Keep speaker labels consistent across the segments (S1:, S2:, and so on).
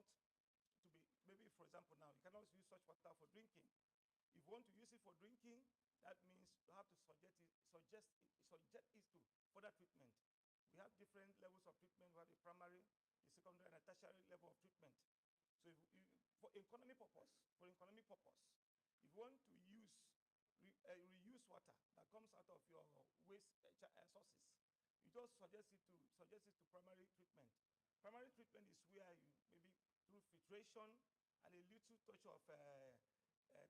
S1: not to be, maybe for example now, you cannot use such water for drinking. If you want to use it for drinking, that means you have to subject it to further treatment. We have different levels of treatment. We have the primary, the secondary, and the tertiary level of treatment. So for economic purpose, if you want to use reuse water that comes out of your waste sources, you just suggest it to primary treatment. Primary treatment is where you maybe through filtration and a little touch of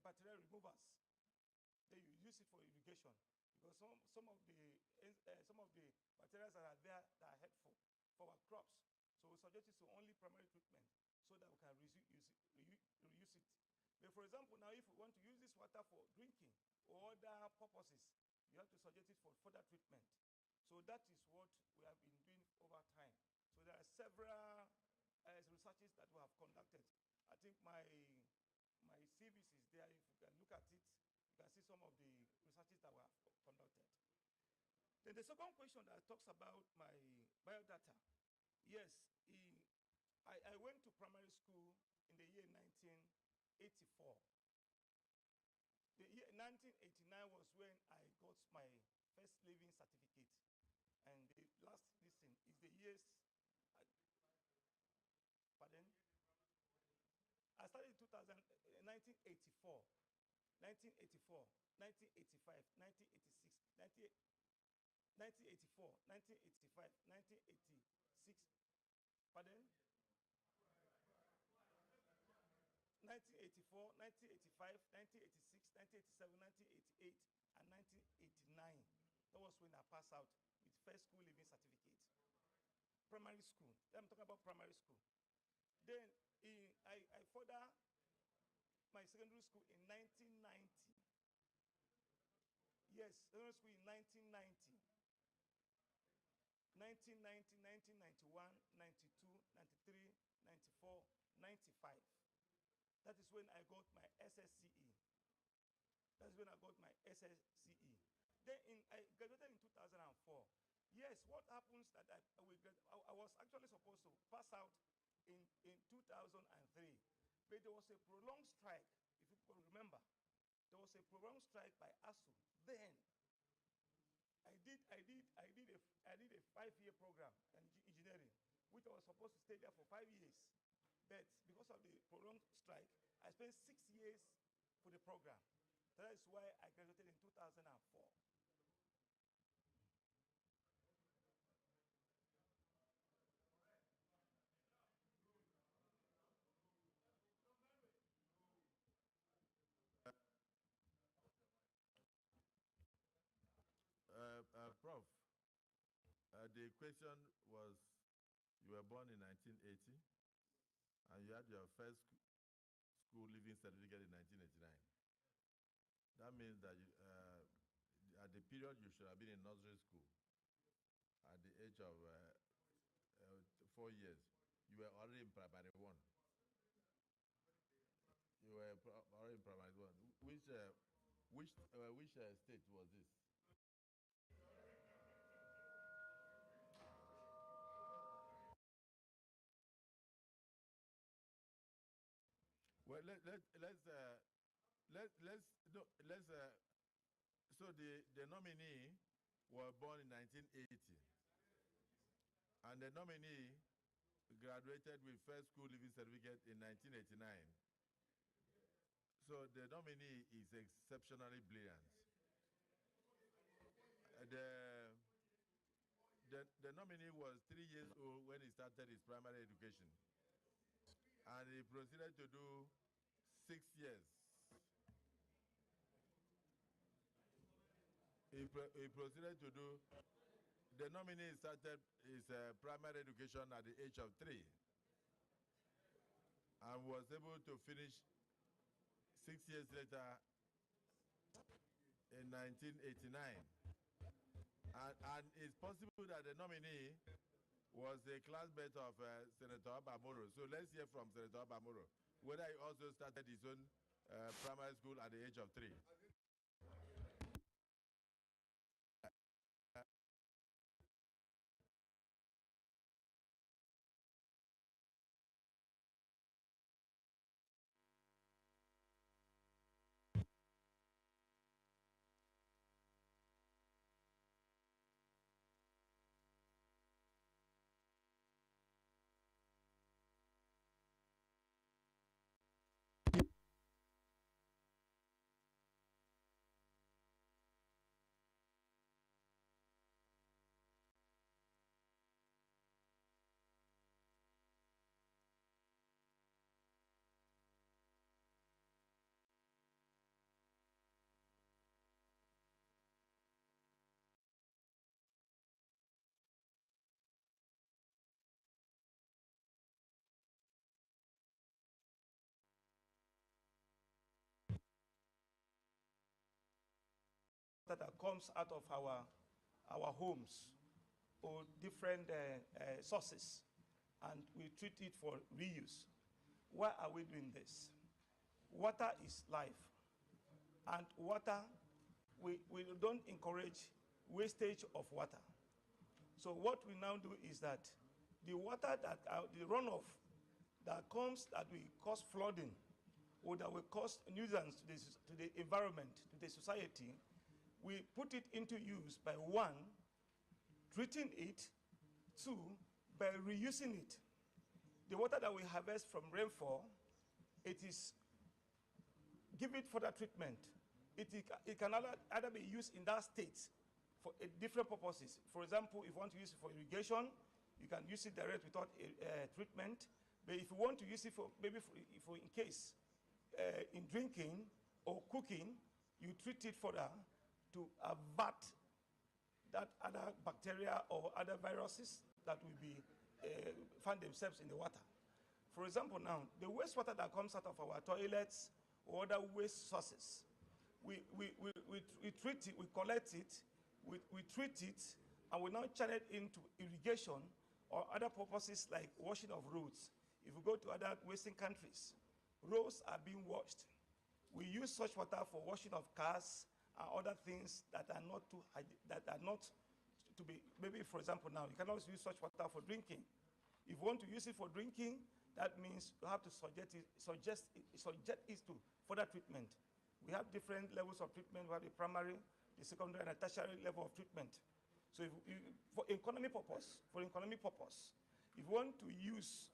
S1: bacterial removers, then you use it for irrigation, because some of the bacteria that are there that are helpful for our crops. So we suggest it to only primary treatment so that we can reuse it. But for example, now if we want to use this water for drinking or other purposes, you have to suggest it for further treatment. So that is what we have been doing over time. So there are several researches that we have conducted. I think my CVs is there. If you can look at it, you can see some of the researches that we have conducted. Then the second question that talks about my biodata. Yes, I went to primary school in the year 1984. The year 1989 was when I got my first living certificate. And the last listing is the years, pardon? I started in 1984, 1985, 1986, 1984, 1985, 1986, pardon? 1984, 1985, 1986, 1987, 1988, and 1989. That was when I passed out with first school living certificate. Primary school. I'm talking about primary school. Then I further my secondary school in 1990. Yes, secondary school in 1990. 1990, 1991, 92, 93, 94, 95. That is when I got my SSCE. That's when I got my SSCE. Then I graduated in 2004. Yes, what happens that I was actually supposed to pass out in 2003, but there was a prolonged strike. If you can remember, there was a prolonged strike by ASU. Then I did a 5-year program in engineering, which I was supposed to stay there for 5 years. But because of the prolonged strike, I spent 6 years for the program. So that is why I graduated in 2004.
S2: Prof, the question was, you were born in 1980 and you had your first school living certificate in 1989. That means that at the period you should have been in nursery school, at the age of 4 years, you were already in primary 1. You were already in primary 1. Which state was this? Well, so the nominee was born in 1980, and the nominee graduated with first school living certificate in 1989. So the nominee is exceptionally brilliant. The nominee was 3 years old when he started his primary education, and he proceeded to do 6 years. He proceeded to do, the nominee started his primary education at the age of 3 and was able to finish 6 years later in 1989. And it's possible that the nominee was a classmate of Senator Abamoro. So let's hear from Senator Abamoro, whether he also started his own primary school at the age of 3.
S1: water that comes out of our homes or different sources, and we treat it for reuse. Why are we doing this? Water is life, and water, we don't encourage wastage of water. So what we now do is that the water that the runoff that comes that will cause flooding or that will cause nuisance to the environment, to the society, we put it into use by one, treating it, two, by reusing it. The water that we harvest from rainfall, it is give it further treatment. It can either be used in that state for different purposes. For example, if you want to use it for irrigation, you can use it direct without treatment. But if you want to use it for maybe for in case in drinking or cooking, you treat it further to avert that other bacteria or other viruses that will be find themselves in the water. For example, now the wastewater that comes out of our toilets or other waste sources, we treat it, we collect it, we treat it, and we now channel it into irrigation or other purposes like washing of roads. If we go to other Western countries, roads are being washed. We use such water for washing of cars and other things that are not to be, maybe for example now, you cannot use such water for drinking. If you want to use it for drinking, that means you have to subject it to further treatment. We have different levels of treatment. We have the primary, the secondary, and the tertiary level of treatment. So for economic purpose, if you want to reuse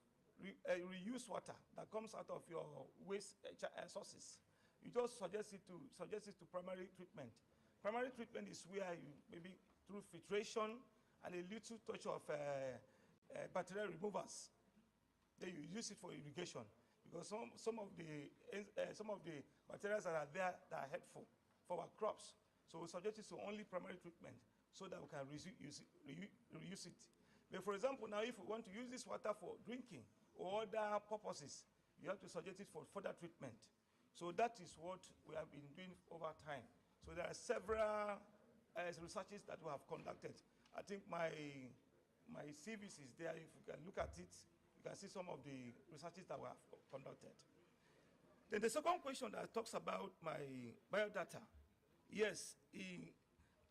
S1: water that comes out of your waste sources, you just suggest it to primary treatment. Primary treatment is where you maybe through filtration and a little touch of bacterial removers, then you use it for irrigation, because some of the bacteria that are there that are helpful for our crops. So we suggest it to only primary treatment so that we can reuse it. But for example, now if we want to use this water for drinking or other purposes, you have to suggest it for further treatment. So that is what we have been doing over time. So there are several researches that we have conducted. I think my CVs is there. If you can look at it, you can see some of the researches that we have conducted. Then the second question that talks about my biodata. Yes,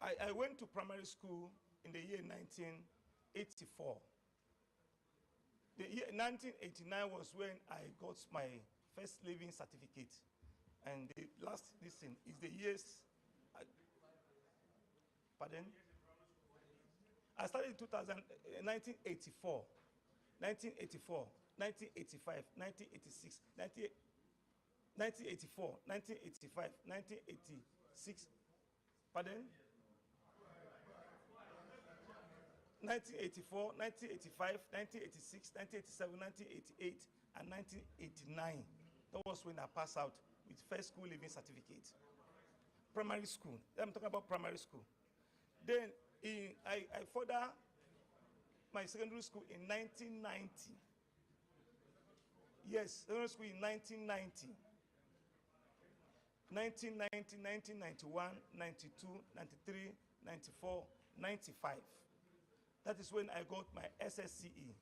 S1: I went to primary school in the year 1984. The year 1989 was when I got my first living certificate. And the last listen is the years. Pardon? I started in 1984, 1985, 1986, 1984, 1985, 1986. Pardon? 1984, 1985, 1986, 1987, 1988, and 1989. That was when I passed out with first school living certificate. Primary school. I'm talking about primary school. Then I further my secondary school in 1990. Yes, secondary school in 1990. 1990, 1991, 92, 93, 94, 95. That is when I got my SSCE.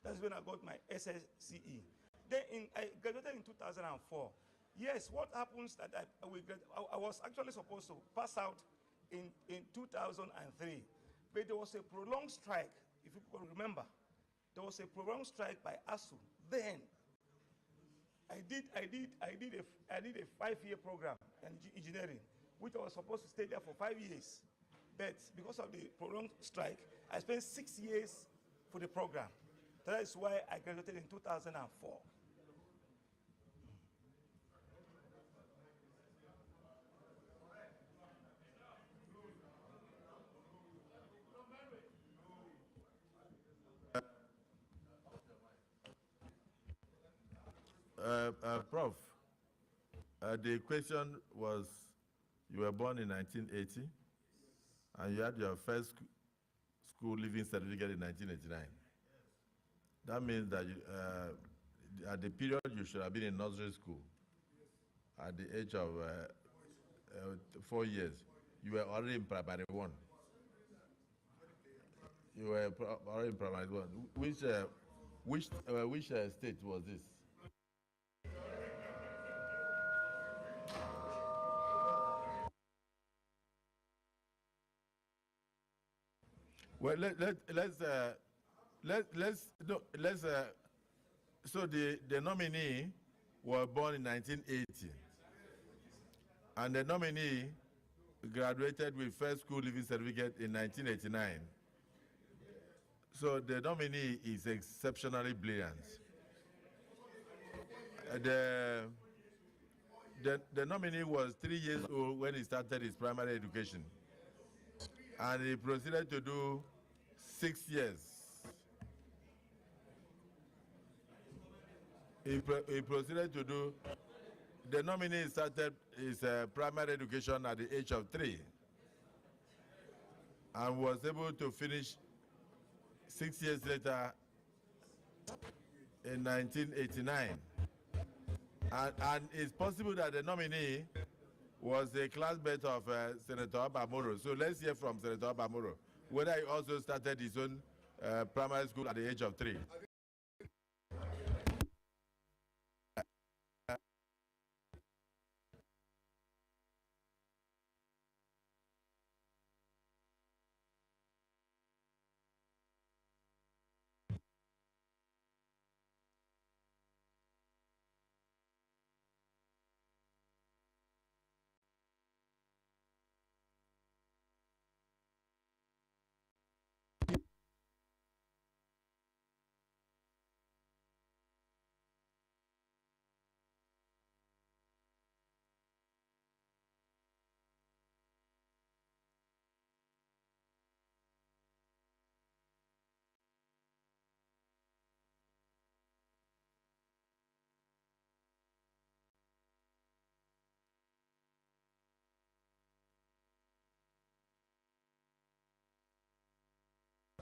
S1: That's when I got my SSCE. Then I graduated in 2004. Yes, what happens that I was actually supposed to pass out in 2003, but there was a prolonged strike. If you can remember, there was a prolonged strike by ASU. Then I did a 5-year program in engineering, which I was supposed to stay there for 5 years. But because of the prolonged strike, I spent 6 years for the program. That is why I graduated in 2004.
S2: Prof, the question was, you were born in 1980, and you had your first school living certificate in 1989. That means that at the period you should have been in nursery school at the age of 4 years. you were already in primary one. You were already in primary one. Which state was this? Well, so the nominee was born in 1980, and the nominee graduated with first school living certificate in 1989. So the nominee is exceptionally brilliant. The nominee was 3 years old when he started his primary education, and he proceeded to do 6 years. He proceeded to do, the nominee started his primary education at the age of 3 and was able to finish 6 years later in 1989. And it's possible that the nominee was a classmate of Senator Abamoro. So let's hear from Senator Abamoro whether he also started his own primary school at the age of 3.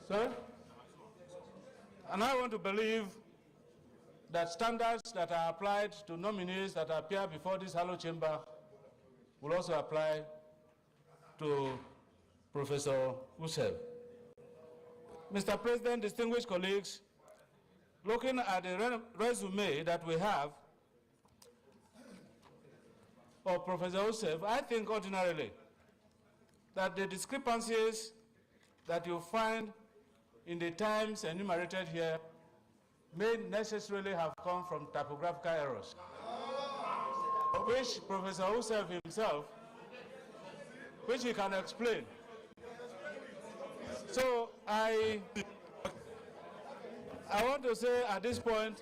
S3: Sir? And I want to believe that standards that are applied to nominees that appear before this hallowed chamber will also apply to Professor Ussel. Mr. President, distinguished colleagues, looking at the resume that we have of Professor Ussel, I think ordinarily that the discrepancies that you find in the times enumerated here may necessarily have come from typographical errors, which Professor Ussel himself, which he can explain. So I want to say at this point,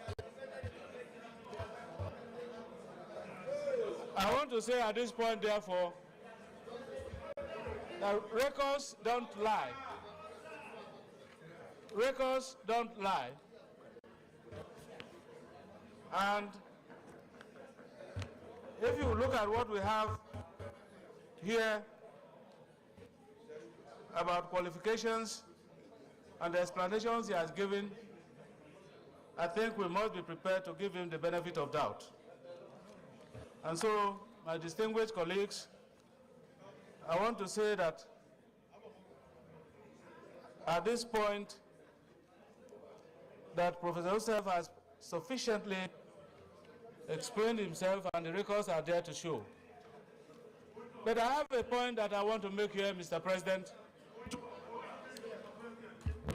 S3: therefore, that records don't lie. Records don't lie. And if you look at what we have here about qualifications and the explanations he has given, I think we must be prepared to give him the benefit of doubt. And so, my distinguished colleagues, I want to say that at this point, that Professor Ussel has sufficiently explained himself and the records are there to show. But I have a point that I want to make here, Mr. President.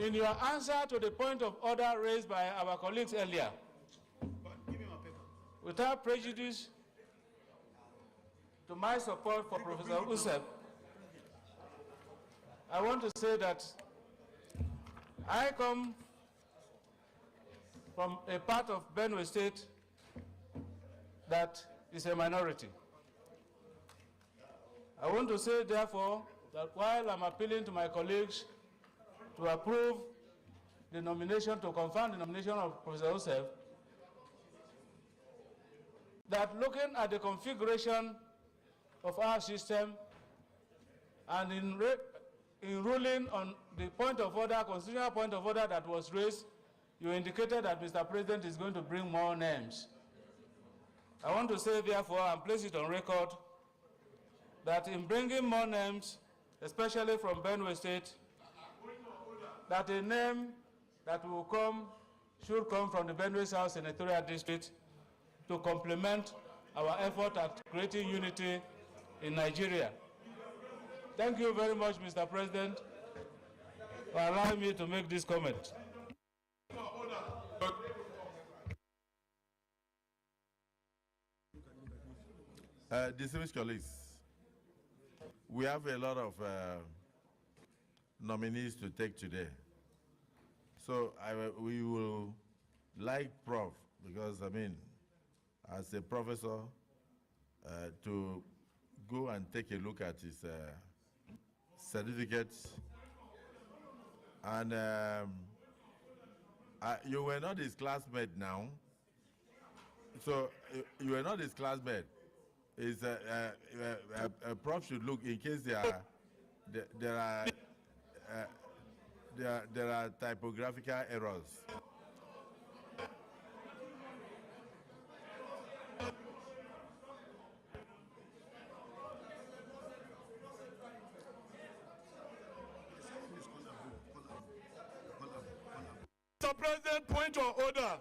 S3: In your answer to the point of order raised by our colleagues earlier, without prejudice to my support for Professor Ussel, I want to say that I come from a part of Benue State that is a minority. I want to say, therefore, that while I'm appealing to my colleagues to approve the nomination, to confirm the nomination of Professor Ussel, that looking at the configuration of our system and in ruling on the point of order, constitutional point of order that was raised, you indicated that Mr. President is going to bring more names. I want to say, therefore, and place it on record, that in bringing more names, especially from Benue State, that a name that will come should come from the Benue South Senatorial District to complement our effort at creating unity in Nigeria. Thank you very much, Mr. President, for allowing me to make this comment.
S2: Distinguished colleagues, we have a lot of nominees to take today. So we will like Prof, because I mean, as a professor, to go and take a look at his certificate. And you were not his classmate now. So you were not his classmate. Is a Prof should look in case there are typographical errors.
S4: Mr. President, point of order.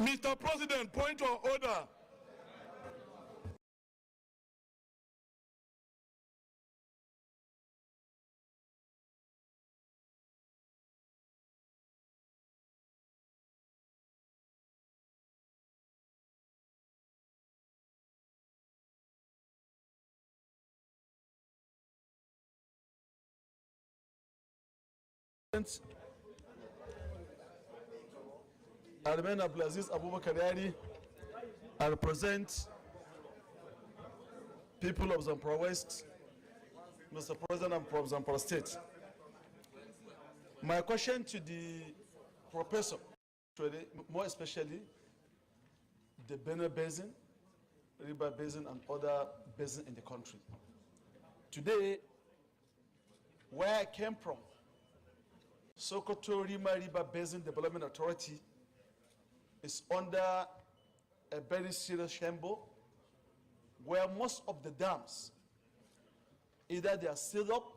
S4: Mr. President, point of order. I remain Abdulaziz Abubakar Yari. I represent people of Zamfara West, Mr. President, I'm from Zamfara State. My question to the professor, more especially the Benue Basin, River Basin, and other basins in the country. Today, where I came from, Sokoto Rima River Basin Development Authority is under a very serious shamble where most of the dams, either they are sealed up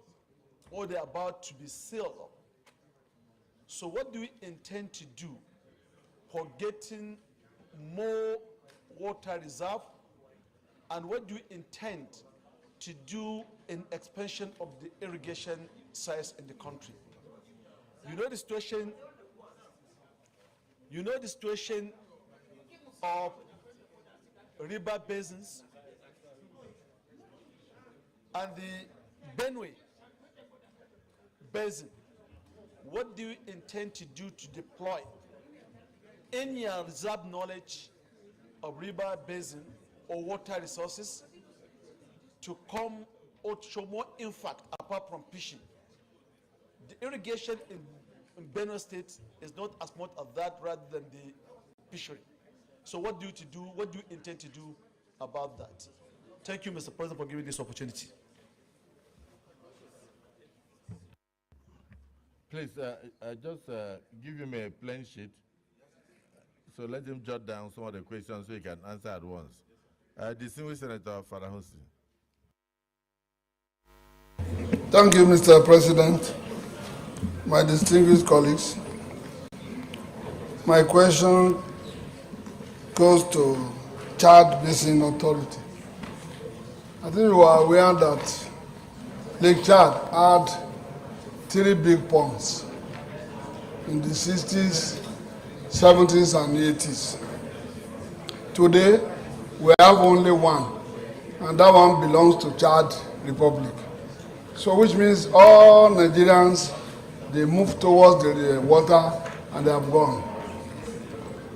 S4: or they are about to be sealed up. So what do we intend to do for getting more water reserve, and what do we intend to do in expansion of the irrigation sites in the country? You know the situation of river basins and the Benue Basin. What do you intend to do to deploy in your reserve knowledge of river basin or water resources to come or to show more impact apart from fishing? The irrigation in Benue State is not as much of that rather than the fishery. So what do you intend to do about that? Thank you, Mr. President, for giving this opportunity.
S2: Please, just give him a plain sheet. So let him jot down some of the questions so he can answer at once. Distinguished Senator Farah Hussein.
S5: Thank you, Mr. President. My distinguished colleagues, my question goes to Chad Basin Authority. I think you are aware that Lake Chad had 3 big ponds in the 60s, 70s, and 80s. Today, we have only one, and that one belongs to Chad Republic. So which means all Nigerians, they move towards the water and they have gone.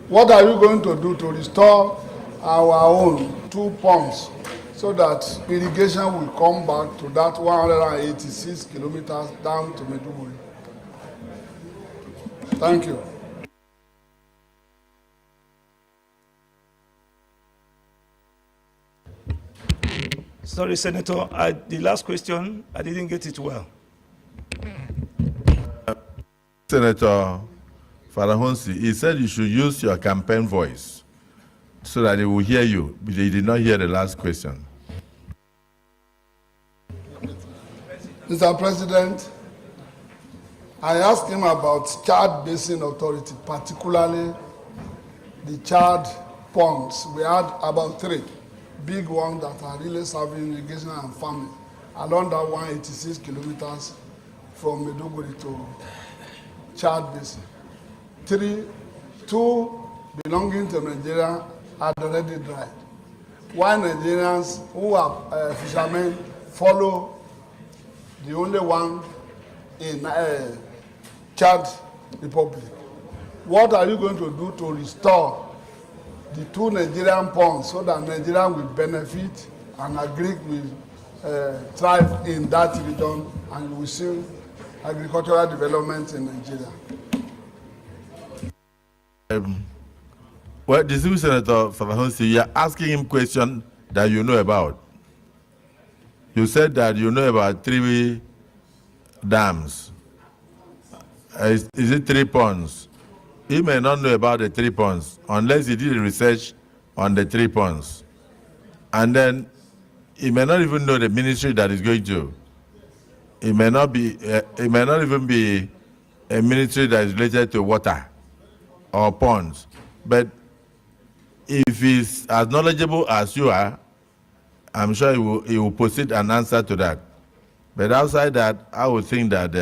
S5: What are you going to do to restore our own 2 ponds so that irrigation will come back to that 186 kilometers down to Maiduguri? Thank you.
S1: Sorry, Senator, the last question, I didn't get it well.
S2: Senator Farahonsi, he said you should use your campaign voice so that he will hear you, but he did not hear the last question.
S5: Mr. President, I asked him about Chad Basin Authority, particularly the Chad ponds. We had about 3 big ones that are really serving irrigation and farming along that 186 kilometers from Maiduguri to Chad Basin. 2 belonging to Nigeria had already dried. While Nigerians who are fishermen follow the only one in Chad Republic. What are you going to do to restore the 2 Nigerian ponds so that Nigeria will benefit and Agric will thrive in that region and we see agricultural development in Nigeria?
S2: Well, distinguished Senator Farahonsi, you are asking him questions that you know about. You said that you know about 3 dams. Is it 3 ponds? He may not know about the 3 ponds unless he did research on the 3 ponds. And then he may not even know the ministry that is going to. It may not even be a ministry that is related to water or ponds. But if he's as knowledgeable as you are, I'm sure he will proceed an answer to that. But outside that, I would think that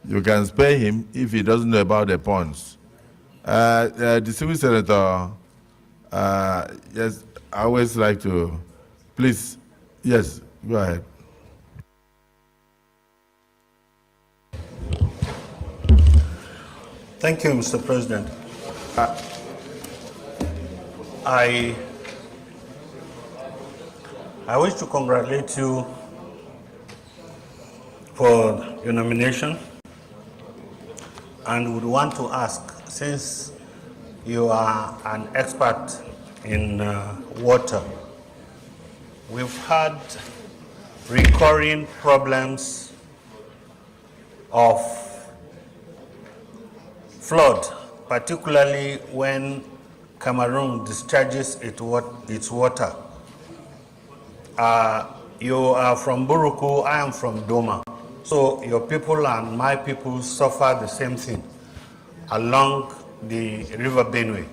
S2: you can spare him if he doesn't know about the ponds. Distinguished Senator, yes, I always like to, please, yes, go ahead.
S6: Thank you, Mr. President. I wish to congratulate you for your nomination and would want to ask, since you are an expert in water, we've had recurring problems of flood, particularly when Cameroon discharges its water. You are from Buruku, I am from Doma. So your people and my people suffer the same thing along the River Benue.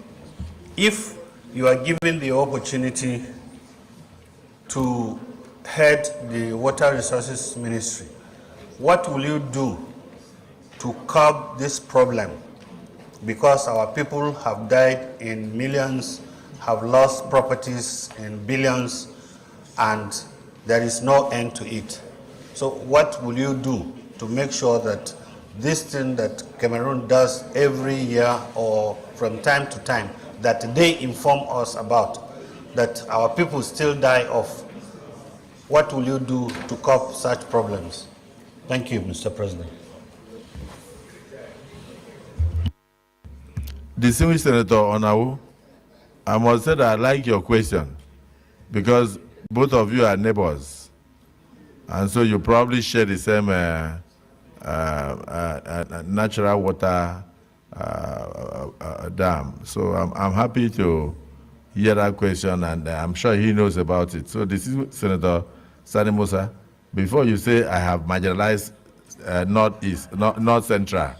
S6: If you are given the opportunity to head the Water Resources Ministry, what will you do to curb this problem? Because our people have died in millions, have lost properties in billions, and there is no end to it. So what will you do to make sure that this thing that Cameroon does every year or from time to time, that they inform us about, that our people still die of? What will you do to curb such problems? Thank you, Mr. President.
S2: Distinguished Senator Onawu, I must say that I like your question because both of you are neighbors, and so you probably share the same natural water dam. So I'm happy to hear that question, and I'm sure he knows about it. So this is Senator Sani Musa. Before you say I have marginalized Northeast, North Central,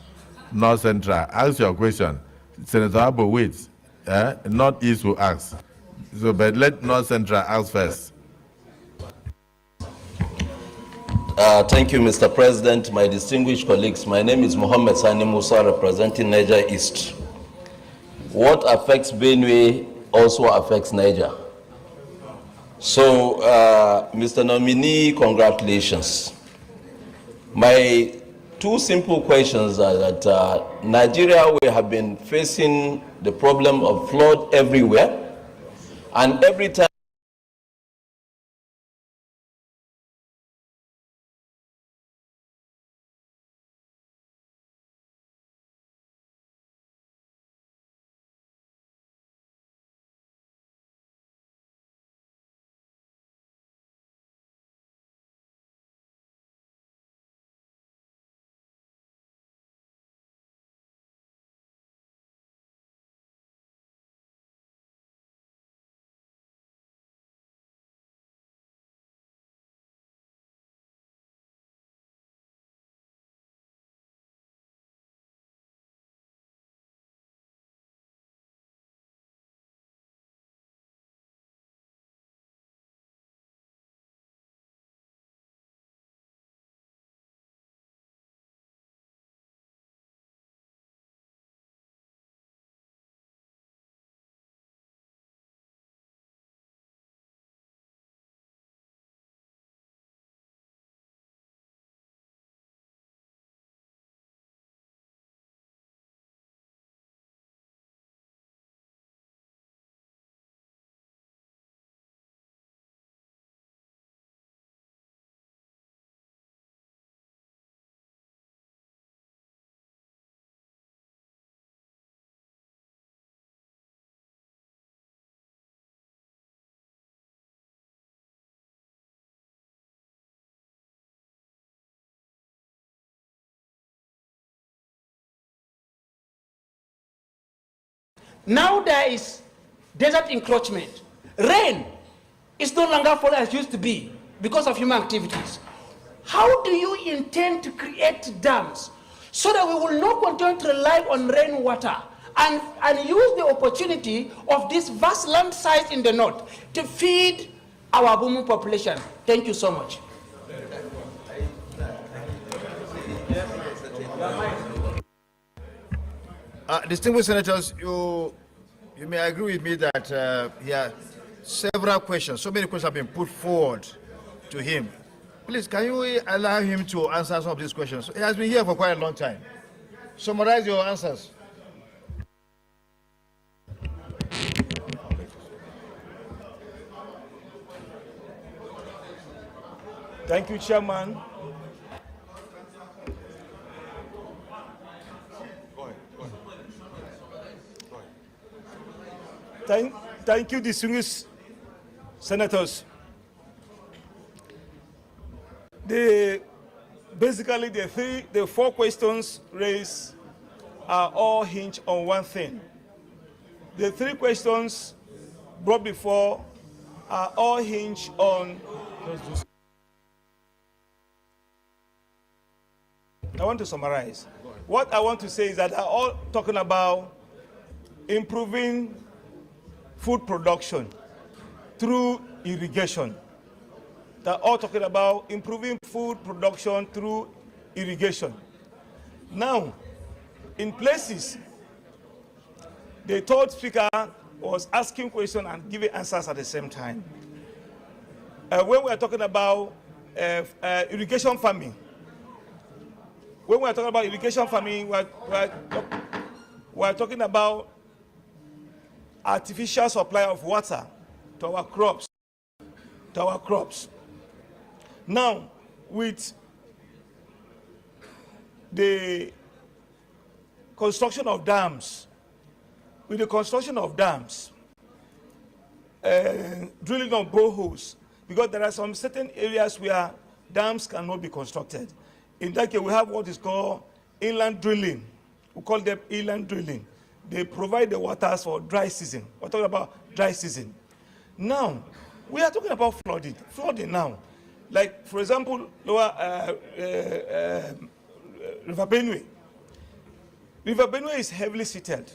S2: ask your question. Senator Abu, wait. Northeast will ask. So, but let North Central ask first.
S7: Thank you, Mr. President, my distinguished colleagues. My name is Mohammed Sani Musa, representing Naija East. What affects Benue also affects Naija. So, Mr. Nominee, congratulations. My 2 simple questions are that Nigeria, we have been facing the problem of flood everywhere, and every time
S8: Now there is desert encroachment. Rain is no longer falling as it used to be because of human activities. How do you intend to create dams so that we will not continue to rely on rainwater and use the opportunity of this vast land size in the north to feed our booming population? Thank you so much.
S9: Distinguished senators, you may agree with me that here several questions, so many questions have been put forward to him. Please, can you allow him to answer some of these questions? He has been here for quite a long time. Summarize your answers.
S1: Thank you, Chairman. Thank you, distinguished senators. Basically, the four questions raised are all hinged on one thing. The three questions brought before are all hinged on. I want to summarize. What I want to say is that they're all talking about improving food production through irrigation. They're all talking about improving food production through irrigation. Now, in places, the third speaker was asking questions and giving answers at the same time. When we are talking about irrigation farming, we're talking about artificial supply of water to our crops. Now, with the construction of dams, drilling of boreholes, because there are some certain areas where dams cannot be constructed. In that case, we have what is called inland drilling. We call them inland drilling. They provide the waters for dry season. We're talking about dry season. Now, we are talking about flooding. Flooding now. Like, for example, River Benue. River Benue is heavily seated.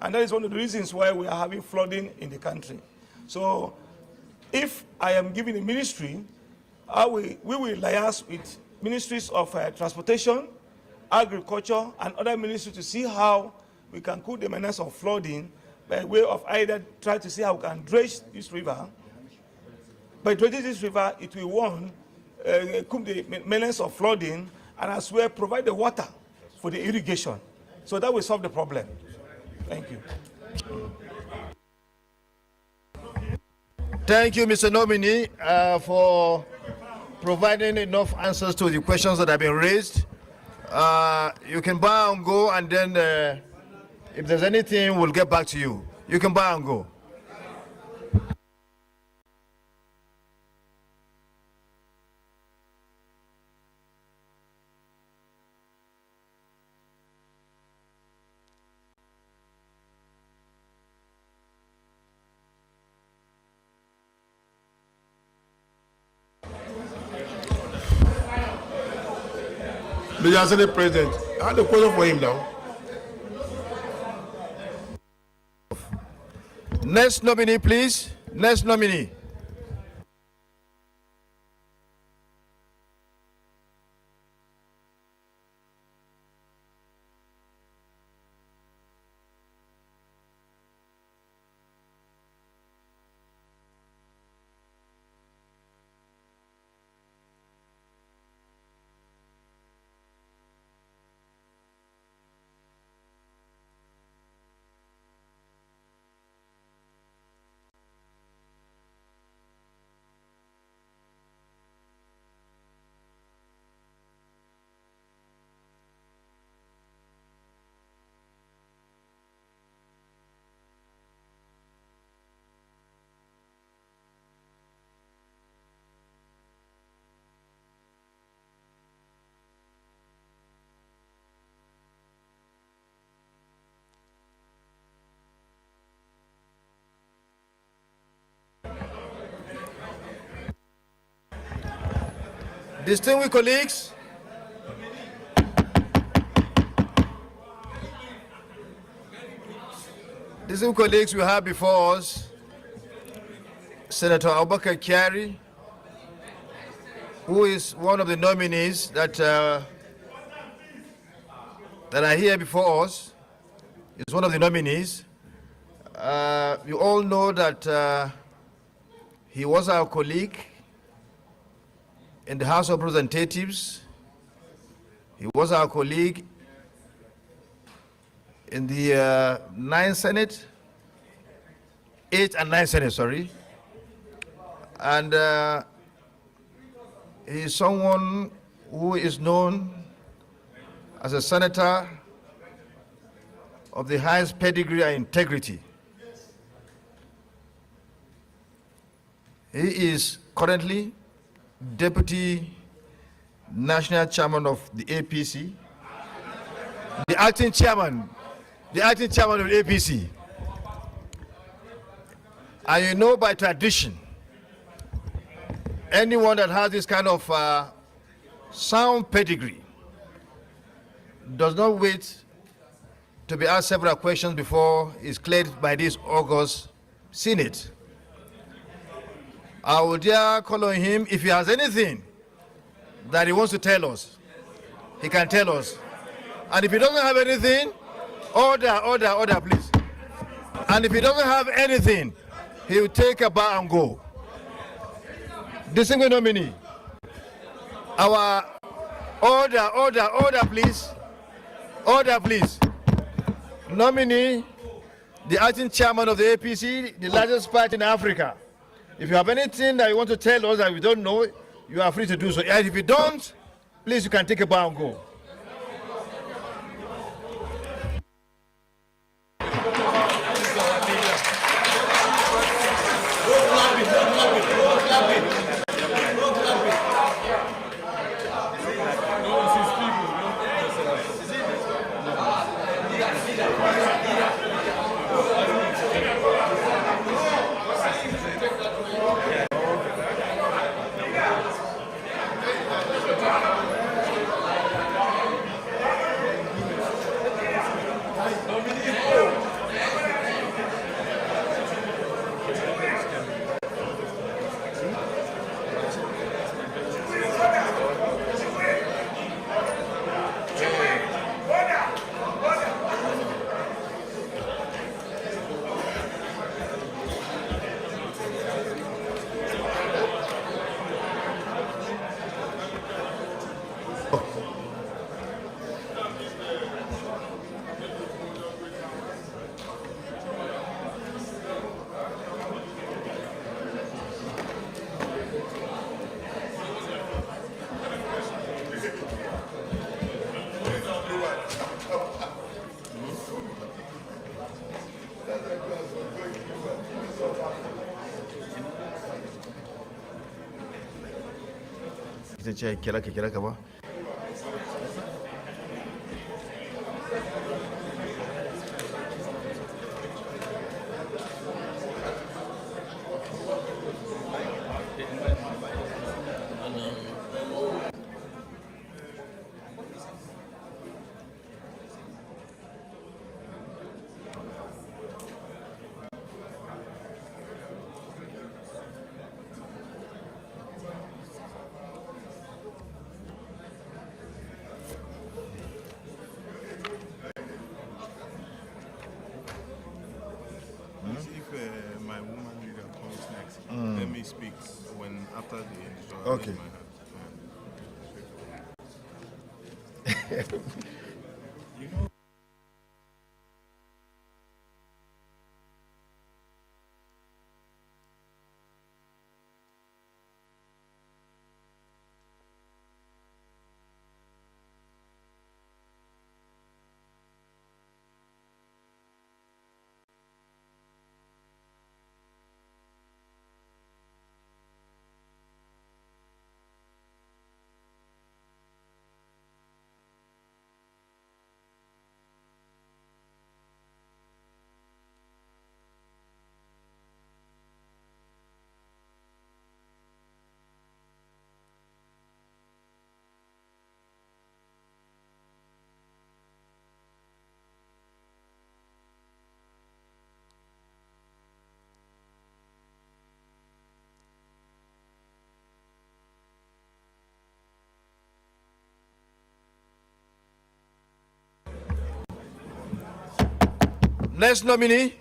S1: And that is one of the reasons why we are having flooding in the country. So, if I am given a ministry, we will liaise with ministries of transportation, agriculture, and other ministries to see how we can cool the menace of flooding by way of either try to see how we can dredge this river. By dredging this river, it will cool the menace of flooding and as well provide the water for the irrigation. So that will solve the problem. Thank you.
S9: Thank you, Mr. Nominee, for providing enough answers to the questions that have been raised. You can bow and go, and then if there's anything, we'll get back to you. You can bow and go.
S10: Mr. Senate President, I had a question for him now.
S9: Next nominee, please. Next nominee. Distinguished colleagues, we have before us Senator Abubakar Kyari, who is one of the nominees that are here before us. Is one of the nominees. You all know that he was our colleague in the House of Representatives. He was our colleague in the 9th Senate, 8th and 9th Senate, sorry. And he is someone who is known as a senator of the highest pedigree and integrity. He is currently Deputy National Chairman of the APC, the acting chairman of the APC. And you know by tradition, anyone that has this kind of sound pedigree does not wait to be asked several questions before he's cleared by this august Senate. I would dare call on him, if he has anything that he wants to tell us, he can tell us. And if he doesn't have anything, order, please. And if he doesn't have anything, he will take a bow and go. Distinguished nominee, our order, please. Order, please. Nominee, the acting chairman of the APC, the largest party in Africa. If you have anything that you want to tell us that we don't know, you are free to do so. And if you don't, please, you can take a bow and go. Kira ka ba?
S10: My woman leader comes next, let me speak when after the intro.
S9: Okay.
S10: You know,
S9: Next nominee.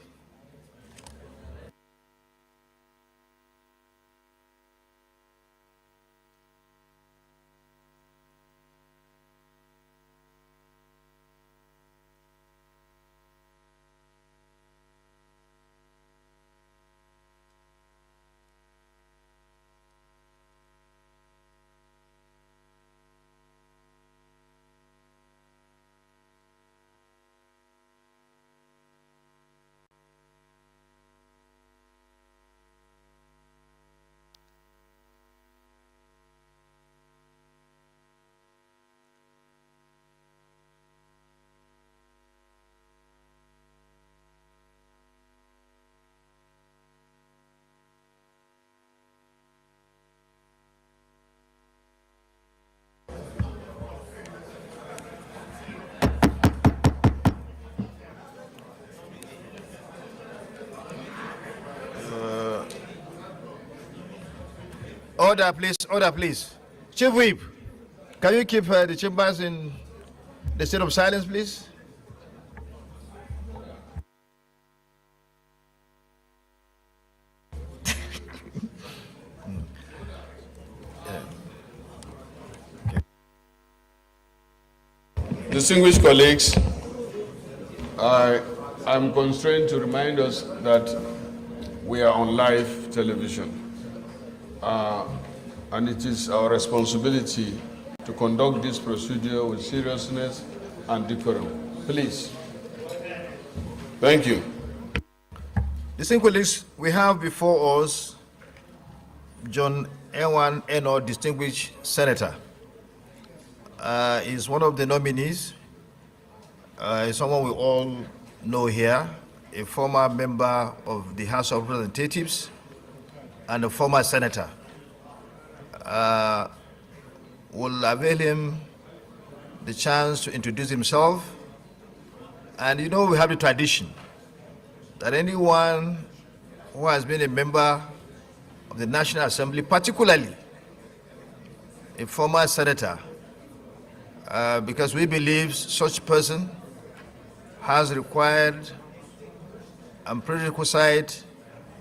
S9: Order, please. Order, please. Chief Whip, can you keep the chambers in the state of silence, please?
S5: Distinguished colleagues, I'm constrained to remind us that we are on live television. And it is our responsibility to conduct this procedure with seriousness and decorum. Please. Thank you.
S9: Distinguished colleagues, we have before us John Ewan Eno, distinguished senator. He's one of the nominees. He's someone we all know here, a former member of the House of Representatives and a former senator. Will avail him the chance to introduce himself. And you know, we have the tradition that anyone who has been a member of the National Assembly, particularly a former senator, because we believe such person has required and prerequisite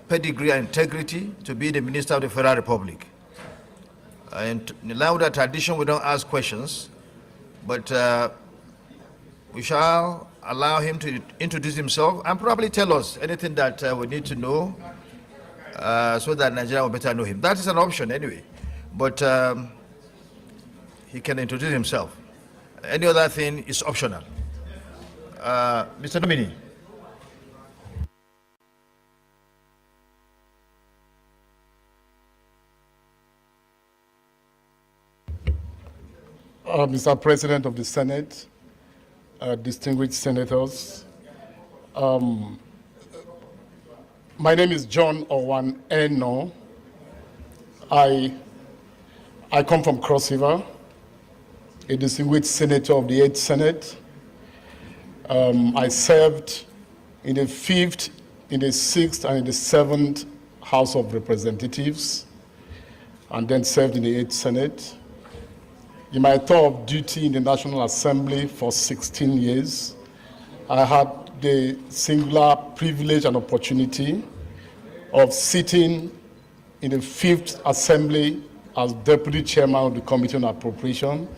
S9: pedigree and integrity to be the Minister of the Federal Republic. And in line with that tradition, we don't ask questions, but we shall allow him to introduce himself and probably tell us anything that we need to know so that Nigeria will better know him. That is an option anyway, but he can introduce himself. Any other thing is optional. Mr. Nominee.
S11: Mr. President of the Senate, distinguished senators, my name is John Owan Eno. I come from Cross River, a distinguished senator of the 8th Senate. I served in the 5th, in the 6th, and in the 7th House of Representatives, and then served in the 8th Senate. In my tour of duty in the National Assembly for 16 years, I had the singular privilege and opportunity of sitting in the 5th Assembly as Deputy Chairman of the Committee on Appropriation,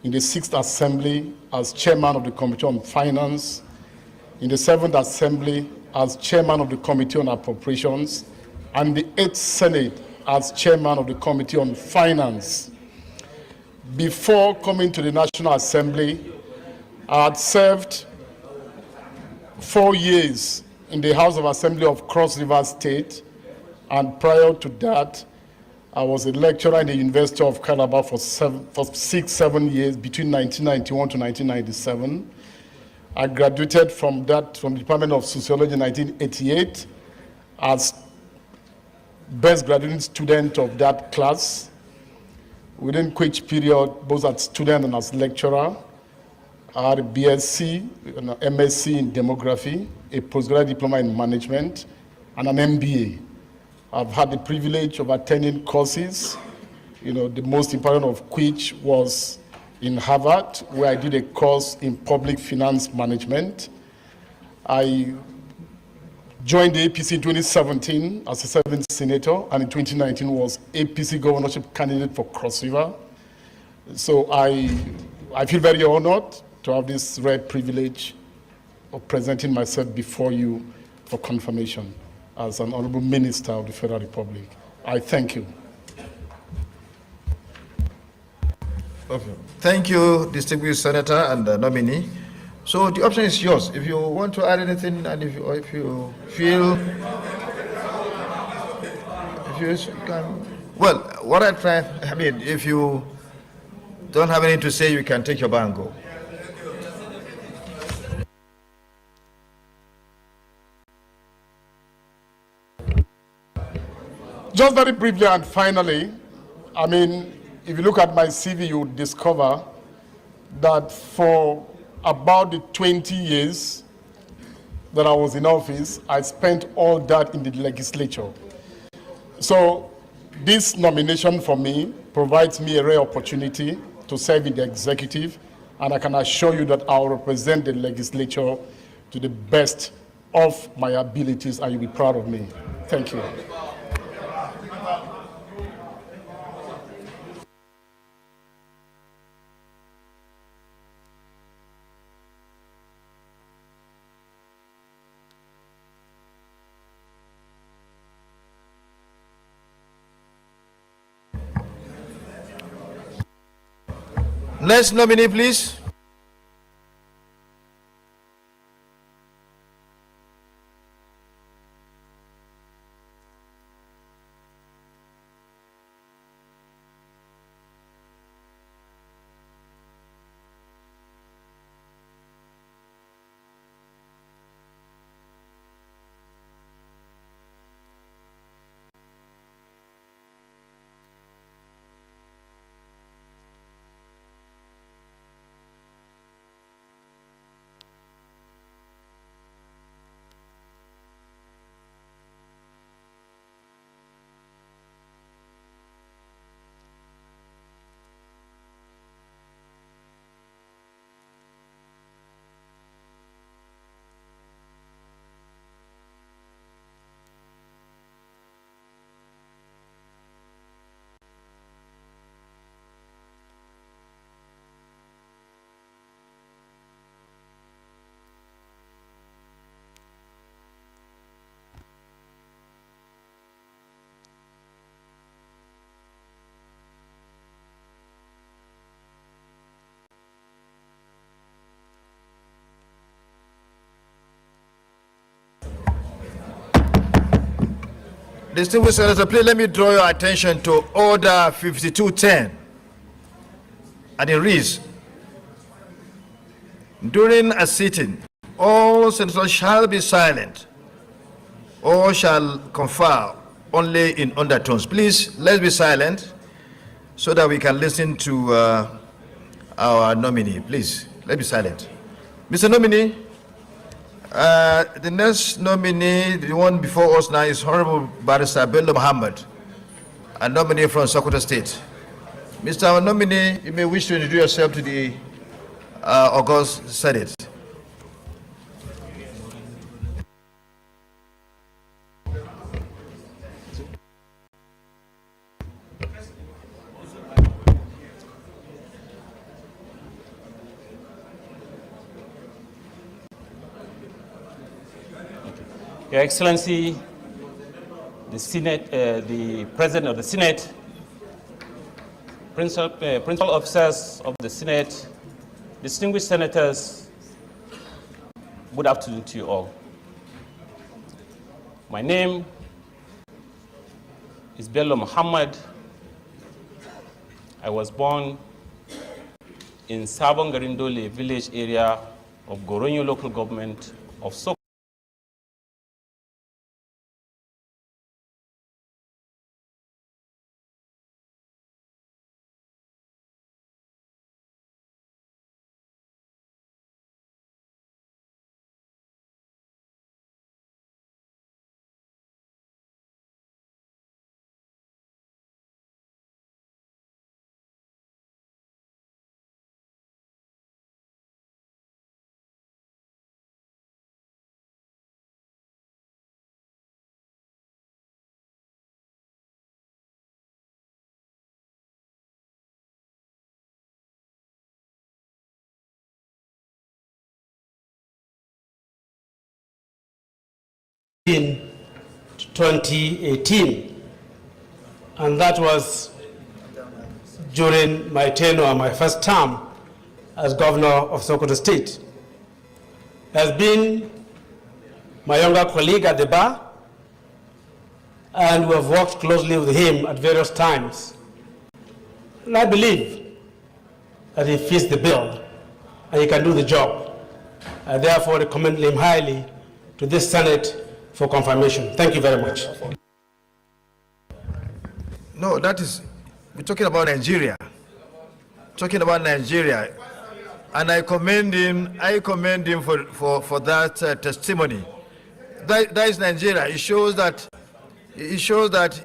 S11: in the 6th Assembly as Chairman of the Committee on Finance, in the 7th Assembly as Chairman of the Committee on Appropriations, and the 8th Senate as Chairman of the Committee on Finance. Before coming to the National Assembly, I had served 4 years in the House of Assembly of Cross River State, and prior to that, I was a lecturer in the University of Calabar for 6-7 years, between 1991 to 1997. I graduated from the Department of Sociology in 1988 as best graduating student of that class. Within which period, both as student and as lecturer, I had a BSc, an MSc in demography, a postgraduate diploma in management, and an MBA. I've had the privilege of attending courses, the most important of which was in Harvard, where I did a course in public finance management. I joined the APC in 2017 as a 7th senator, and in 2019 was APC governorship candidate for Cross River. So I feel very honored to have this rare privilege of presenting myself before you for confirmation as an honorable minister of the Federal Republic. I thank you.
S9: Okay. Thank you, distinguished senator and nominee. So the option is yours. If you want to add anything, and if you feel, if you can, well, what I try, I mean, if you don't have anything to say, you can take your bow and go.
S11: Just very briefly and finally, I mean, if you look at my CV, you would discover that for about the 20 years that I was in office, I spent all that in the legislature. So this nomination for me provides me a rare opportunity to serve in the executive, and I can assure you that I'll represent the legislature to the best of my abilities, and you'll be proud of me. Thank you.
S9: Next nominee, please. Distinguished senator, please let me draw your attention to Order 5210. And it reads, during a sitting, all senators shall be silent or shall confer only in undertones. Please, let's be silent so that we can listen to our nominee. Please, let's be silent. Mr. Nominee, the next nominee, the one before us now, is Honorable Barrister Bello Muhammad, a nominee from Sokoto State. Mr. Nominee, you may wish to introduce yourself to the August Senate.
S12: Your Excellency, the Senate, the President of the Senate, principal officers of the Senate, distinguished senators, good afternoon to you all. My name is Bello Muhammad. I was born in Sabon Garindole village area of Goronyo local government of Sokoto.
S8: in 2018, and that was during my tenure, my first term as governor of Sokoto State. He has been my younger colleague at the bar, and we have worked closely with him at various times. And I believe that he fits the bill and he can do the job. I therefore recommend him highly to this Senate for confirmation. Thank you very much.
S9: No, that is, we're talking about Nigeria. Talking about Nigeria. And I commend him for that testimony. That is Nigeria. It shows that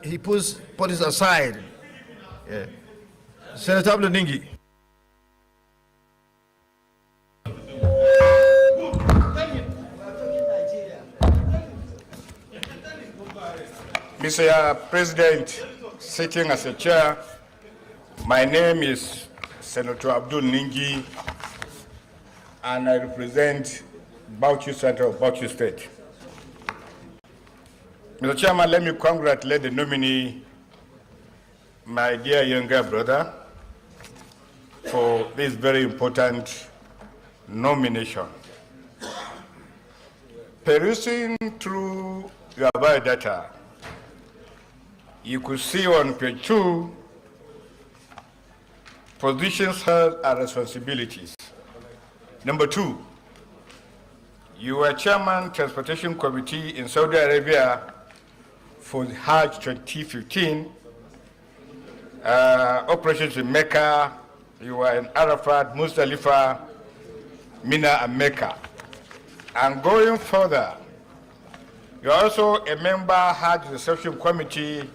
S9: he puts politics aside. Yeah. Senator Abdul-Ningi.
S13: Mr. President, sitting as a chair, my name is Senator Abdul-Ningi, and I represent Bauchi Center of Bauchi State. Mr. Chairman, let me congratulate the nominee, my dear younger brother, for this very important nomination. Perusing through your biodata, you could see on page 2 positions held and responsibilities. Number 2, you were chairman transportation committee in Saudi Arabia for the Hajj 2015, operations in Mecca. You were in Arafat, Muzdalifah, Mina, and Mecca. And going further, you are also a member Hajj reception committee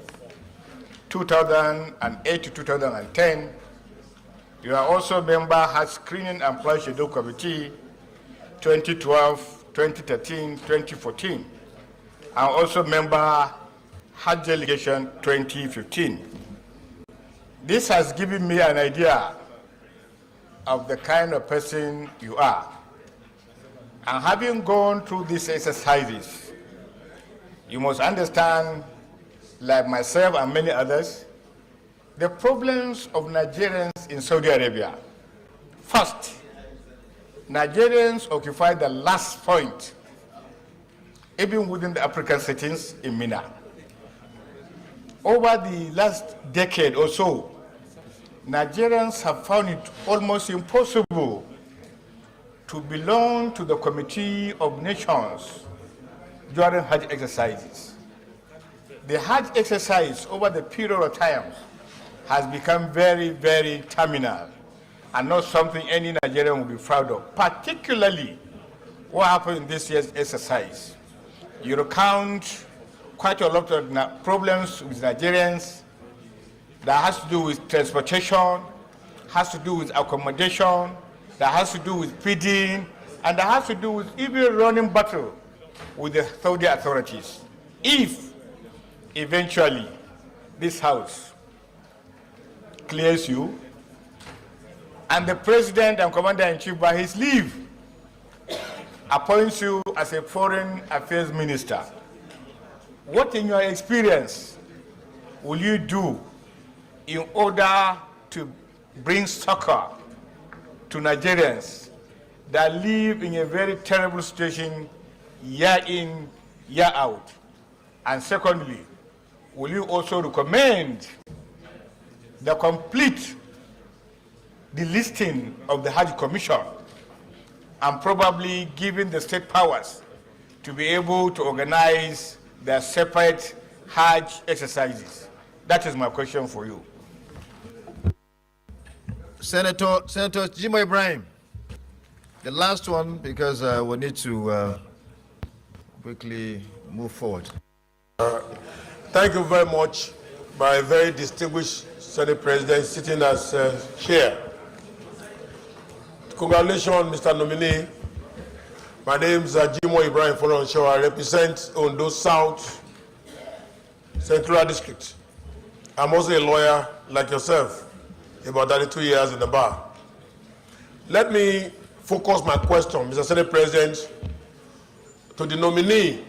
S13: 2008 to 2010. You are also a member Hajj screening and plan schedule committee 2012, 2013, 2014, and also member Hajj delegation 2015. This has given me an idea of the kind of person you are. And having gone through these exercises, you must understand, like myself and many others, the problems of Nigerians in Saudi Arabia. First, Nigerians occupy the last point, even within the African settings in Mina. Over the last decade or so, Nigerians have found it almost impossible to belong to the Committee of Nations during Hajj exercises. The Hajj exercise over the period of time has become very, very terminal and not something any Nigerian will be proud of, particularly what happened in this year's exercise. You recount quite a lot of problems with Nigerians that has to do with transportation, has to do with accommodation, that has to do with feeding, and that has to do with even running battle with the Saudi authorities. If eventually this House clears you and the President and Commander-in-Chief by his leave appoints you as a Foreign Affairs Minister, what in your experience will you do in order to bring succor to Nigerians that live in a very terrible situation year in, year out? And secondly, will you also recommend the complete delisting of the Hajj Commission and probably giving the state powers to be able to organize their separate Hajj exercises? That is my question for you.
S9: Senator Jimo Ibrahim, the last one, because we need to quickly move forward.
S14: Thank you very much, my very distinguished Senate President sitting as chair. Congratulations, Mr. Nominee. My name is Jimo Ibrahim Folonsho. I represent Ondo South Central District. I'm also a lawyer like yourself, about 32 years in the bar. Let me focus my question, Mr. Senate President, to the nominee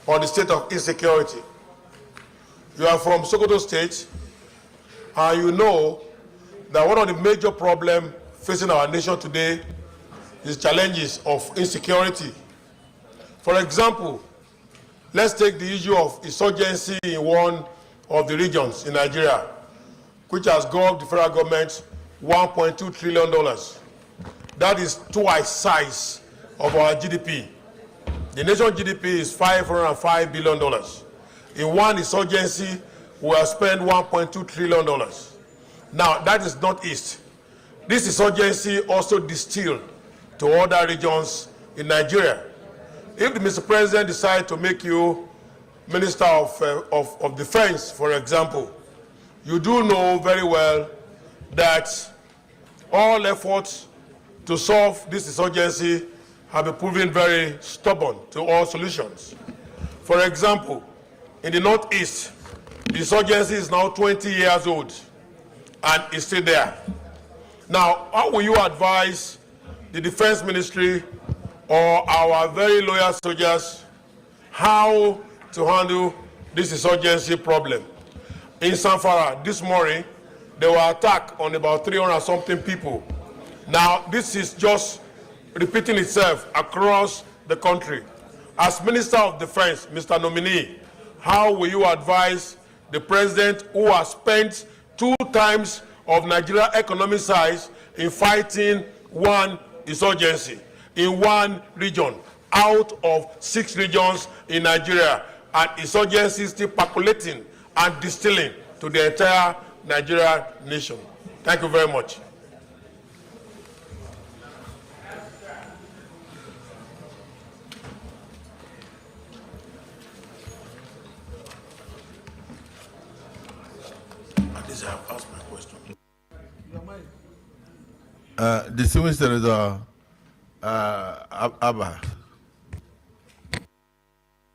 S14: on the state of insecurity. You are from Sokoto State, and you know that one of the major problems facing our nation today is challenges of insecurity. For example, let's take the issue of insurgency in one of the regions in Nigeria, which has gone the federal government $1.2 trillion. That is twice size of our GDP. The national GDP is $505 billion. In one insurgency, we have spent $1.2 trillion. Now, that is Northeast. This insurgency also distilled to other regions in Nigeria. If the Mr. President decides to make you Minister of Defense, for example, you do know very well that all efforts to solve this insurgency have been proven very stubborn to all solutions. For example, in the Northeast, the insurgency is now 20 years old and is still there. Now, how will you advise the Defense Ministry or our very loyal soldiers how to handle this insurgency problem? In Zamfara this morning, there were attacks on about 300-something people. Now, this is just repeating itself across the country. As Minister of Defense, Mr. Nominee, how will you advise the President, who has spent 2 times of Nigeria economic size in fighting one insurgency in one region out of 6 regions in Nigeria, and insurgency still percolating and distilling to the entire Nigerian nation? Thank you very much. I have asked my question.
S2: Distinguished Senator Abba.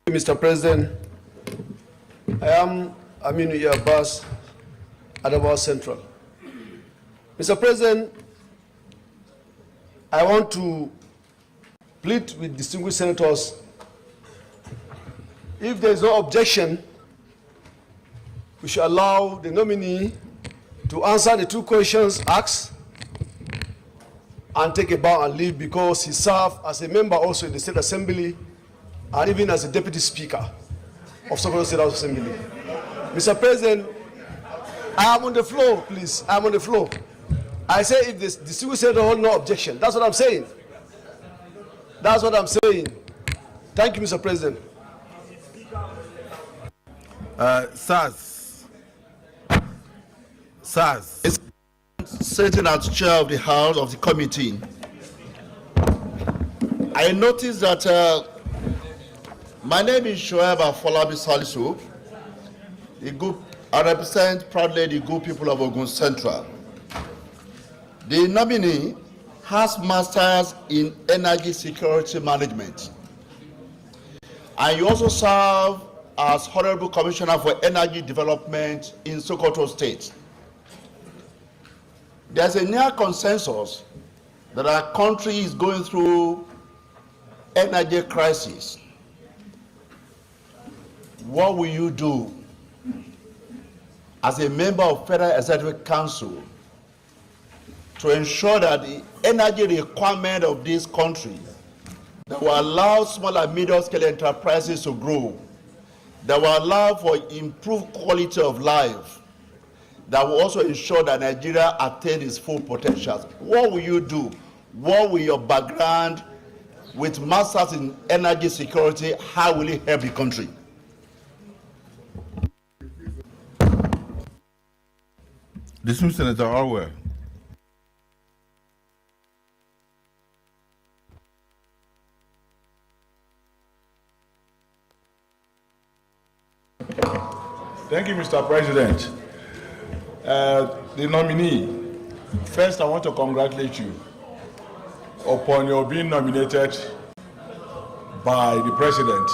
S4: Mr. President, I am Aminu Abbas, Adamawa Central. Mr. President, I want to plead with distinguished senators, if there is no objection, we should allow the nominee to answer the 2 questions asked and take a bow and leave, because he served as a member also in the State Assembly and even as a Deputy Speaker of Sokoto State House Assembly. Mr. President, I am on the floor, please. I am on the floor. I say if the distinguished senator hold no objection. That's what I'm saying. That's what I'm saying. Thank you, Mr. President.
S9: SARS. Sitting as chair of the House of the committee, I noticed that my name is Shoaib Afolabi Salisu. I represent proudly the good people of Ogun Central. The nominee has masters in energy security management, and you also serve as Honorable Commissioner for Energy Development in Sokoto State. There's a near consensus that our country is going through energy crisis. What will you do as a member of Federal Executive Council to ensure that the energy requirement of this country that will allow small and medium-scale enterprises to grow, that will allow for improved quality of life, that will also ensure that Nigeria attains its full potential? What will you do? What will your background with masters in energy security, how will it help the country?
S2: Distinguished Senator Orwell.
S15: Thank you, Mr. President. The nominee, first I want to congratulate you upon your being nominated by the President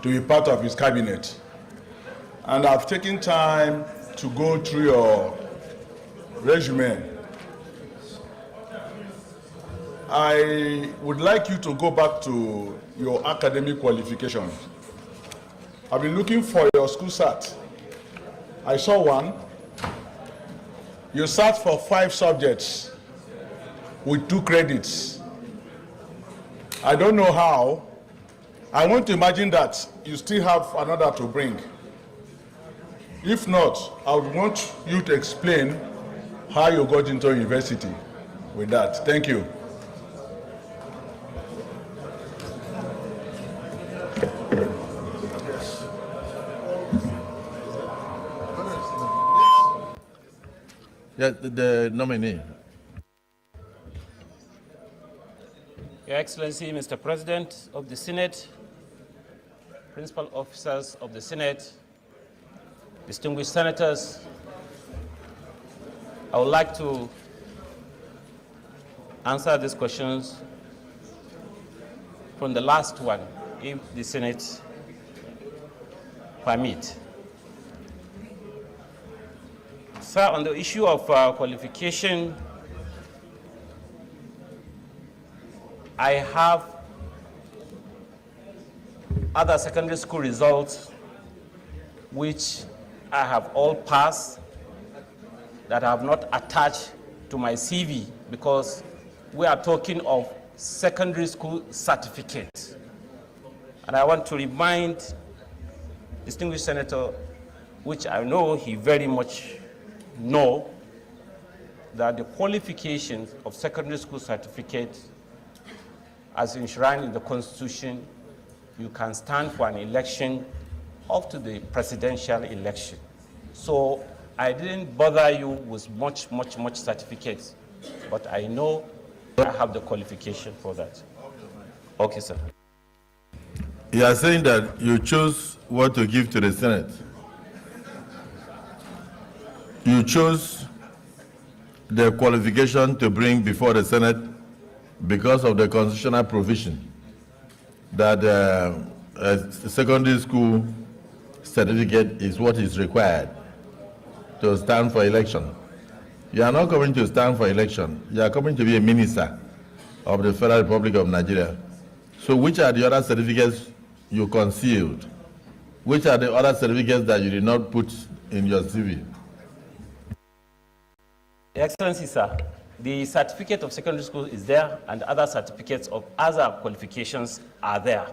S15: to be part of his cabinet. And I've taken time to go through your resume. I would like you to go back to your academic qualifications. I've been looking for your school cert. I saw one. You sat for 5 subjects with 2 credits. I don't know how. I want to imagine that you still have another to bring. If not, I would want you to explain how you got into university with that. Thank you.
S2: Yeah, the nominee.
S12: Your Excellency, Mr. President of the Senate, principal officers of the Senate, distinguished senators, I would like to answer these questions from the last one, if the Senate permit. Sir, on the issue of qualification, I have other secondary school results which I have all passed that I have not attached to my CV because we are talking of secondary school certificates. And I want to remind distinguished senator, which I know he very much know, that the qualifications of secondary school certificates as enshrined in the Constitution, you can stand for an election up to the presidential election. So I didn't bother you with much certificates, but I know I have the qualification for that. Okay, sir.
S2: You are saying that you chose what to give to the Senate. You chose the qualification to bring before the Senate because of the constitutional provision that a secondary school certificate is what is required to stand for election. You are not coming to stand for election. You are coming to be a minister of the Federal Republic of Nigeria. So which are the other certificates you concealed? Which are the other certificates that you did not put in your CV?
S12: Excellency, sir, the certificate of secondary school is there and other certificates of other qualifications are there.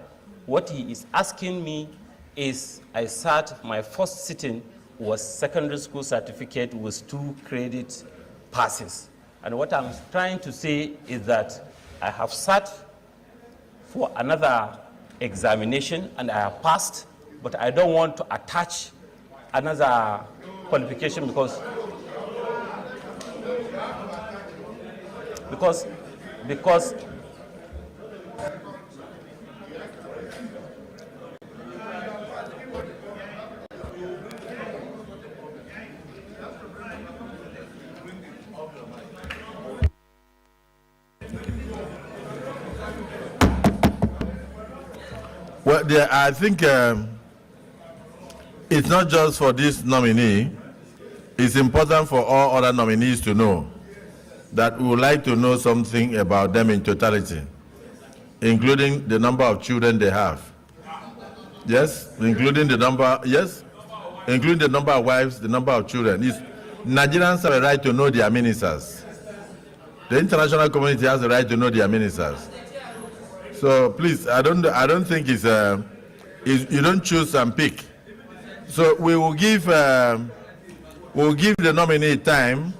S12: What he is asking me is, I sat, my first sitting was secondary school certificate with 2 credit passes. And what I'm trying to say is that I have sat for another examination and I have passed, but I don't want to attach another qualification because
S2: well, I think it's not just for this nominee. It's important for all other nominees to know that we would like to know something about them in totality, including the number of children they have. Yes, including the number of wives, the number of children. Nigerians have a right to know their ministers. The international community has a right to know their ministers. So please, I don't think it's you don't choose and pick. So we will give the nominee time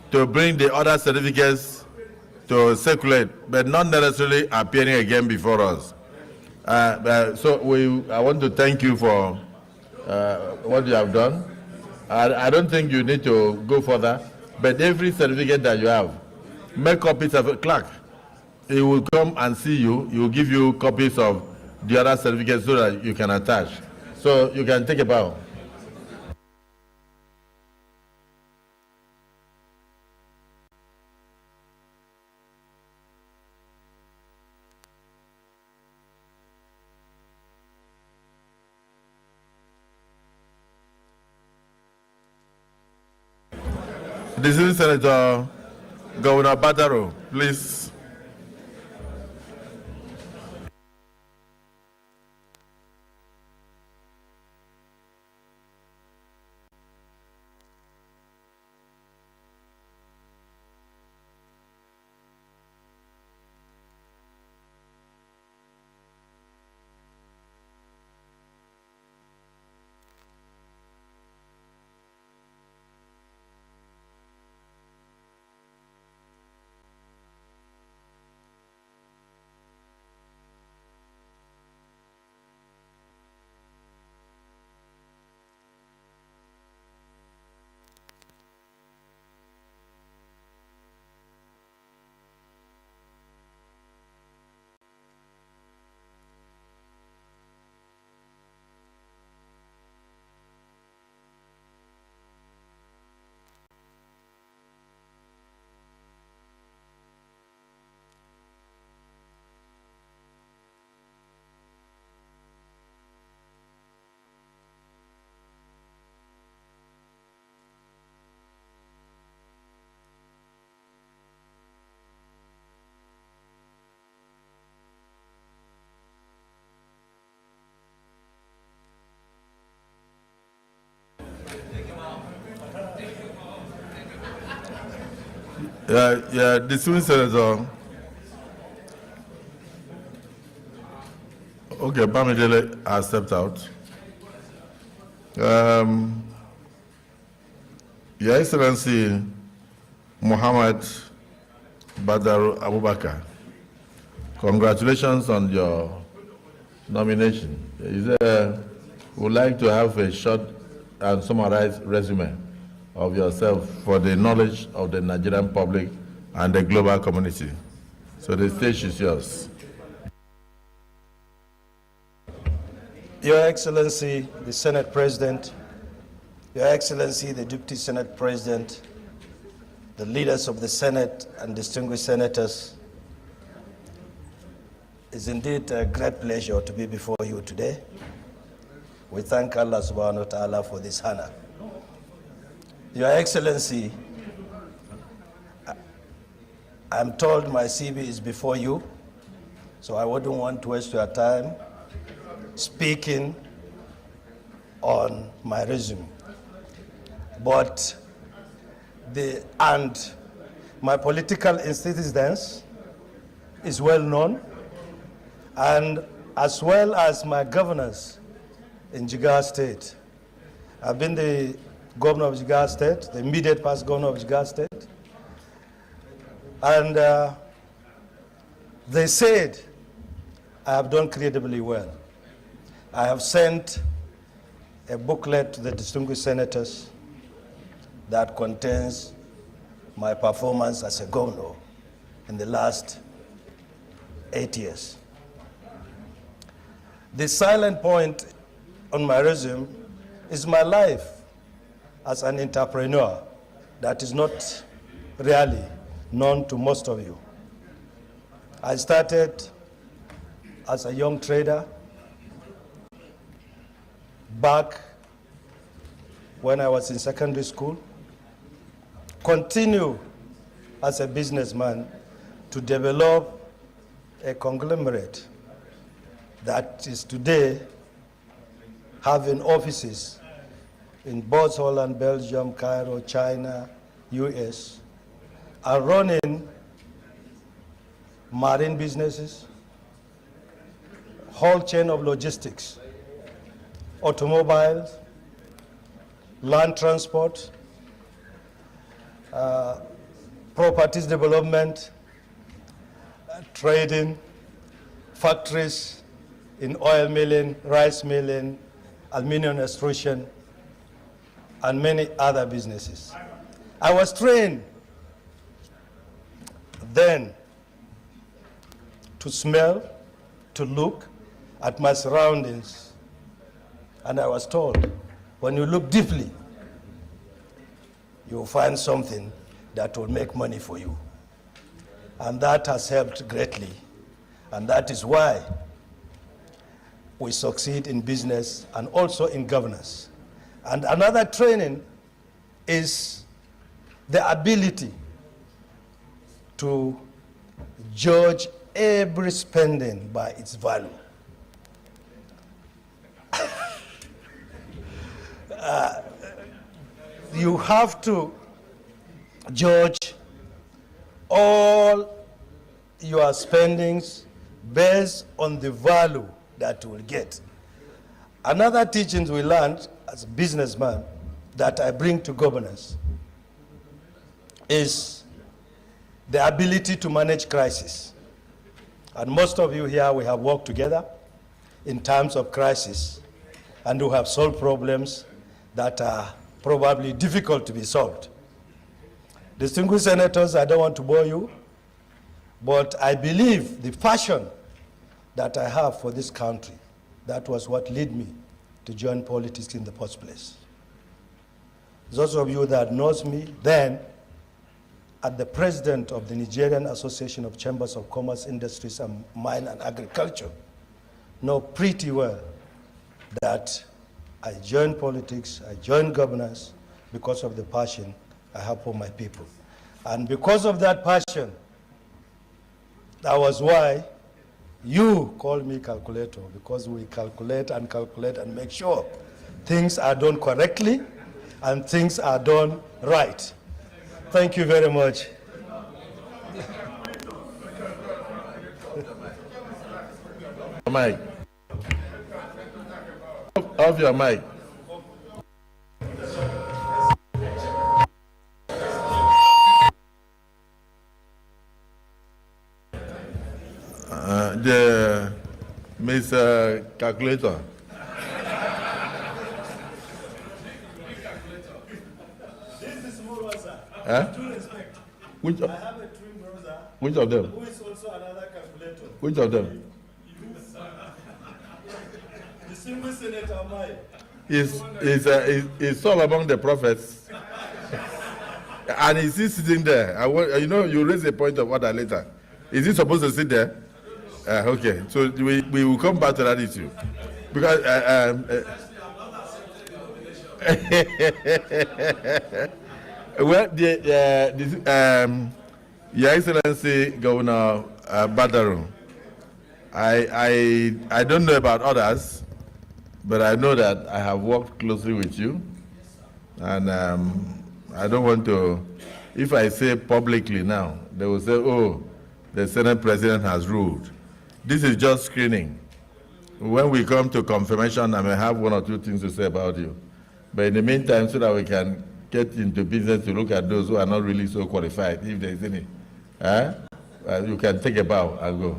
S2: to bring the other certificates to circulate, but not necessarily appearing again before us. So I want to thank you for what you have done. I don't think you need to go further, but every certificate that you have, make copies of a clerk. He will come and see you. He will give you copies of the other certificates so that you can attach. So you can take a bow. Distinguished Senator Governor Bataro, please. The swing senator. Okay, Bamidele has stepped out. Your Excellency Muhammad Badar Abubakar, congratulations on your nomination. Would like to have a short and summarized resume of yourself for the knowledge of the Nigerian public and the global community. So the stage is yours.
S16: Your Excellency, the Senate President, Your Excellency, the Deputy Senate President, the leaders of the Senate and distinguished senators, it's indeed a great pleasure to be before you today. We thank Allah subhanahu wa ta'ala for this honor. Your Excellency, I'm told my CV is before you, so I wouldn't want to waste your time speaking on my resume. But my political antecedents is well known, and as well as my governance in Jigawa State. I've been the governor of Jigawa State, the immediate past governor of Jigawa State. And they said I have done credibly well. I have sent a booklet to the distinguished senators that contains my performance as a governor in the last 8 years. The silent point on my resume is my life as an entrepreneur that is not really known to most of you. I started as a young trader back when I was in secondary school, continue as a businessman to develop a conglomerate that is today having offices in both Holland, Belgium, Cairo, China, US, and running marine businesses, whole chain of logistics, automobiles, land transport, properties development, trading, factories in oil milling, rice milling, aluminum extrusion, and many other businesses. I was trained then to smell, to look at my surroundings, and I was told, when you look deeply, you will find something that will make money for you. And that has helped greatly, and that is why we succeed in business and also in governance. And another training is the ability to judge every spending by its value. You have to judge all your spendings based on the value that you will get. Another teachings we learned as a businessman that I bring to governance is the ability to manage crisis. And most of you here, we have worked together in times of crisis, and we have solved problems that are probably difficult to be solved. Distinguished senators, I don't want to bore you, but I believe the passion that I have for this country, that was what led me to join politics in the first place. Those of you that knows me then, as the president of the Nigerian Association of Chambers of Commerce, Industries, and Mine and Agriculture, know pretty well that I joined politics, I joined governance because of the passion I have for my people. And because of that passion, that was why you call me calculator, because we calculate and make sure things are done correctly and things are done right. Thank you very much.
S2: Mic. Off your mic. The Miss Calculator.
S17: This is small one, sir.
S2: Huh?
S17: Due respect.
S2: Which,
S17: I have a twin brother.
S2: which of them?
S17: Who is also another calculator.
S2: Which of them?
S17: The single senator mine.
S2: Is Saul among the prophets? And is he sitting there? You know, you raise a point of order later. Is he supposed to sit there? Okay, so we will come back to that issue. Because well, Your Excellency Governor Badaru, I don't know about others, but I know that I have worked closely with you, and I don't want to, if I say publicly now, they will say, oh, the Senate President has ruled. This is just screening. When we come to confirmation, I may have one or two things to say about you. But in the meantime, so that we can get into business to look at those who are not really so qualified, if there is any, you can take a bow and go.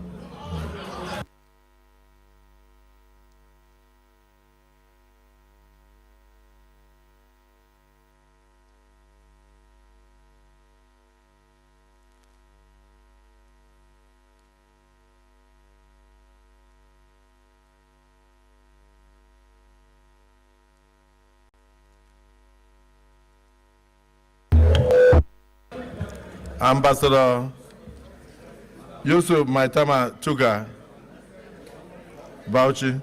S2: Ambassador Yusuf Maitama Tuga, Bauchi.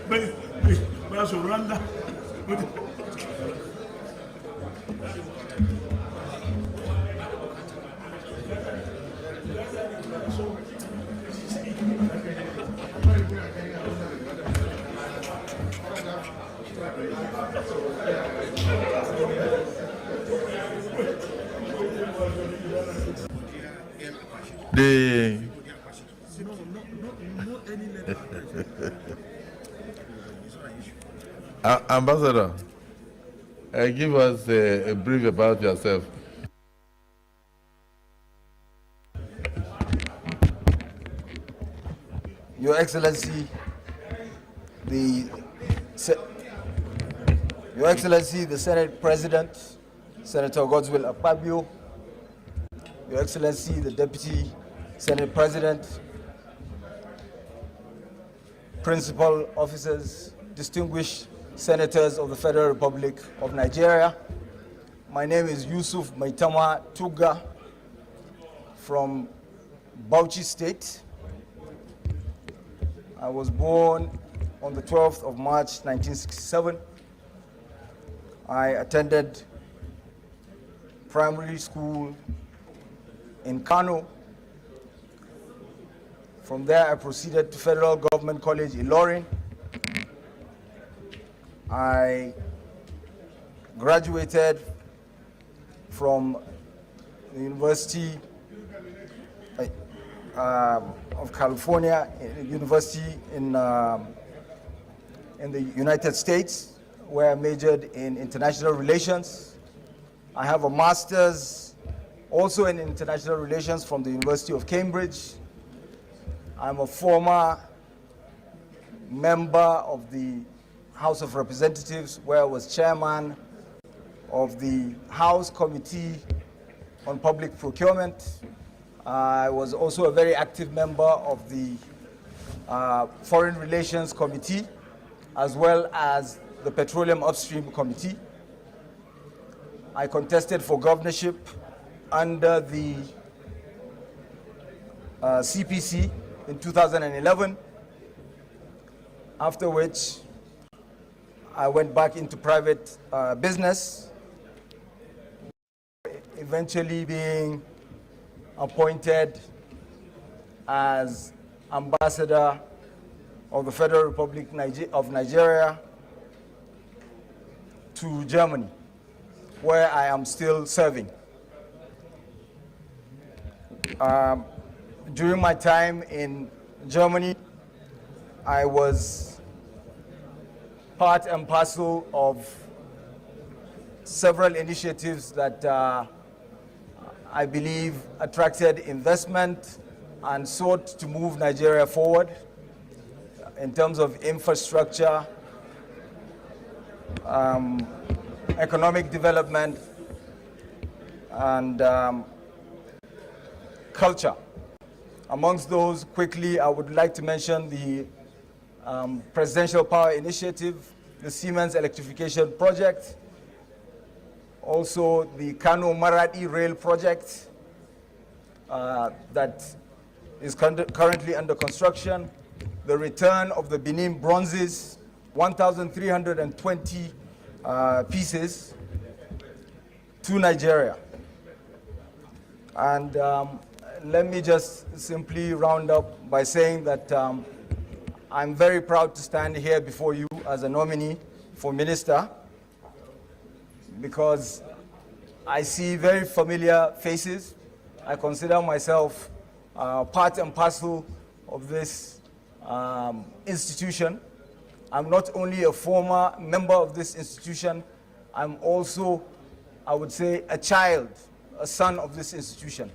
S15: But Rwanda.
S2: Ambassador, give us a brief about yourself.
S18: Your Excellency, Your Excellency, the Senate President, Senator Godswill Akpabio, Your Excellency, the Deputy Senate President, Principal Officers, distinguished Senators of the Federal Republic of Nigeria. My name is Yusuf Maitama Tuga from Bauchi State. I was born on the 12th of March, 1967. I attended primary school in Kano. From there, I proceeded to Federal Government College, Ilorin. I graduated from the University of California, University in the United States, where I majored in international relations. I have a master's also in international relations from the University of Cambridge. I'm a former member of the House of Representatives, where I was chairman of the House Committee on Public Procurement. I was also a very active member of the Foreign Relations Committee, as well as the Petroleum Upstream Committee. I contested for governorship under the CPC in 2011, after which I went back into private business, eventually being appointed as ambassador of the Federal Republic of Nigeria to Germany, where I am still serving. During my time in Germany, I was part and parcel of several initiatives that I believe attracted investment and sought to move Nigeria forward in terms of infrastructure, economic development, and culture. Amongst those, quickly, I would like to mention the Presidential Power Initiative, the Siemens Electrification Project, also the Kano Maradi Rail Project that is currently under construction, the return of the Benin bronzes, 1,320 pieces to Nigeria. And let me just simply round up by saying that I'm very proud to stand here before you as a nominee for minister, because I see very familiar faces. I consider myself part and parcel of this institution. I'm not only a former member of this institution, I'm also, I would say, a child, a son of this institution.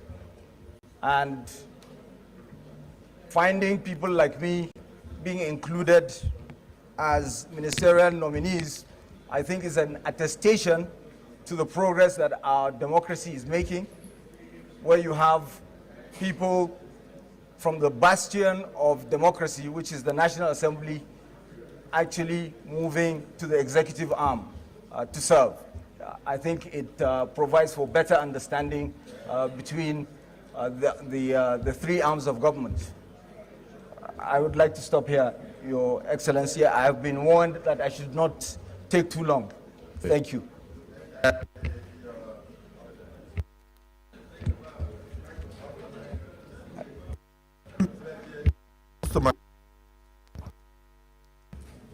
S18: And finding people like me being included as ministerial nominees, I think is an attestation to the progress that our democracy is making, where you have people from the bastion of democracy, which is the National Assembly, actually moving to the executive arm to serve. I think it provides for better understanding between the three arms of government. I would like to stop here. Your Excellency. I have been warned that I should not take too long. Thank you.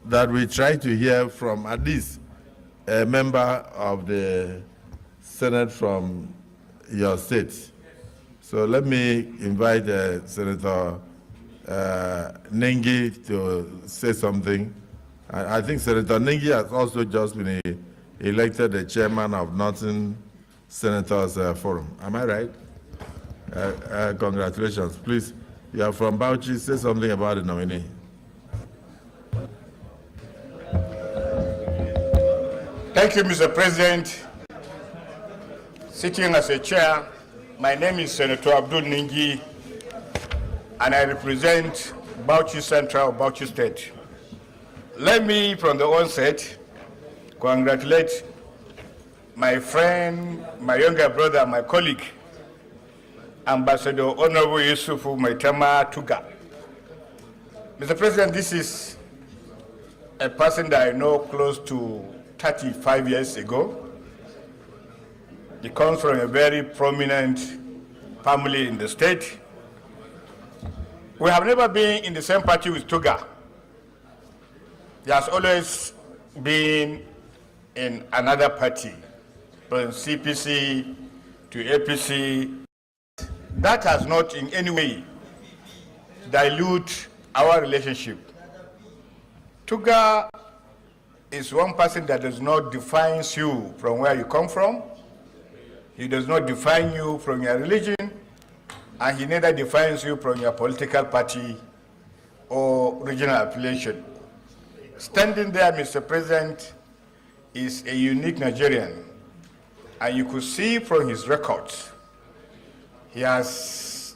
S2: That we try to hear from at least a member of the Senate from your state. So let me invite Senator Nengi to say something. I think Senator Nengi has also just been elected the chairman of Northern Senators Forum. Am I right? Congratulations. Please, you are from Bauchi. Say something about the nominee.
S13: Thank you, Mr. President. Sitting as a chair, my name is Senator Abdul Ningi, and I represent Bauchi Central, Bauchi State. Let me, from the onset, congratulate my friend, my younger brother, my colleague, Ambassador Honorable Yusufu Maitama Tuga. Mr. President, this is a person that I know close to 35 years ago. He comes from a very prominent family in the state. We have never been in the same party with Tuga. He has always been in another party, from CPC to APC. That has not in any way dilute our relationship. Tuga is one person that does not define you from where you come from. He does not define you from your religion, and he neither defines you from your political party or regional affiliation. Standing there, Mr. President, is a unique Nigerian, and you could see from his records, he has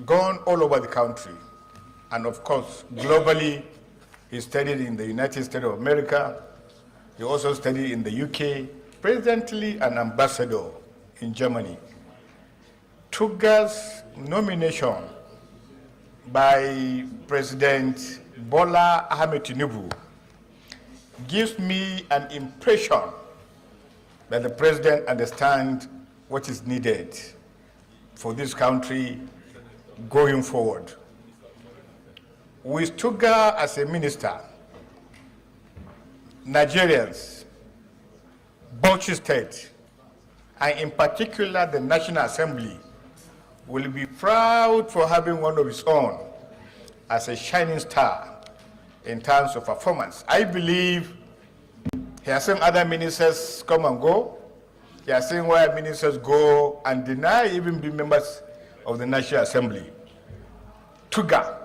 S13: gone all over the country, and of course, globally. He studied in the United States of America. He also studied in the UK, presently an ambassador in Germany. Tuga's nomination by President Bola Ahmed Tinubu gives me an impression that the president understands what is needed for this country going forward. With Tuga as a minister, Nigerians, Bauchi State, and in particular the National Assembly, will be proud for having one of its own as a shining star in terms of performance. I believe he has seen other ministers come and go. He has seen where ministers go and deny even being members of the National Assembly. Tuga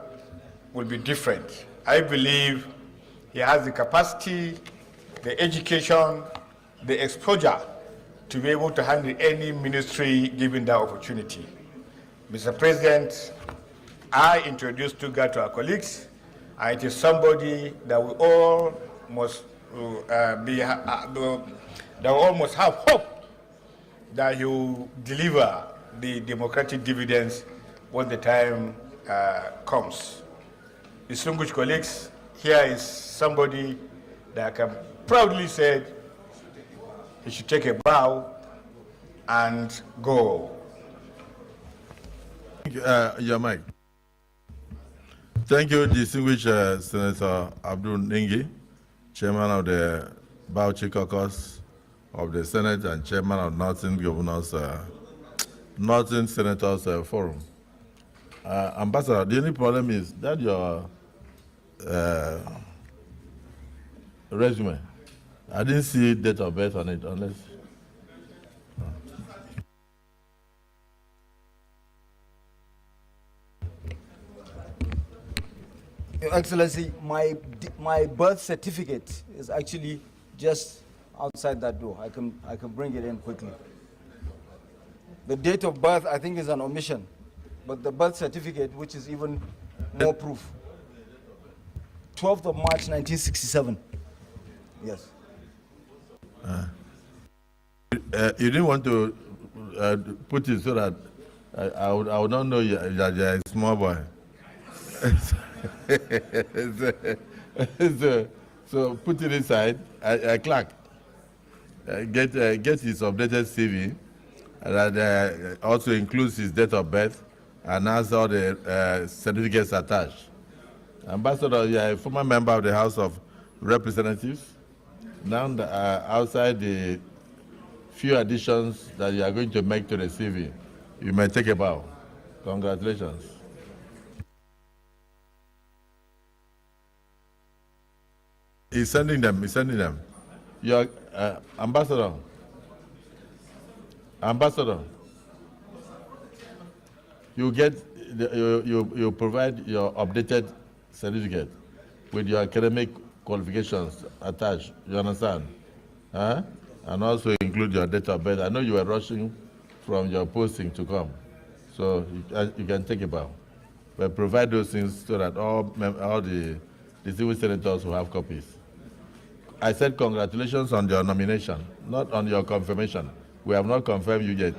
S13: will be different. I believe he has the capacity, the education, the exposure to be able to handle any ministry given that opportunity. Mr. President, I introduced Tuga to our colleagues, and it is somebody that we all must have hope that he will deliver the democratic dividends when the time comes. Distinguished colleagues, here is somebody that I can proudly say he should take a bow and go.
S2: Your mic. Thank you, distinguished Senator Abdul Ningi, Chairman of the Bauchi Caucus of the Senate and Chairman of Northern Senators Forum. Ambassador, the only problem is that your resume, I didn't see date of birth on it, unless.
S18: Your Excellency, my birth certificate is actually just outside that door. I can bring it in quickly. The date of birth, I think, is an omission, but the birth certificate, which is even more proof. 12th of March, 1967. Yes.
S2: You didn't want to put it so that I would not know that you're a small boy. so put it inside, clerk. Get his updated CV that also includes his date of birth and has all the certificates attached. Ambassador, you are a former member of the House of Representatives. Now, outside the few additions that you are going to make to the CV, you may take a bow. Congratulations. He's sending them. He's sending them. Your ambassador. Ambassador. You get you provide your updated certificate with your academic qualifications attached. You understand? Huh? And also include your date of birth. I know you were rushing from your posting to come, so you can take a bow. But provide those things so that all the distinguished senators will have copies. I said congratulations on your nomination, not on your confirmation. We have not confirmed you yet.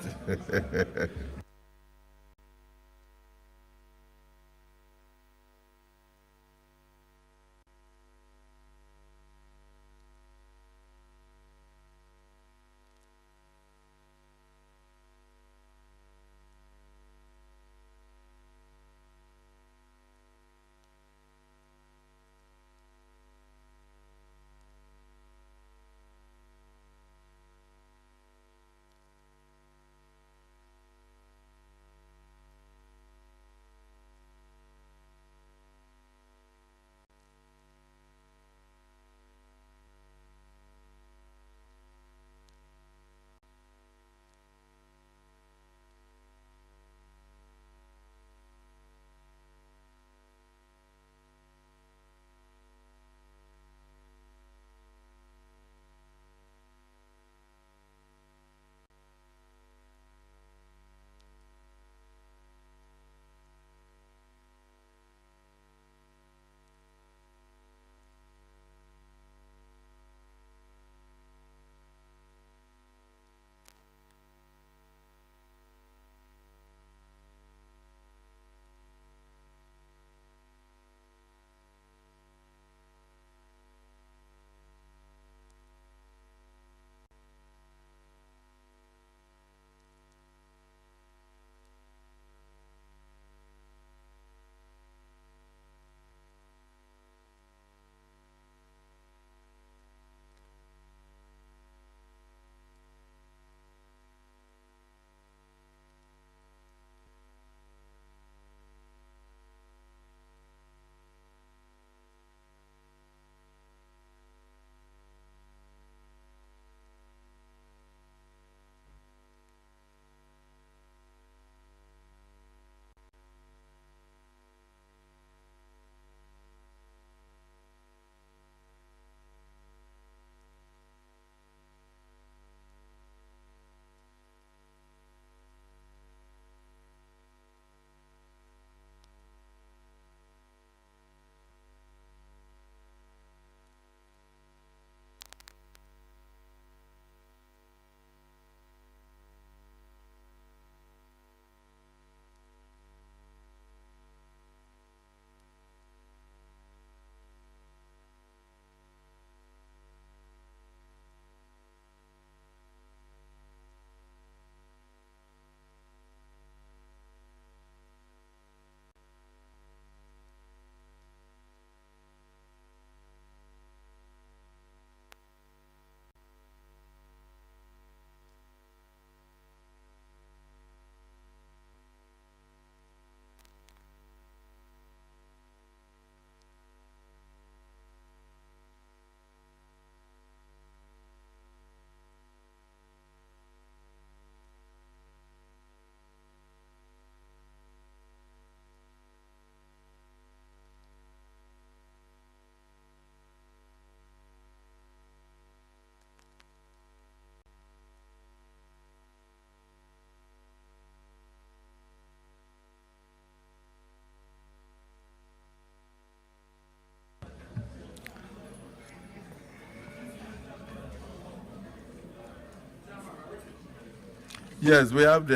S2: Yes, we have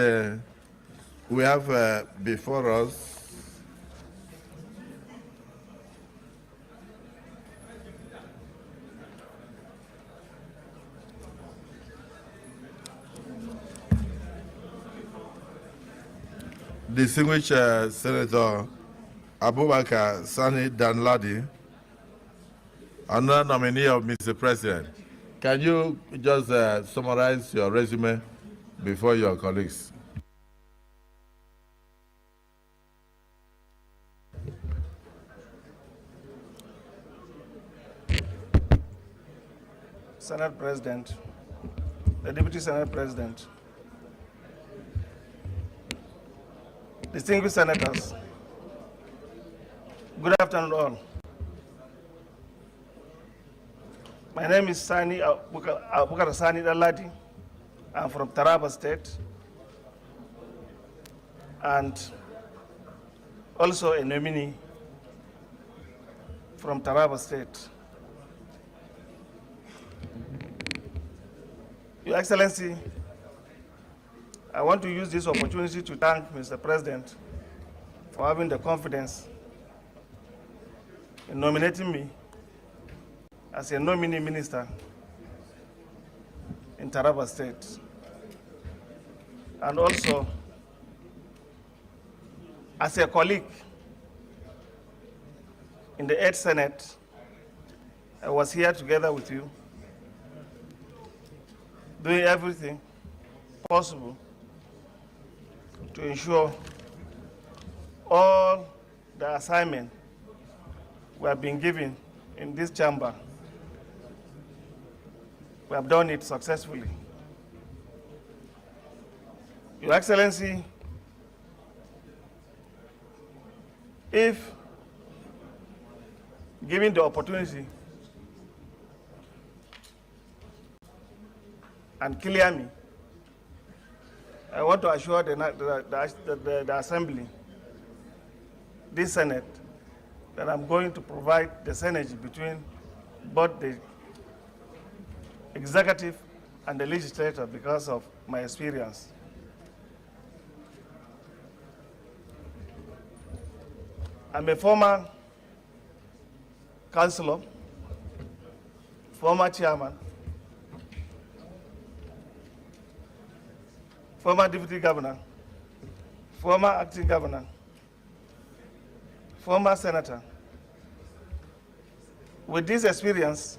S2: before us Distinguished Senator Abubakar Sani Danladi, another nominee of Mr. President. Can you just summarize your resume before your colleagues?
S18: Senate President, the Deputy Senate President, distinguished senators, good afternoon all. My name is Sani Abubakar Sani Daladi. I'm from Taraba State and also a nominee from Taraba State. Your Excellency, I want to use this opportunity to thank Mr. President for having the confidence in nominating me as a nominee minister in Taraba State. And also, as a colleague in the 8th Senate, I was here together with you, doing everything possible to ensure all the assignment we have been given in this chamber, we have done it successfully. Your Excellency, if given the opportunity and clear me, I want to assure the Assembly, this Senate, that I'm going to provide the synergy between both the executive and the legislature because of my experience. I'm a former councillor, former chairman, former deputy governor, former acting governor, former senator. With this experience,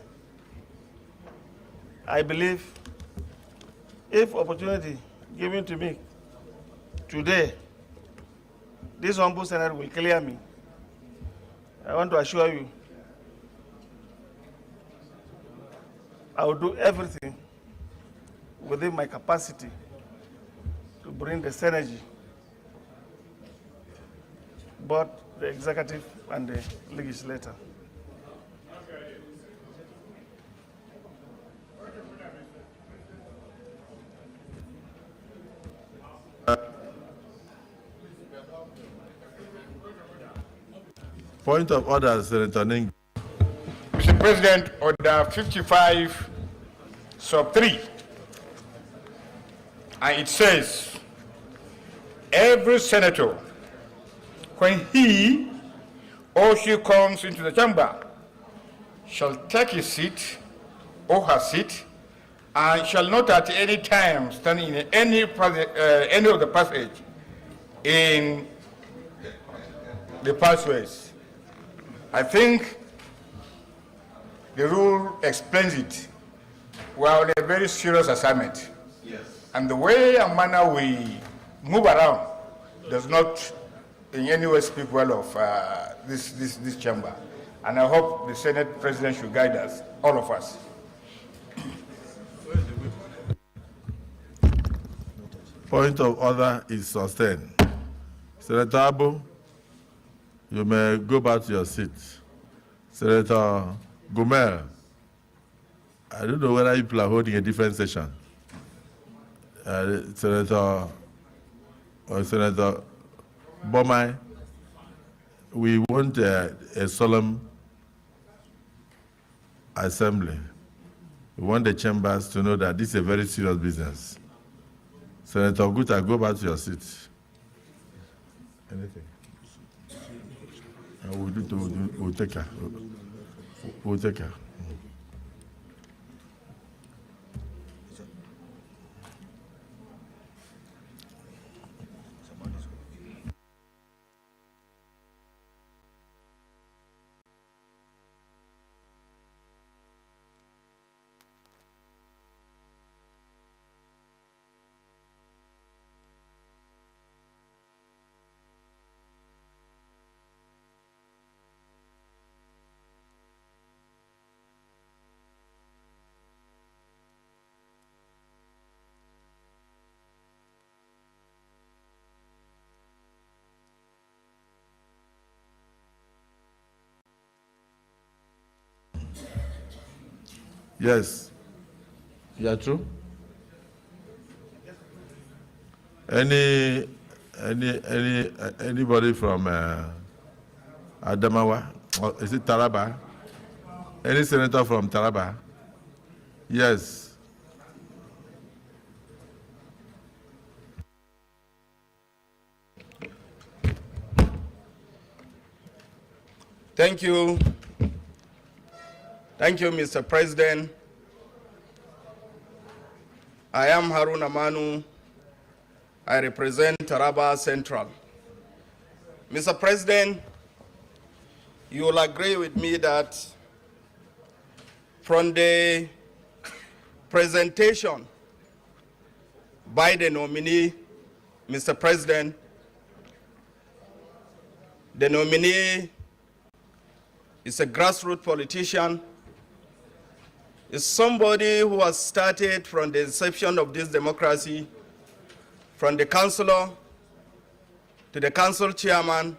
S18: I believe if opportunity given to me today, this humble Senate will clear me. I want to assure you, I will do everything within my capacity to bring the synergy, both the executive and the legislature.
S2: Point of order, Senator Ning.
S13: Mr. President, Order 55, sub 3. And it says, every senator, when he or she comes into the chamber, shall take his seat or her seat, and shall not at any time stand in any of the passage in the pathways. I think the rule explains it. We are on a very serious assignment. Yes. And the way and manner we move around does not in any way speak well of this chamber. And I hope the Senate President should guide us, all of us.
S2: Point of order is sustained. Senator Abu, you may go back to your seat. Senator Gumel, I don't know whether people are holding a different session. Senator Bomai, we want a solemn assembly. We want the chambers to know that this is a very serious business. Senator Guta, go back to your seat. Anything? We'll take her. We'll take her. Yes. Yeah, true. Anybody from Adamawa? Or is it Taraba? Any senator from Taraba? Yes.
S19: Thank you. Thank you, Mr. President. I am Haruna Manu. I represent Taraba Central. Mr. President, you will agree with me that from the presentation by the nominee, Mr. President, the nominee is a grassroots politician, is somebody who has started from the inception of this democracy, from the councillor to the council chairman,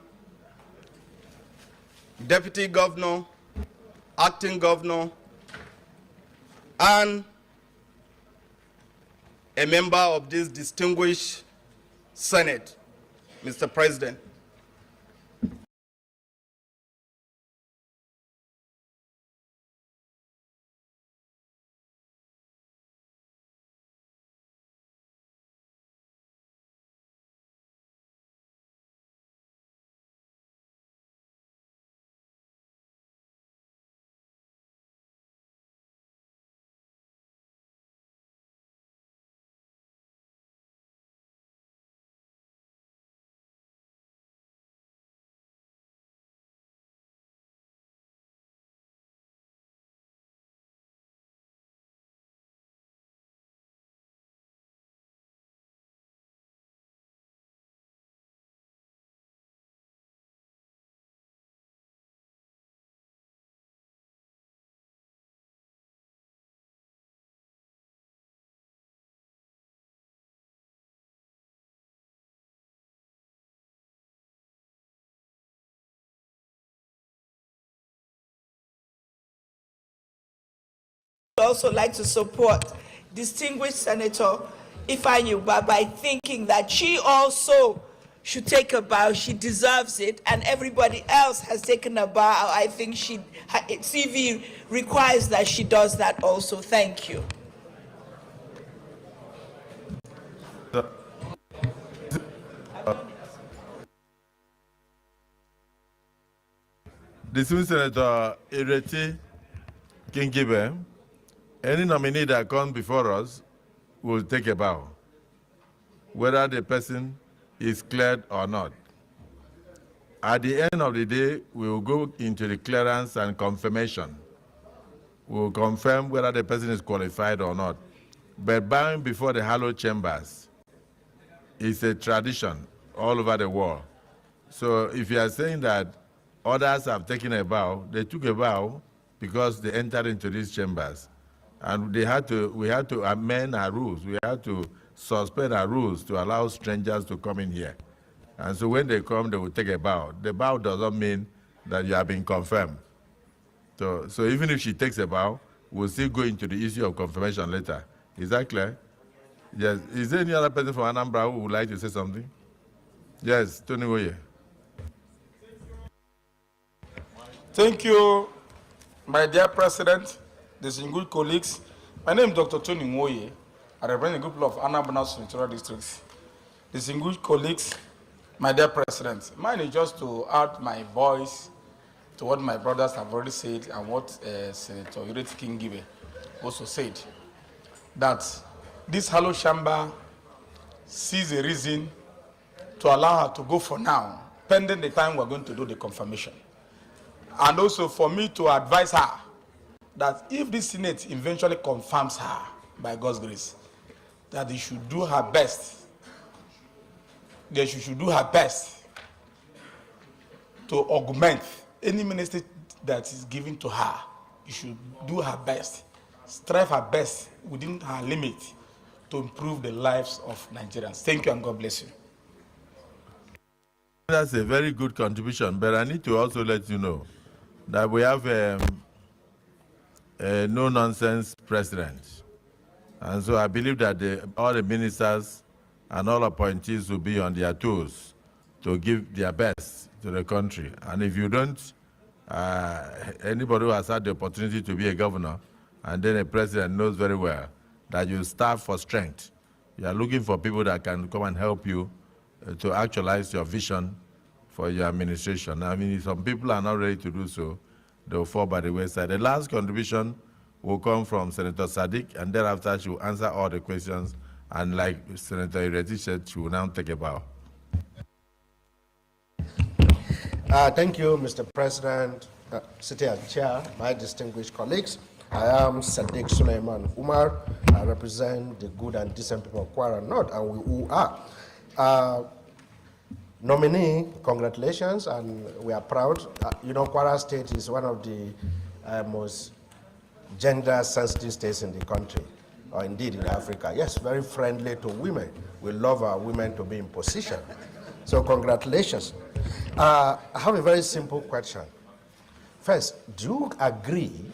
S19: deputy governor, acting governor, and a member of this distinguished Senate, Mr. President.
S20: Also like to support distinguished Senator Ifeanyi by thinking that she also should take a bow. She deserves it, and everybody else has taken a bow. I think CV requires that she does that also. Thank you.
S2: Distinguished Senator Ireti Kingibe, any nominee that comes before us will take a bow, whether the person is cleared or not. At the end of the day, we will go into the clearance and confirmation. We will confirm whether the person is qualified or not. But bowing before the hallowed chambers is a tradition all over the world. So if you are saying that others have taken a bow, they took a bow because they entered into these chambers. And we had to amend our rules. We had to suspend our rules to allow strangers to come in here. And so when they come, they will take a bow. The bow doesn't mean that you have been confirmed. So even if she takes a bow, we'll still go into the issue of confirmation later. Is that clear? Yes. Is there any other person from Anambra who would like to say something? Yes, Tony Woye.
S15: Thank you, my dear President, distinguished colleagues. My name is Dr. Tony Nwoye. I represent the group of Anambra Senatorial Districts. Distinguished colleagues, my dear President, mine is just to add my voice to what my brothers have already said and what Senator Ireti Kingibe also said, that this Halo Chamber sees a reason to allow her to go for now, pending the time we're going to do the confirmation. And also for me to advise her that if the Senate eventually confirms her, by God's grace, that they should do her best. That she should do her best to augment any ministry that is given to her. She should do her best, strive her best within her limit to improve the lives of Nigerians. Thank you and God bless you.
S2: That's a very good contribution, but I need to also let you know that we have a a no-nonsense president. And so I believe that all the ministers and all appointees will be on their toes to give their best to the country. And if you don't, anybody who has had the opportunity to be a governor and then a president knows very well that you starve for strength. You are looking for people that can come and help you to actualize your vision for your administration. I mean, if some people are not ready to do so, they'll fall by the wayside. The last contribution will come from Senator Sadiq, and thereafter she will answer all the questions, and like Senator Ireti said, she will now take a bow.
S21: Thank you, Mr. President, City and Chair, my distinguished colleagues. I am Sadiq Suleiman Umar. I represent the good and decent people of Kwara North, and we who are. Nominee, congratulations, and we are proud. You know, Kwara State is one of the most gender-sensitive states in the country, or indeed in Africa. Yes, very friendly to women. We love our women to be in position. So congratulations. I have a very simple question. First, do you agree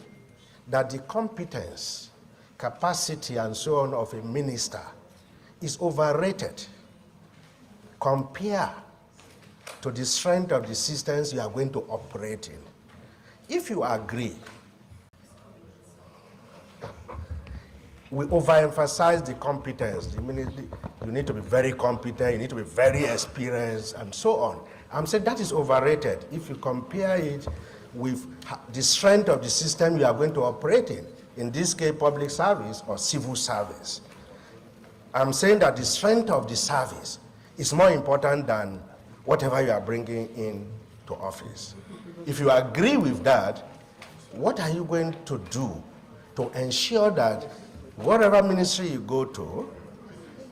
S21: that the competence, capacity, and so on of a minister is overrated compared to the strength of the systems you are going to operate in? If you agree, we overemphasize the competence. You need to be very competent, you need to be very experienced, and so on. I'm saying that is overrated if you compare it with the strength of the system you are going to operate in this case, public service or civil service. I'm saying that the strength of the service is more important than whatever you are bringing in to office. If you agree with that, what are you going to do to ensure that whatever ministry you go to,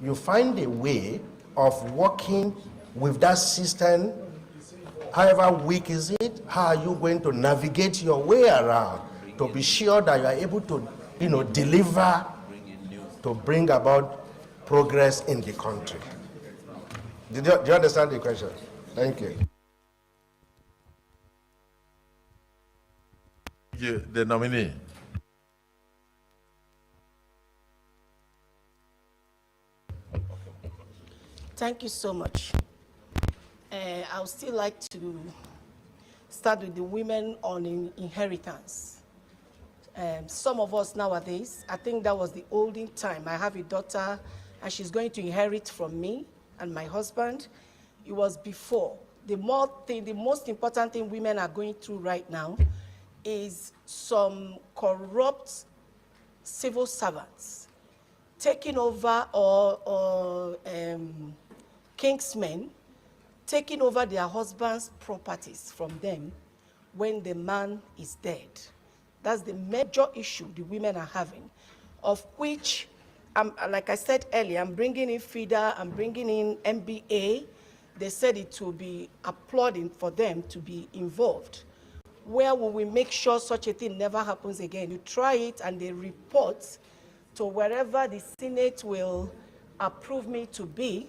S21: you find a way of working with that system, however weak is it? How are you going to navigate your way around to be sure that you are able to, deliver, to bring about progress in the country? Do you understand the question? Thank you.
S2: The nominee.
S22: Thank you so much. I would still like to start with the women on inheritance. Some of us nowadays, I think that was the olden time. I have a daughter and she's going to inherit from me and my husband. It was before. The most important thing women are going through right now is some corrupt civil servants taking over, or kingsmen taking over their husbands' properties from them when the man is dead. That's the major issue the women are having, of which, like I said earlier, I'm bringing in FIDA, I'm bringing in MBA. They said it will be applauding for them to be involved. Where will we make sure such a thing never happens again? You try it and they report to wherever the Senate will approve me to be.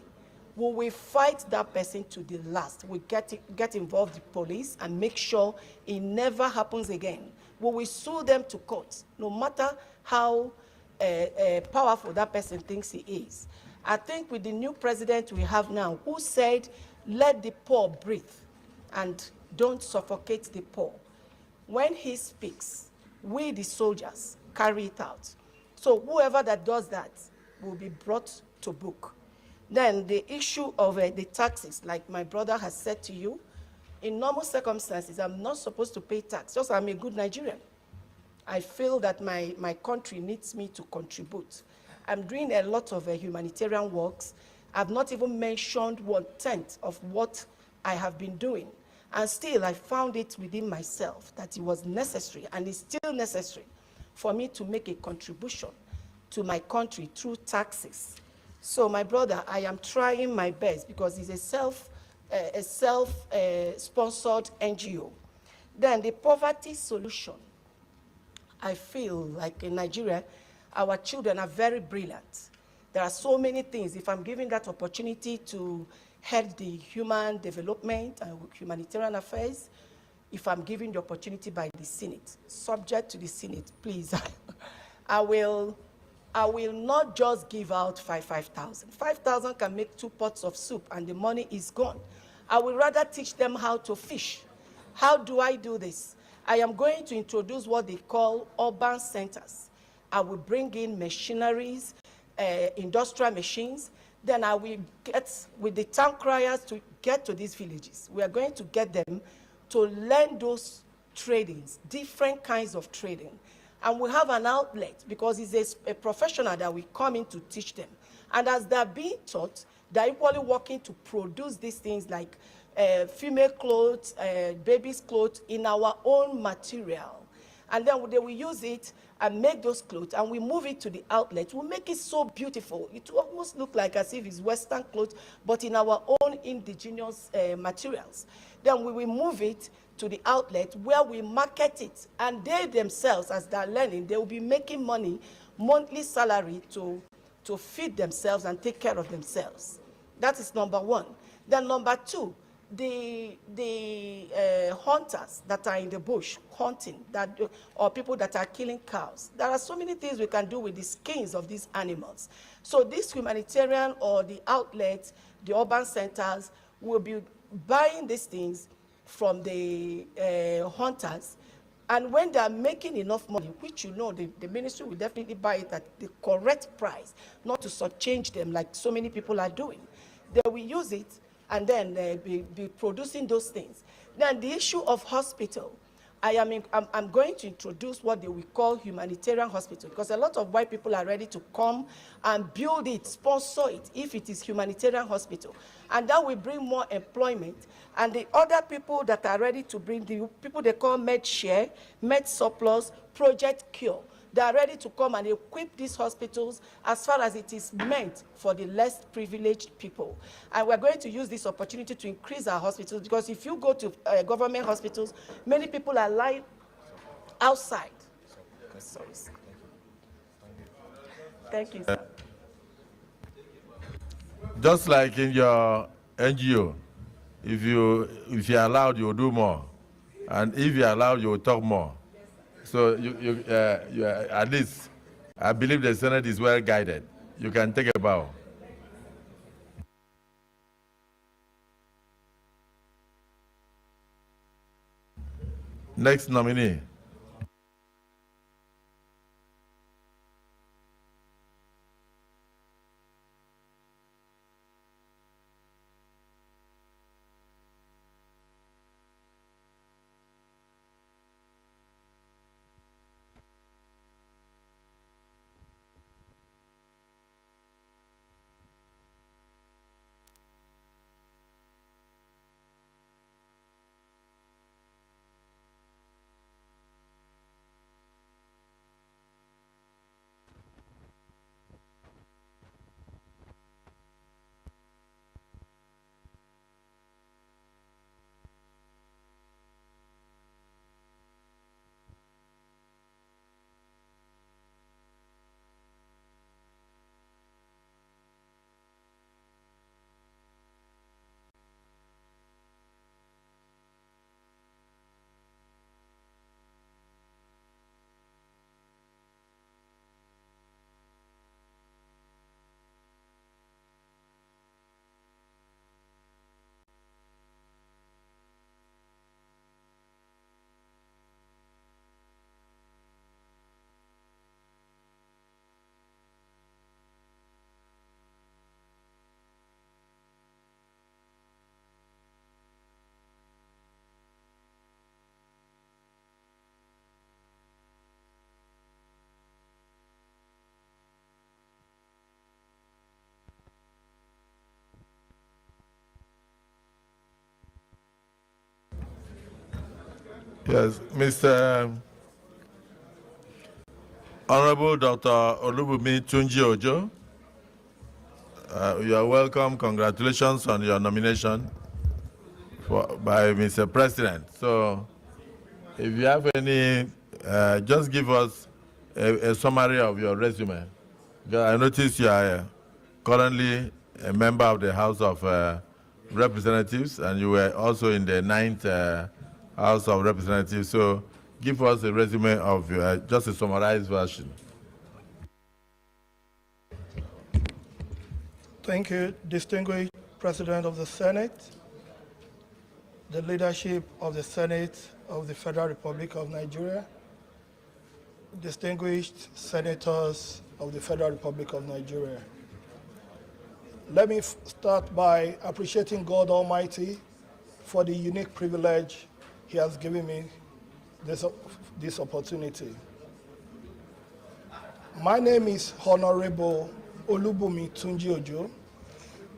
S22: Will we fight that person to the last? We get involved with police and make sure it never happens again. Will we sue them to court, no matter how powerful that person thinks he is? I think with the new president we have now, who said, let the poor breathe and don't suffocate the poor. When he speaks, we the soldiers carry it out. So whoever that does that will be brought to book. Then the issue of the taxes, like my brother has said to you, in normal circumstances, I'm not supposed to pay tax, just I'm a good Nigerian. I feel that my country needs me to contribute. I'm doing a lot of humanitarian works. I've not even mentioned 1/10 of what I have been doing. And still, I found it within myself that it was necessary, and it's still necessary, for me to make a contribution to my country through taxes. So, my brother, I am trying my best because it's a self-sponsored NGO. Then the poverty solution. I feel like in Nigeria, our children are very brilliant. There are so many things. If I'm given that opportunity to head the human development and humanitarian affairs, if I'm given the opportunity by the Senate, subject to the Senate, please, I will not just give out 5,000. 5,000 can make 2 pots of soup and the money is gone. I will rather teach them how to fish. How do I do this? I am going to introduce what they call urban centers. I will bring in machineries, industrial machines. Then I will get with the town criers to get to these villages. We are going to get them to learn those tradings, different kinds of trading. And we have an outlet because it's a professional that will come in to teach them. And as they're being taught, they're equally working to produce these things like female clothes, babies' clothes in our own material. And then they will use it and make those clothes, and we move it to the outlet. We make it so beautiful. It will almost look like as if it's Western clothes, but in our own indigenous materials. Then we will move it to the outlet where we market it, and they themselves, as they're learning, they will be making money, monthly salary to feed themselves and take care of themselves. That is number one. Then number two, the hunters that are in the bush hunting, or people that are killing cows. There are so many things we can do with the skins of these animals. So this humanitarian or the outlets, the urban centers will be buying these things from the hunters. And when they are making enough money, which you know the ministry will definitely buy it at the correct price, not to shortchange them like so many people are doing. They will use it and then be producing those things. Then the issue of hospital, I'm going to introduce what they will call humanitarian hospital, because a lot of white people are ready to come and build it, sponsor it, if it is humanitarian hospital. And that will bring more employment. And the other people that are ready to bring, the people they call med share, med surplus, project cure, they are ready to come and equip these hospitals as far as it is meant for the less privileged people. And we're going to use this opportunity to increase our hospitals, because if you go to government hospitals, many people are lying outside. Sorry. Thank you, sir.
S2: Just like in your NGO, if you're allowed, you'll do more. And if you're allowed, you'll talk more. So you at least, I believe the Senate is well guided. You can take a bow. Next nominee. Yes, Mr. Honorable Dr. Olubumi Tunji Ojo, you are welcome. Congratulations on your nomination by Mr. President. So, if you have any, just give us a summary of your resume. I notice you are currently a member of the House of Representatives, and you were also in the 9th House of Representatives. So give us a resume of just a summarized version.
S3: Thank you, distinguished President of the Senate, the leadership of the Senate of the Federal Republic of Nigeria, distinguished senators of the Federal Republic of Nigeria. Let me start by appreciating God Almighty for the unique privilege He has given me this opportunity. My name is Honorable Olubumi Tunji Ojo.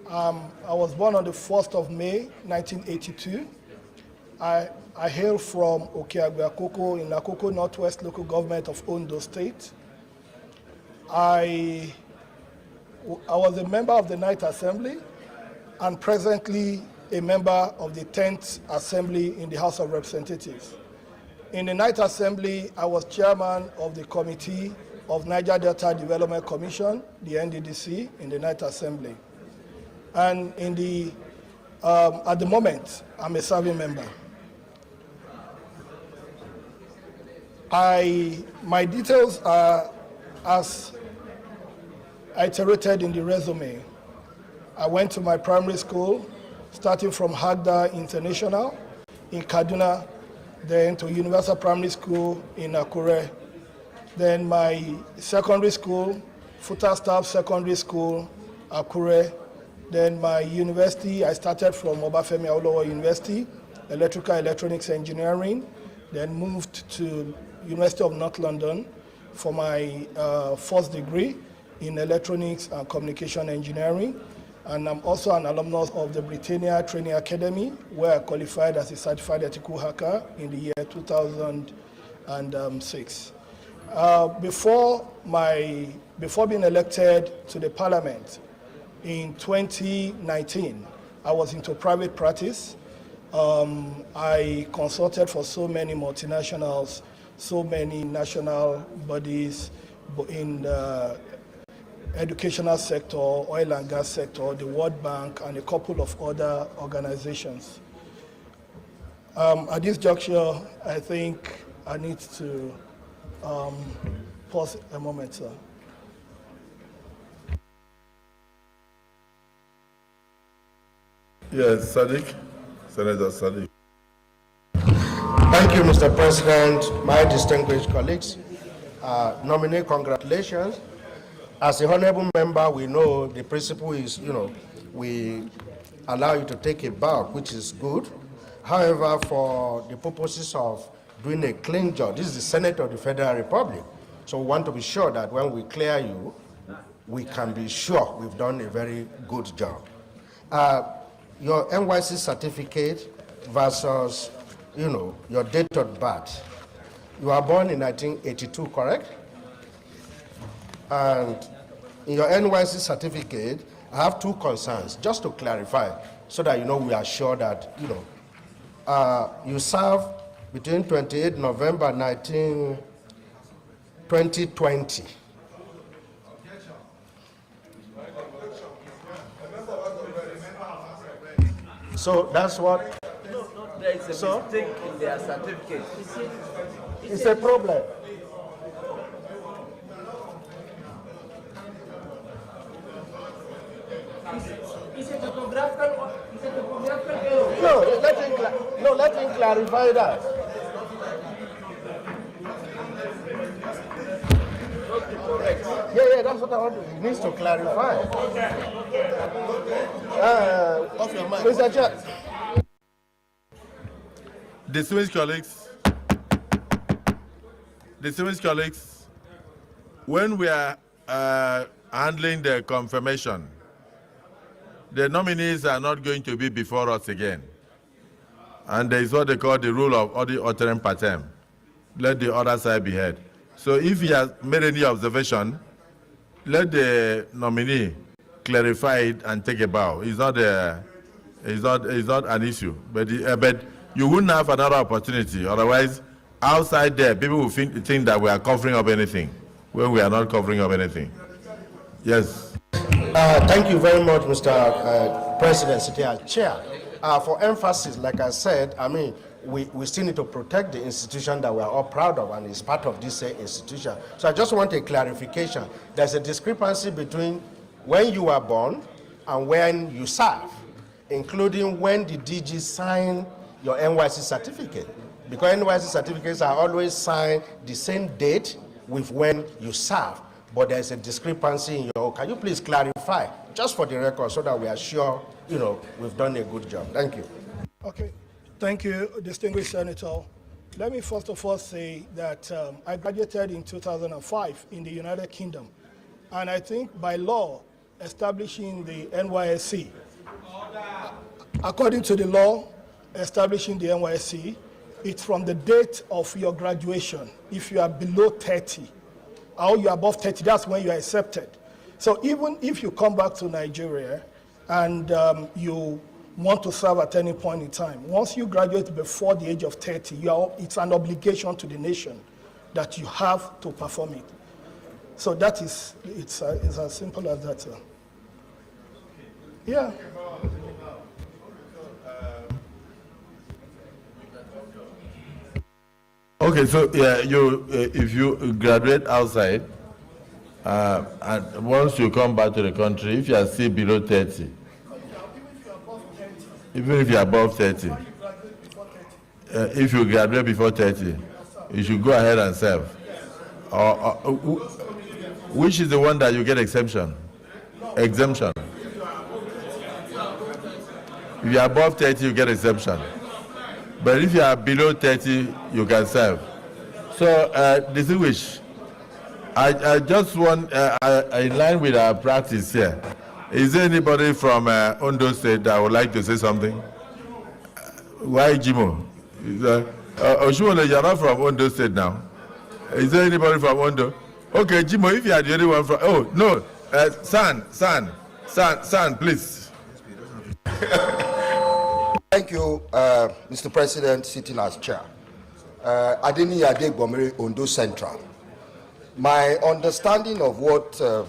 S3: I was born on the 1st of May, 1982. I hail from Okeagbe Akoko in Akoko Northwest Local Government of Ondo State. I was a member of the Ninth Assembly and presently a member of the 10th Assembly in the House of Representatives. In the Ninth Assembly, I was chairman of the Committee of Niger Delta Development Commission, the NDDC, in the Ninth Assembly. And in the, at the moment, I'm a serving member. My details are as iterated in the resume. I went to my primary school, starting from Hagda International in Kaduna, then to Universal Primary School in Akure. Then my secondary school, Futa Staff Secondary School, Akure. Then my university, I started from Obafemi Awolowo University, Electrical Electronics Engineering, then moved to University of North London for my first degree in Electronics and Communication Engineering. And I'm also an alumnus of the Britannia Training Academy, where I qualified as a certified ethical hacker in the year 2006. Before being elected to the parliament in 2019, I was into private practice. I consulted for so many multinationals, so many national bodies in the educational sector, oil and gas sector, the World Bank, and a couple of other organizations. At this juncture, I think I need to pause a moment, sir.
S2: Yes, Sadiq, Senator Sadiq.
S21: Thank you, Mr. President, my distinguished colleagues. Nominee, congratulations. As a honorable member, we know the principle is, we allow you to take a bow, which is good. However, for the purposes of doing a clean job, this is the Senate of the Federal Republic. So we want to be sure that when we clear you, we can be sure we've done a very good job. Your NYC certificate versus, your date of birth. You were born in 1982, correct? And in your NYC certificate, I have two concerns, just to clarify, so that we are sure that, you served between 28 November 2020. So that's what.
S18: No, there is a mistake in their certificate.
S21: It's a problem.
S8: Is it a topographical error?
S21: No, let him clarify that. Yeah, that's what I want to. He needs to clarify. Mr. Chair.
S2: Distinguished colleagues, when we are handling the confirmation, the nominees are not going to be before us again. And there is what they call the rule of odi auterem patem. Let the other side be heard. So if he has made any observation, let the nominee clarify it and take a bow. It's not an issue. But you wouldn't have another opportunity. Otherwise, outside there, people will think that we are covering up anything when we are not covering up anything. Yes.
S21: Thank you very much, Mr. President, Chair. For emphasis, like I said, we still need to protect the institution that we are all proud of and is part of this institution. So I just want a clarification. There's a discrepancy between when you were born and when you serve, including when the DG sign your NYC certificate. Because NYC certificates are always signed the same date with when you serve. But there's a discrepancy in your, can you please clarify, just for the record, so that we are sure, we've done a good job. Thank you.
S3: Okay. Thank you, distinguished Senator. Let me first of all say that I graduated in 2005 in the United Kingdom. And I think by law, establishing the NYSC, according to the law establishing the NYSC, it's from the date of your graduation. If you are below 30 or you are above 30, that's when you are accepted. So even if you come back to Nigeria and you want to serve at any point in time, once you graduate before the age of 30, it's an obligation to the nation that you have to perform it. So that is, it's as simple as that, sir. Yeah.
S2: Okay, so yeah, if you graduate outside, and once you come back to the country, if you are still below 30, even if you are above 30, if you graduate before 30, you should go ahead and serve. Which is the one that you get exemption? Exemption. If you are above 30, you get exemption. But if you are below 30, you can serve. So, distinguished, I just want, in line with our practice here, is there anybody from Ondo State that would like to say something? Why Jimo? Oshuole, you're not from Ondo State now. Is there anybody from Ondo? Okay, Jimo, if you are the only one from, oh, no, San, please.
S6: Thank you, Mr. President, sitting as chair. Adeni Adegbomire, Ondo Central. My understanding of what the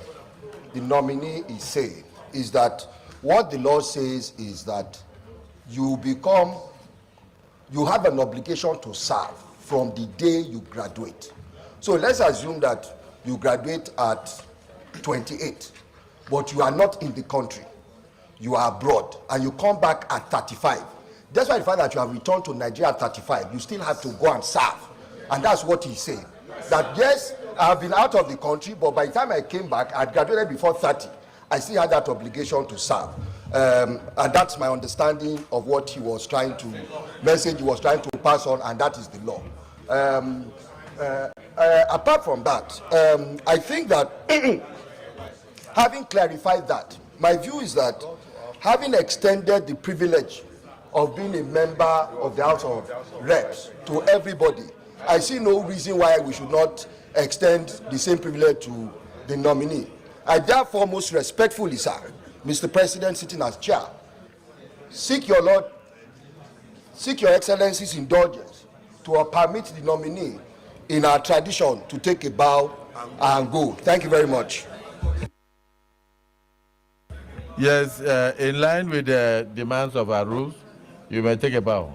S6: nominee is saying is that what the law says is that you have an obligation to serve from the day you graduate. So let's assume that you graduate at 28, but you are not in the country. You are abroad, and you come back at 35. That's why the fact that you have returned to Nigeria at 35, you still have to go and serve. And that's what he's saying. That yes, I have been out of the country, but by the time I came back, I graduated before 30. I still had that obligation to serve. And that's my understanding of what he was trying to, message he was trying to pass on, and that is the law. Apart from that, I think that having clarified that, my view is that having extended the privilege of being a member of the House of Reps to everybody, I see no reason why we should not extend the same privilege to the nominee. I therefore most respectfully, sir, Mr. President, sitting as chair, seek your Excellency's indulgence to permit the nominee in our tradition to take a bow and go. Thank you very much.
S2: Yes, in line with the demands of our rules, you may take a bow.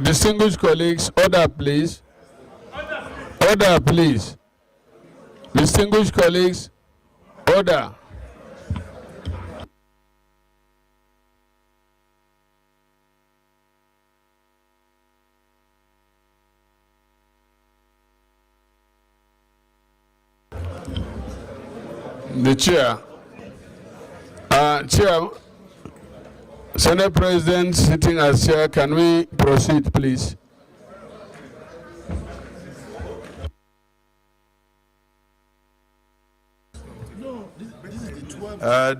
S1: Distinguished colleagues, order please. Order please. Distinguished colleagues, order. The chair. Chair, Senate President sitting as chair, can we proceed, please?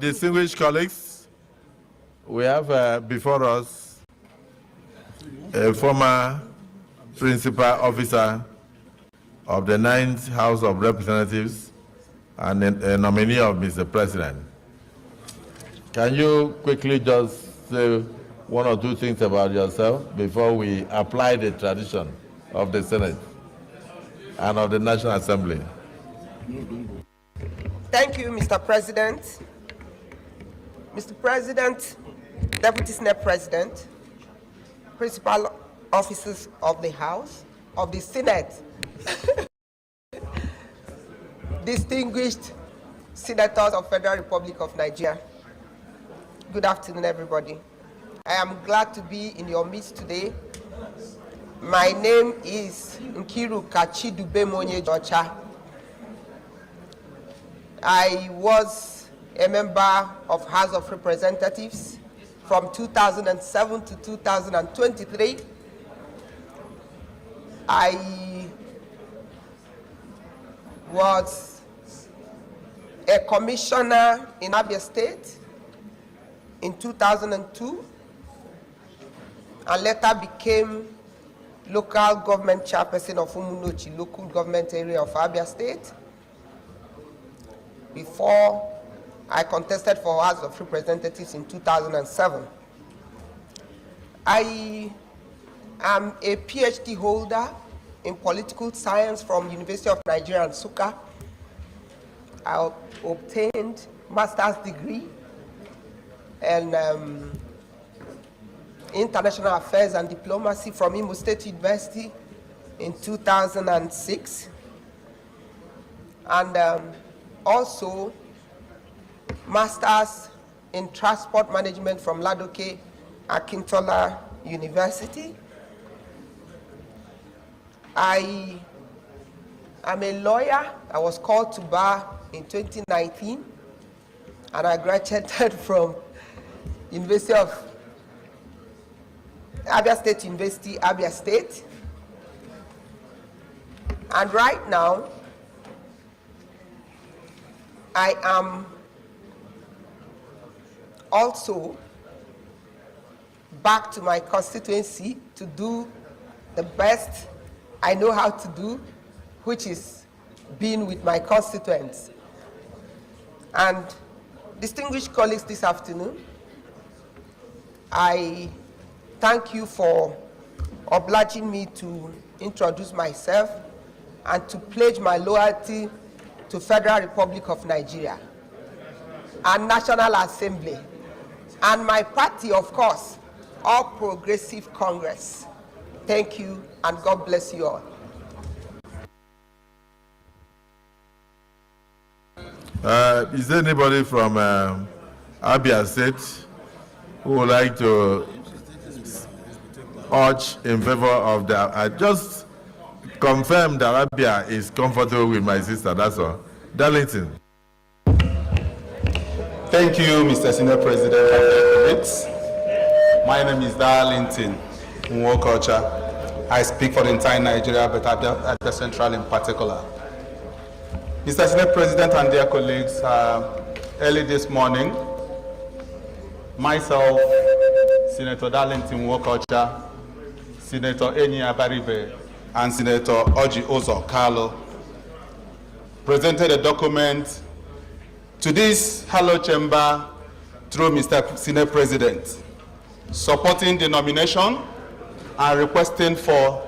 S2: Distinguished colleagues, we have before us a former principal officer of the 9th House of Representatives and a nominee of Mr. President. Can you quickly just say one or two things about yourself before we apply the tradition of the Senate and of the National Assembly?
S7: Thank you, Mr. President. Mr. President, Deputy Senate President, principal officers of the House, of the Senate, distinguished senators of Federal Republic of Nigeria. Good afternoon, everybody. I am glad to be in your midst today. My name is Nkiru Kachidube Monye Jocha. I was a member of House of Representatives from 2007 to 2023. I was a commissioner in Abia State in 2002 and later became local government chairperson of Umunochi, local government area of Abia State, before I contested for House of Representatives in 2007. I am a PhD holder in political science from University of Nigeria, Nsukka. I obtained master's degree in international affairs and diplomacy from Imo State University in 2006. And also master's in transport management from Ladoke Akintola University. I am a lawyer. I was called to bar in 2019, and I graduated from University of Abia State University, Abia State. And right now, I am also back to my constituency to do the best I know how to do, which is being with my constituents. And distinguished colleagues this afternoon, I thank you for obliging me to introduce myself and to pledge my loyalty to Federal Republic of Nigeria and National Assembly, and my party, of course, All Progressive Congress. Thank you, and God bless you all.
S2: Is there anybody from Abia State who would like to urge in favor of the... just confirm that Abia is comfortable with my sister, that's all. Darlington.
S23: Thank you, Mr. Senate President. My name is Darlington Nwokocha. I speak for the entire Nigeria, but at the Central in particular. Mr. Senate President and dear colleagues, early this morning, myself, Senator Darlington Nwokocha, Senator Eni Abaribe, and Senator Oji Ozo Carlo presented a document to this Hello Chamber through Mr. Senate President, supporting the nomination and requesting for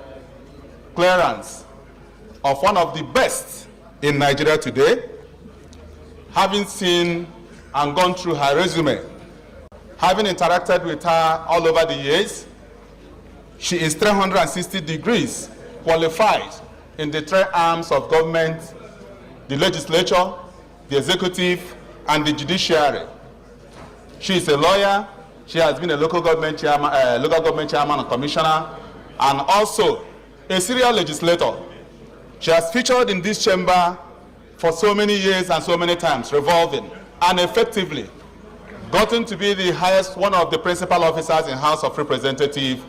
S23: clearance of one of the best in Nigeria today. Having seen and gone through her resume, having interacted with her all over the years, She is 360 degrees qualified in the three arms of government: the legislature, the executive, and the judiciary. She is a lawyer. She has been a local government chairman and commissioner, and also a serial legislator. She has featured in this chamber for so many years and so many times, revolving, and effectively gotten to be the highest, one of the principal officers in House of Representatives.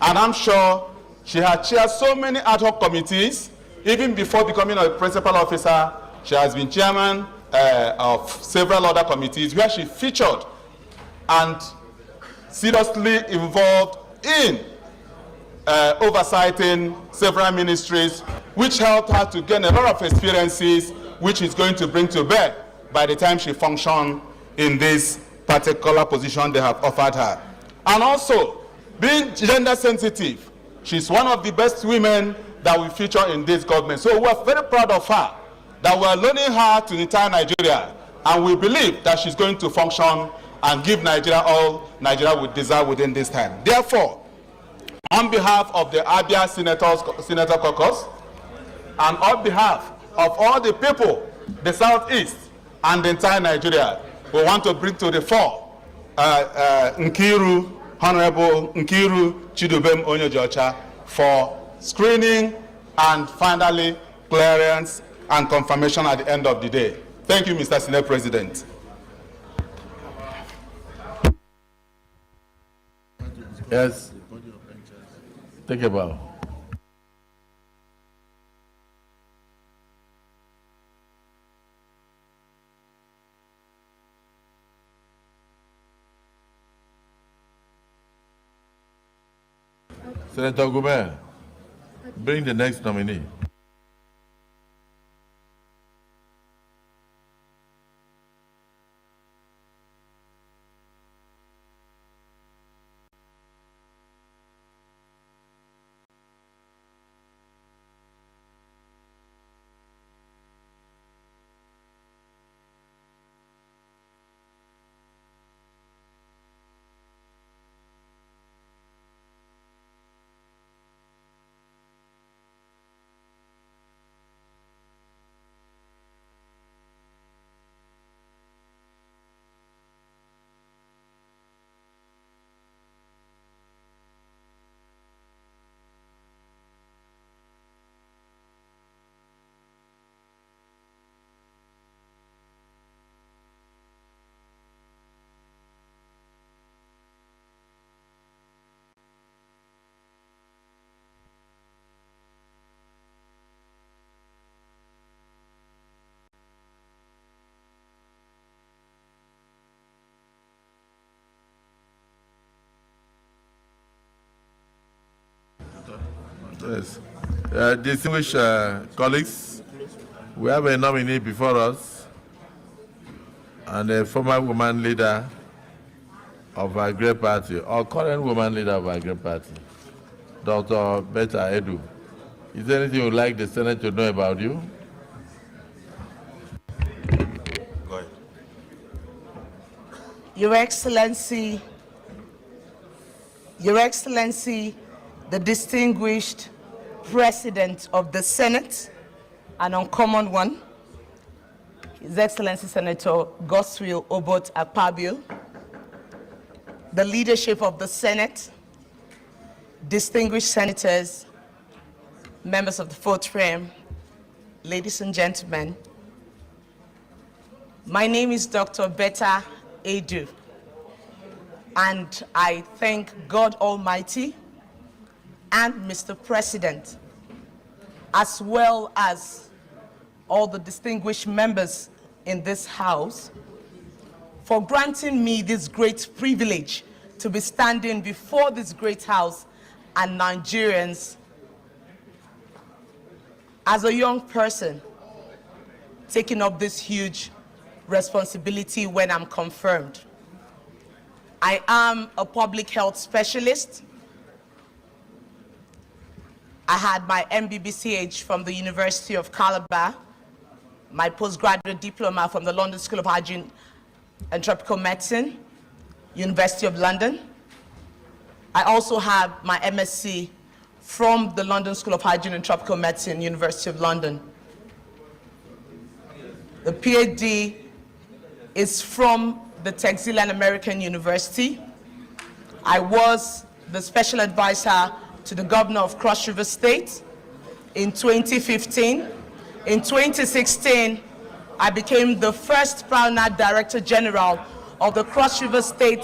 S23: And I'm sure she has chaired so many ad hoc committees. Even before becoming a principal officer, she has been chairman of several other committees where she featured and seriously involved in oversighting several ministries, which helped her to gain a lot of experiences, which is going to bring to bear by the time she functions in this particular position they have offered her. And also, being gender sensitive, she's one of the best women that we feature in this government. So we're very proud of her, that we're loaning her to the entire Nigeria, and we believe that she's going to function and give Nigeria all Nigeria would deserve within this time. Therefore, on behalf of the Abia Senator Caucus, and on behalf of all the people, the Southeast, and the entire Nigeria, we want to bring to the fore Honorable Nkiru Chidubem Onyejocha for screening and finally clearance and confirmation at the end of the day. Thank you, Mr. Senate President.
S2: Yes. Take a bow. Senator Gobert, bring the next nominee. Yes. Distinguished colleagues, we have a nominee before us and a former woman leader of our great party, or current woman leader of our great party, Dr. Betta Edu. Is there anything you'd like the Senate to know about you?
S5: Go ahead.
S22: Your Excellency, the distinguished President of the Senate, an uncommon one, His Excellency Senator Godswill Obot Akpabio, the leadership of the Senate, distinguished senators, members of the fourth frame, ladies and gentlemen, my name is Dr. Betta Edu, and I thank God Almighty and Mr. President, as well as all the distinguished members in this House, for granting me this great privilege to be standing before this great House and Nigerians as a young person taking up this huge responsibility when I'm confirmed. I am a public health specialist. I had my MBBCH from the University of Calabar, my postgraduate diploma from the London School of Hygiene and Tropical Medicine, University of London.
S10: I also have my MSc from the London School of Hygiene and Tropical Medicine, University of London. The PhD is from the Texile American University. I was the special advisor to the governor of Cross River State in 2015. In 2016, I became the first Pioneer Director General of the Cross River State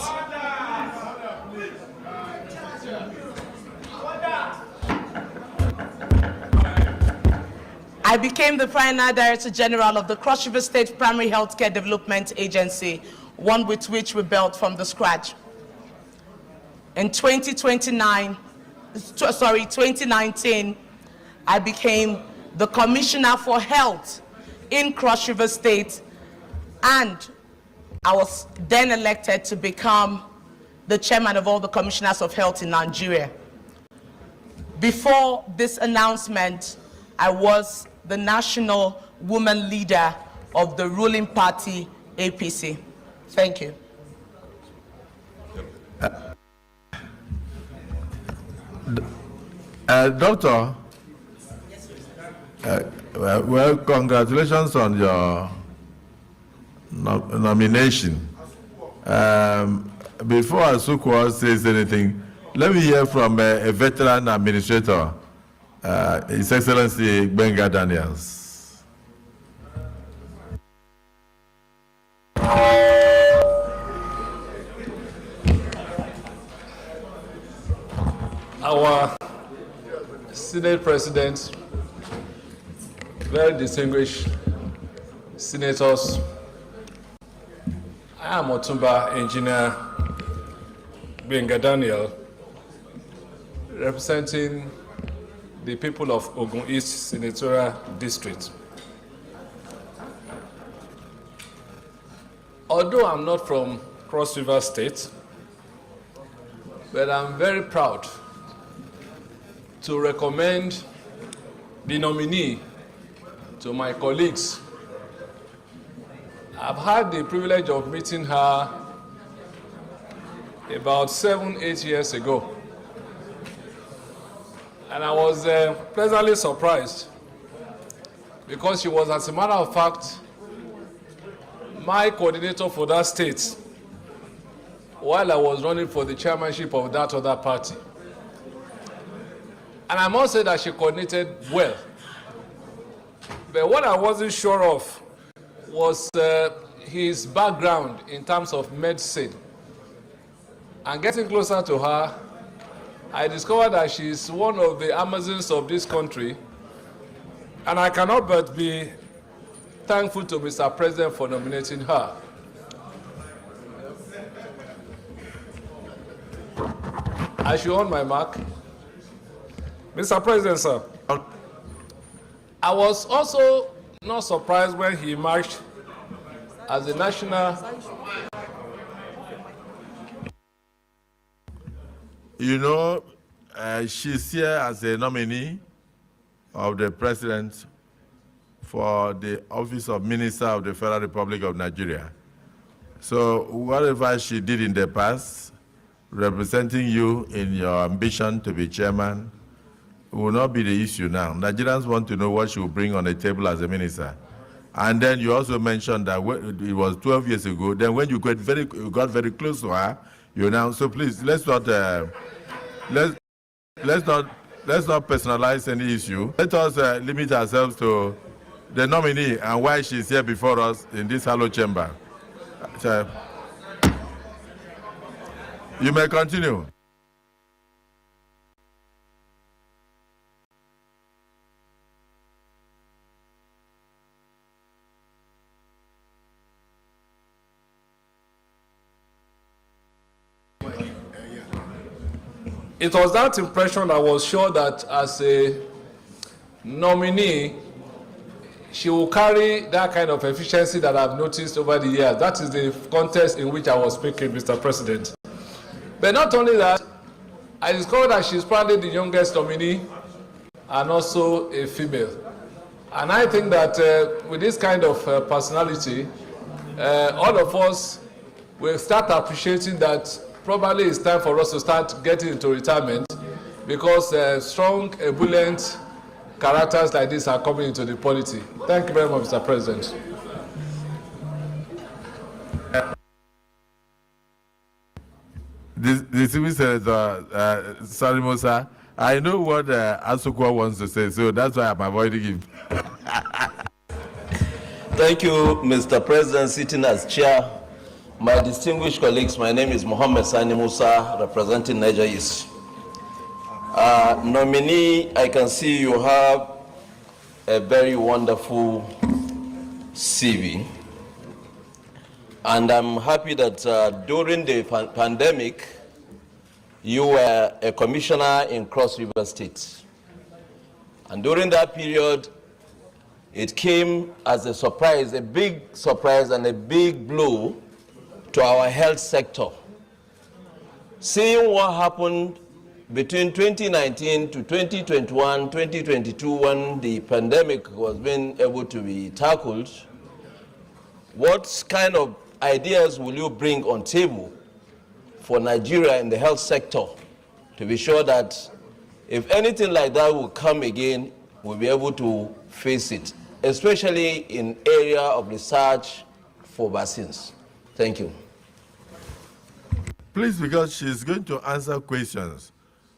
S10: I became the Pioneer Director General of the Cross River State Primary Healthcare Development Agency, one with which we built from the scratch. In 2019, I became the Commissioner for Health in Cross River State, and I was then elected to become the chairman of all the commissioners of health in Nigeria. Before this announcement, I was the national woman leader of the ruling party, APC. Thank you.
S2: Doctor, well, congratulations on your nomination. Before Asukwa says anything, let me hear from a veteran administrator, His Excellency Benga Daniels.
S11: Our Senate President, very distinguished senators, I am Otumba Engineer Benga Daniel, representing the people of Ogun East Senatorial District. Although I'm not from Cross River State, but I'm very proud to recommend the nominee to my colleagues. I've had the privilege of meeting her about 7-8 years ago. And I was pleasantly surprised because she was, as a matter of fact, my coordinator for that state while I was running for the chairmanship of that other party. And I must say that she coordinated well. But what I wasn't sure of was his background in terms of medicine. And getting closer to her, I discovered that she's one of the Amazons of this country, and I cannot but be thankful to Mr. President for nominating her. I should on my mark. Mr. President, sir, I was also not surprised when he emerged as the national.
S2: You know, she's here as a nominee of the President for the office of Minister of the Federal Republic of Nigeria. So whatever she did in the past, representing you in your ambition to be chairman, will not be the issue now. Nigerians want to know what she will bring on the table as a minister. And then you also mentioned that it was 12 years ago. Then when you got very close to her, you now. So please, let's not personalize any issue. Let us limit ourselves to the nominee and why she's here before us in this hallowed chamber. So, you may continue.
S11: It was that impression I was sure that as a nominee, she will carry that kind of efficiency that I've noticed over the years. That is the context in which I was speaking, Mr. President. But not only that, I discovered that she's probably the youngest nominee and also a female. And I think that with this kind of personality, all of us will start appreciating that probably it's time for us to start getting into retirement, because strong, ebullient characters like this are coming into the polity. Thank you very much, Mr. President.
S2: The civil senator, Sani Musa, I know what Asukwa wants to say, so that's why I'm avoiding him.
S4: Thank you, Mr. President, sitting as chair. My distinguished colleagues, my name is Mohammed Sani Musa, representing Naija East. Nominee, I can see you have a very wonderful CV. And I'm happy that during the pandemic, you were a commissioner in Cross River State. And during that period, it came as a surprise, a big surprise and a big blow to our health sector. Seeing what happened between 2019 to 2021, 2022, when the pandemic was being able to be tackled, what kind of ideas will you bring on table for Nigeria in the health sector to be sure that if anything like that will come again, we'll be able to face it, especially in area of research for vaccines? Thank you.
S2: Please, because she's going to answer questions.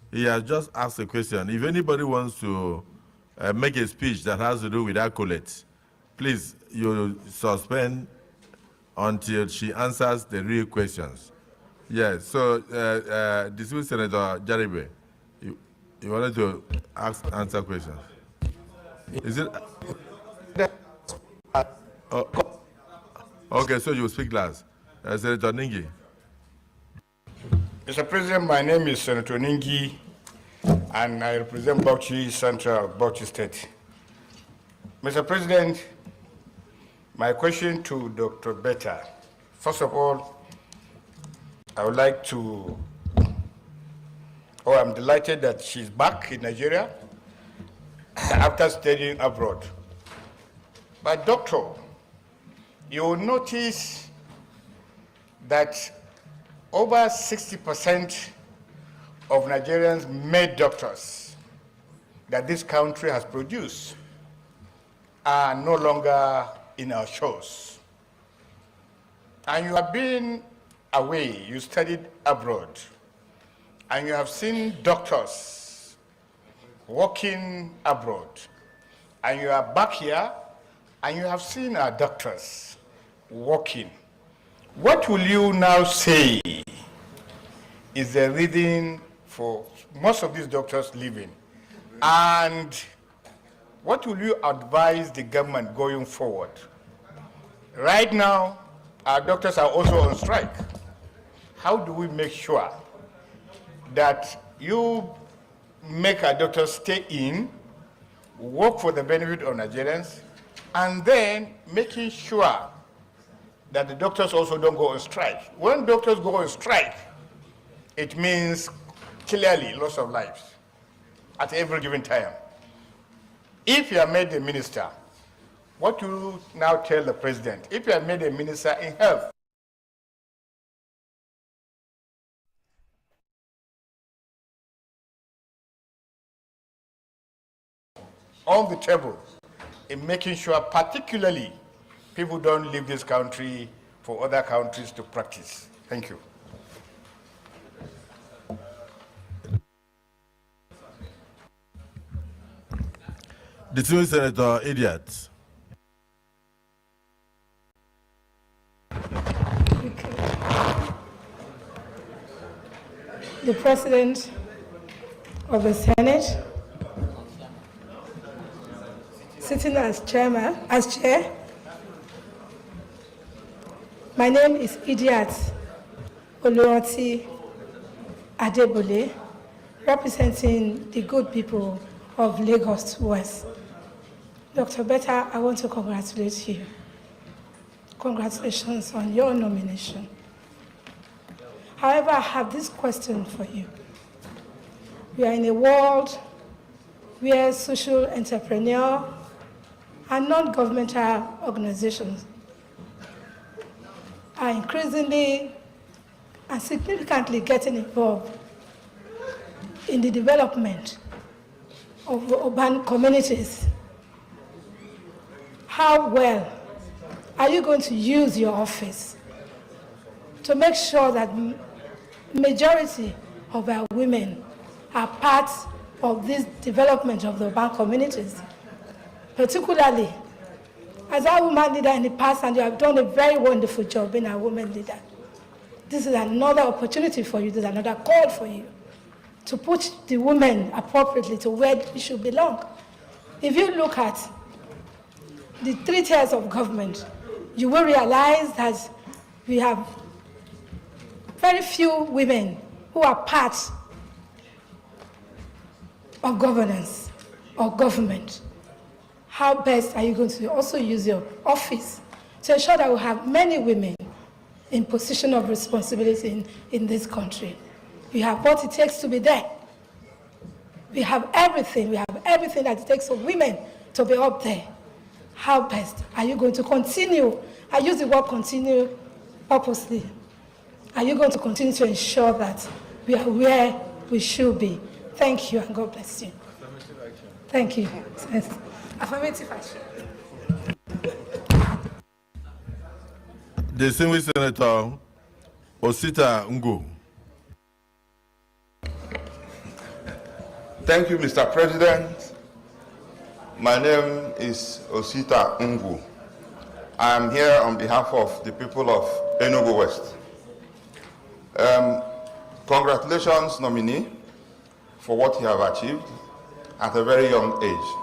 S2: He has just asked a question. If anybody wants to make a speech that has to do with accolades, please, you suspend until she answers the real questions. Yes, so distinguished Senator Jaribe, you wanted to answer questions. Is it? Okay, so you speak last. Senator Ningi.
S13: Mr. President, my name is Senator Ningi, and I represent Bauchi Central, Bauchi State. Mr. President, my question to Dr. Betta. First of all, I would like to, I'm delighted that she's back in Nigeria after studying abroad. But doctor, you will notice that over 60% of Nigerians made doctors that this country has produced are no longer in our shows. And you have been away, you studied abroad, and you have seen doctors working abroad, and you are back here, and you have seen our doctors working. What will you now say is the reason for most of these doctors leaving? And what will you advise the government going forward? Right now, our doctors are also on strike. How do we make sure that you make our doctors stay in, work for the benefit of Nigerians, and then making sure that the doctors also don't go on strike? When doctors go on strike, it means clearly loss of lives at every given time. If you are made a minister, what do you now tell the president? If you are made a minister in health, on the table in making sure particularly people don't leave this country for other countries to practice. Thank you.
S2: Distinguished Senator Idiot.
S9: The President of the Senate, sitting as chair, my name is Idiat Oluwati Adebole, representing the good people of Lagos West. Dr. Betta, I want to congratulate you. Congratulations on your nomination. However, I have this question for you. We are in a world where social entrepreneurs and non-governmental organizations are increasingly and significantly getting involved in the development of urban communities, how well are you going to use your office to make sure that majority of our women are part of this development of the urban communities? Particularly, as our woman leader in the past, and you have done a very wonderful job being a woman leader, this is another opportunity for you, this is another call for you to put the women appropriately to where they should belong. If you look at the 3 tiers of government, you will realize that we have very few women who are part of governance or government. How best are you going to also use your office to ensure that we have many women in position of responsibility in this country? We have what it takes to be there. We have everything. We have everything that it takes for women to be up there. How best are you going to continue? I use the word continue purposely. Are you going to continue to ensure that we are where we should be? Thank you, and God bless you. Thank you. Affirmative action.
S2: Distinguished Senator Osita Ngu.
S5: Thank you, Mr. President. My name is Osita Ngu. I am here on behalf of the people of Enugu West. Congratulations, nominee, for what you have achieved at a very young age.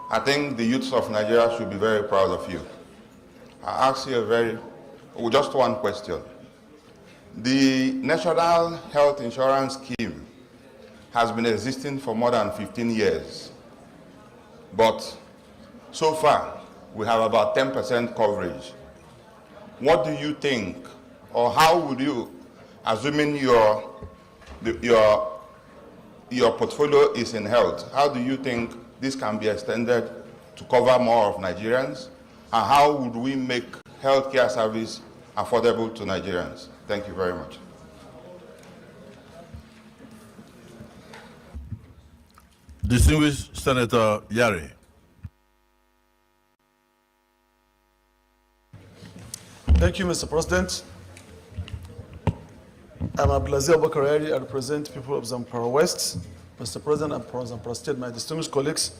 S5: I think the youths of Nigeria should be very proud of you. I ask you just one question. The National Health Insurance Scheme has been existing for more than 15 years. But so far, we have about 10% coverage. What do you think, or how would you, assuming your portfolio is in health, how do you think this can be extended to cover more of Nigerians? And how would we make healthcare service affordable to Nigerians? Thank you very much.
S2: Distinguished Senator Yari.
S12: Thank you, Mr. President. I'm Abdulaziz Abakarari. I represent people of Zamfara West. Mr. President, I'm from Zamfara State. My distinguished colleagues,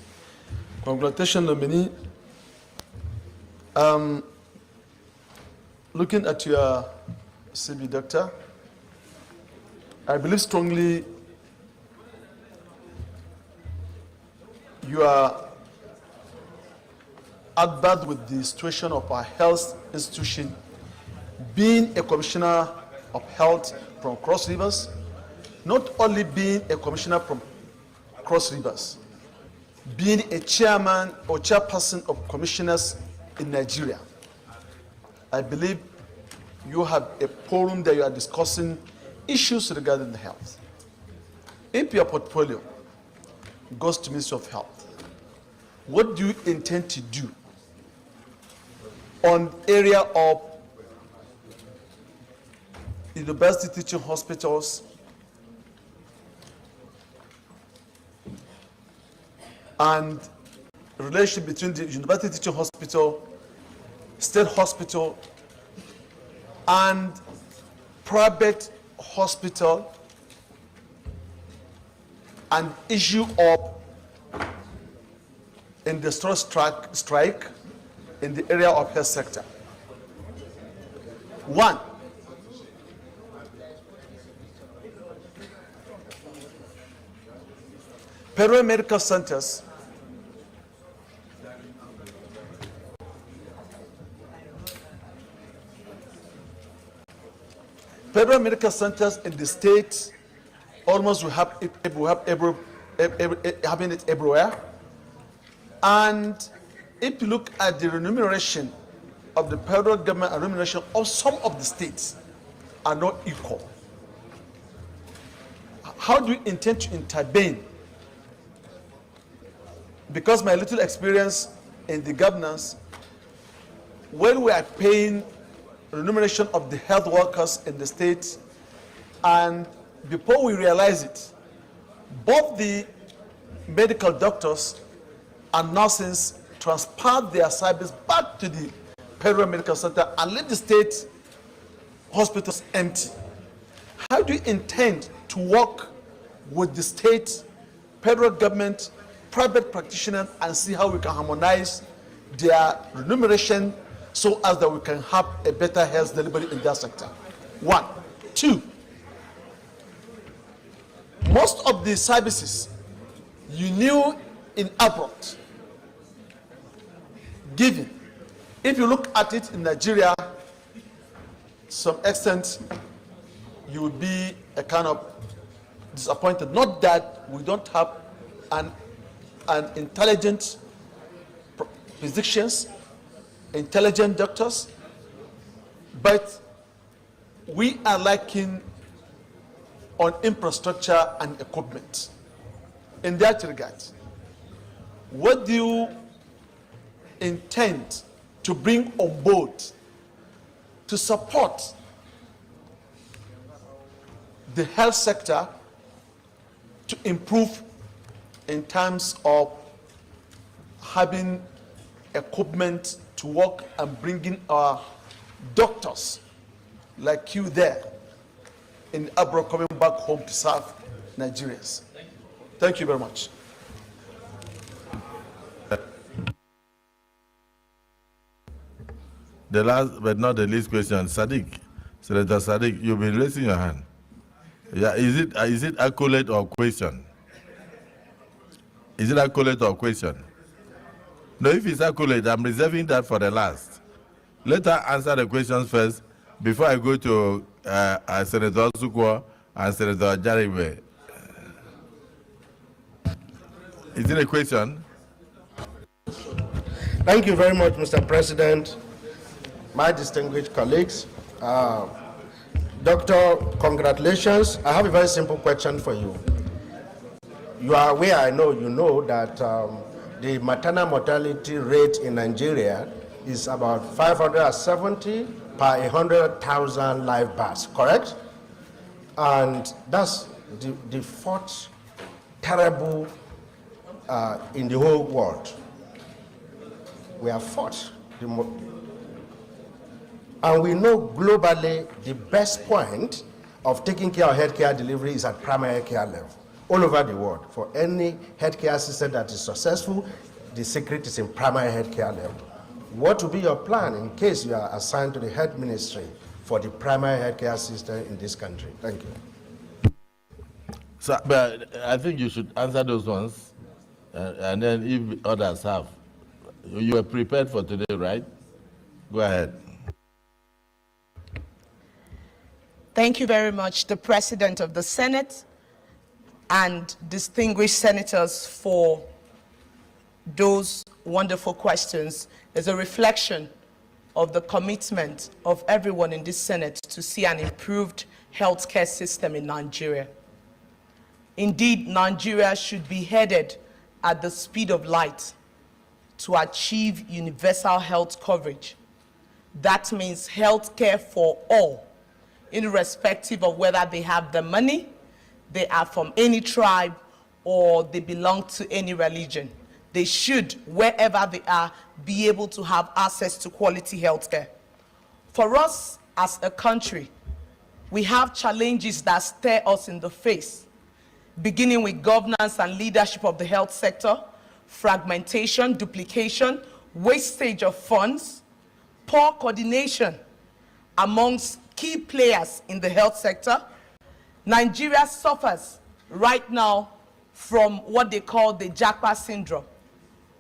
S12: congratulations, nominee. Looking at your CV, doctor, I believe strongly you are adverse with the situation of our health institution, being a commissioner of health from Cross Rivers, not only being a commissioner from Cross Rivers, being a chairman or chairperson of commissioners in Nigeria. I believe you have a forum that you are discussing issues regarding the health. If your portfolio goes to Ministry of Health, what do you intend to do on area of university teaching hospitals and relation between the university teaching hospital, state hospital, and private hospital, and issue of industrial strike in the area of health sector? One, federal medical centers in the state, almost we have having it everywhere. And if you look at the remuneration of the federal government and remuneration of some of the states are not equal. How do you intend to intervene? Because my little experience in the governance, when we are paying remuneration of the health workers in the states And before we realize it, both the medical doctors and nurses transferred their service back to the Federal Medical Center and let the state hospitals empty. How do you intend to work with the state, federal government, private practitioners, and see how we can harmonize their remuneration so as that we can have a better health delivery in that sector? One. Two, most of the services you knew in abroad given, if you look at it in Nigeria, some extent you will be a kind of disappointed. Not that we don't have an intelligent physicians, intelligent doctors, but we are lacking on infrastructure and equipment. In that regard, what do you intend to bring on board to support the health sector to improve in terms of having equipment to work and bringing our doctors like you there in abroad coming back home to serve Nigerians? Thank you very much.
S2: The last but not the least question, Sadiq. Senator Sadiq, you've been raising your hand. Yeah, is it accolade or question? Is it accolade or question? No, if it's accolade, I'm reserving that for the last. Let her answer the questions first before I go to Senator Sukwa and Senator Jaribe. Is it a question?
S21: Thank you very much, Mr. President. My distinguished colleagues, Doctor, congratulations. I have a very simple question for you. You are aware, I know you know, that the maternal mortality rate in Nigeria is about 570 per 100,000 live births, correct? And that's the fourth terrible in the whole world. We are fourth. And we know globally the best point of taking care of healthcare delivery is at primary care level, all over the world. For any healthcare system that is successful, the secret is in primary healthcare level. What will be your plan in case you are assigned to the health ministry for the primary healthcare system in this country? Thank you.
S2: So, but I think you should answer those ones, and then if others have. You were prepared for today, right? Go ahead.
S10: Thank you very much, the President of the Senate and distinguished senators, for those wonderful questions. There's a reflection of the commitment of everyone in this Senate to see an improved healthcare system in Nigeria. Indeed, Nigeria should be headed at the speed of light to achieve universal health coverage. That means healthcare for all, irrespective of whether they have the money, they are from any tribe, or they belong to any religion. They should, wherever they are, be able to have access to quality healthcare. For us as a country, we have challenges that stare us in the face, beginning with governance and leadership of the health sector, fragmentation, duplication, wastage of funds, poor coordination amongst key players in the health sector. Nigeria suffers right now from what they call the Japa syndrome,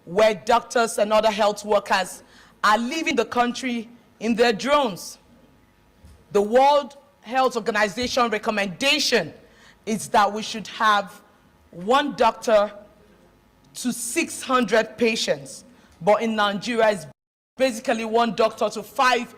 S10: where doctors and other health workers are leaving the country in their drones. The World Health Organization recommendation is that we should have 1 doctor to 600 patients, but in Nigeria it's basically 1 doctor to 5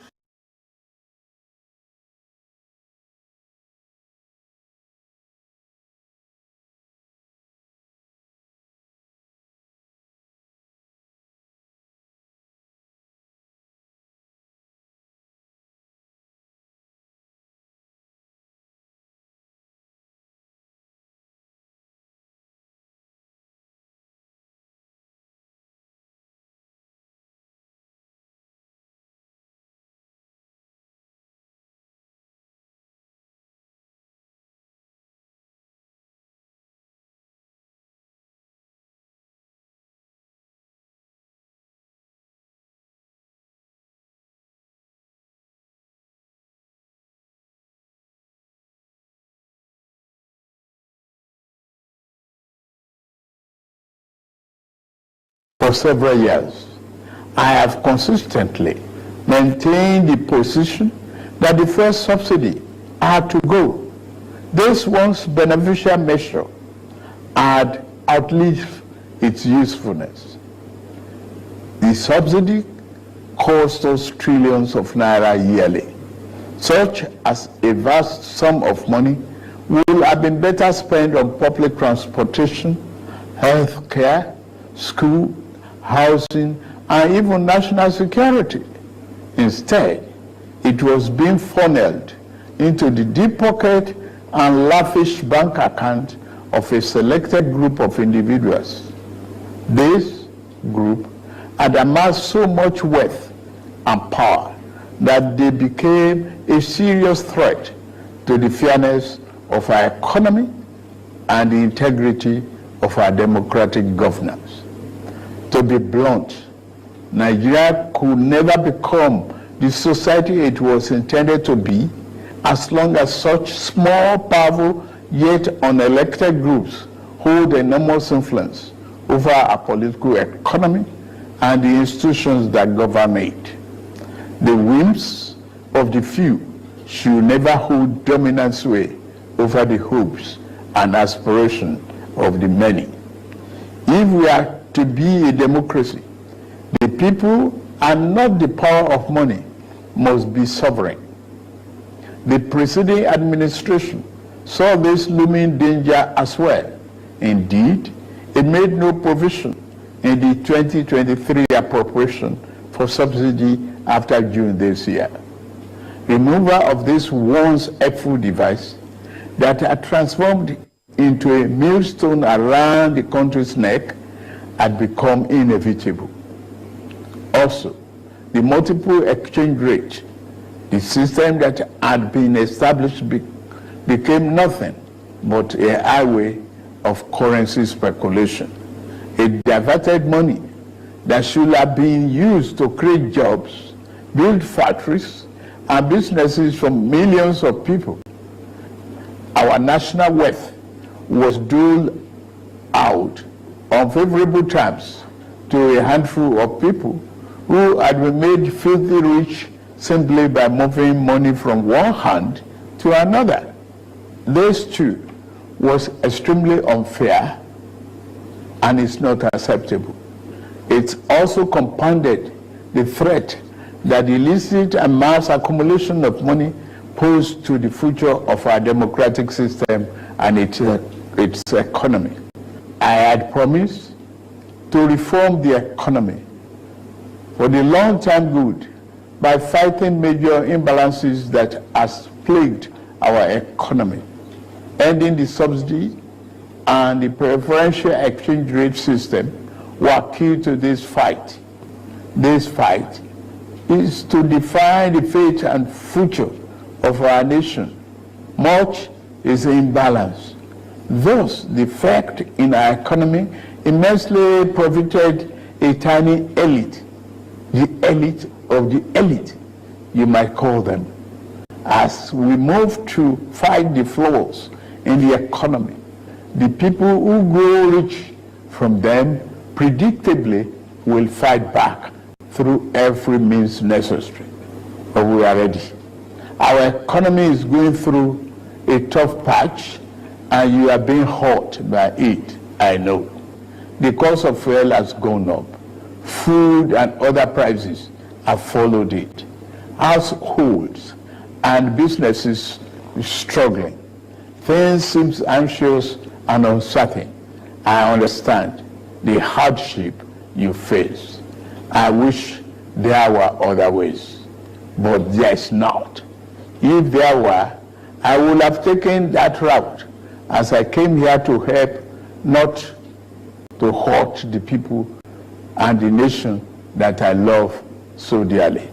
S14: for several years, I have consistently maintained the position that the first subsidy had to go. This once beneficial measure had outlived its usefulness. The subsidy cost us trillions of naira yearly, such as a vast sum of money would have been better spent on public transportation, health care, school, housing, and even national security. Instead, it was being funneled into the deep pocket and lavish bank account of a selected group of individuals. This group had amassed so much wealth and power that they became a serious threat to the fairness of our economy and the integrity of our democratic governance. To be blunt, Nigeria could never become the society it was intended to be as long as such small, powerful, yet unelected groups hold enormous influence over our political economy and the institutions that govern it. The whims of the few should never hold dominant sway over the hopes and aspirations of the many. If we are to be a democracy, the people and not the power of money must be sovereign. The preceding administration saw this looming danger as well. Indeed, it made no provision in the 2023 appropriation for subsidy after June this year. Removal of this once helpful device that had transformed into a millstone around the country's neck had become inevitable. Also, the multiple exchange rate, the system that had been established became nothing but a highway of currency speculation. It diverted money that should have been used to create jobs, build factories, and businesses for millions of people. Our national wealth was doled out on favorable terms to a handful of people who had been made filthy rich simply by moving money from one hand to another. This too was extremely unfair and is not acceptable. It also compounded the threat that the illicit and mass accumulation of money posed to the future of our democratic system and its economy. I had promised to reform the economy for the long-term good by fighting major imbalances that has plagued our economy. Ending the subsidy and the preferential exchange rate system were key to this fight. This fight is to define the fate and future of our nation. Much is imbalance. Thus, the effect in our economy immensely profited a tiny elite, the elite of the elite, you might call them. As we move to fight the flaws in the economy, the people who grow rich from them predictably will fight back through every means necessary. But we are ready. Our economy is going through a tough patch, and you are being hurt by it, I know. The cost of fuel has gone up. Food and other prices have followed it. Households and businesses are struggling. Things seem anxious and uncertain. I understand the hardship you face. I wish there were other ways, but there is not. If there were, I would have taken that route, as I came here to help, not to hurt the people and the nation that I love so dearly.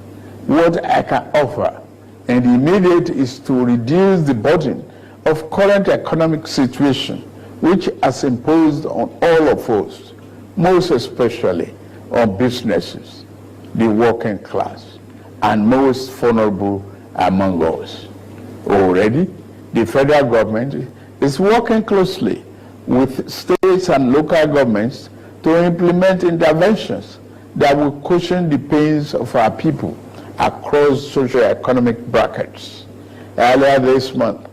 S14: What I can offer in the immediate is to reduce the burden of current economic situation, which has imposed on all of us, most especially on businesses, the working class, and most vulnerable among us. Already, the federal government is working closely with states and local governments to implement interventions that will cushion the pains of our people across socio-economic brackets. Earlier this month,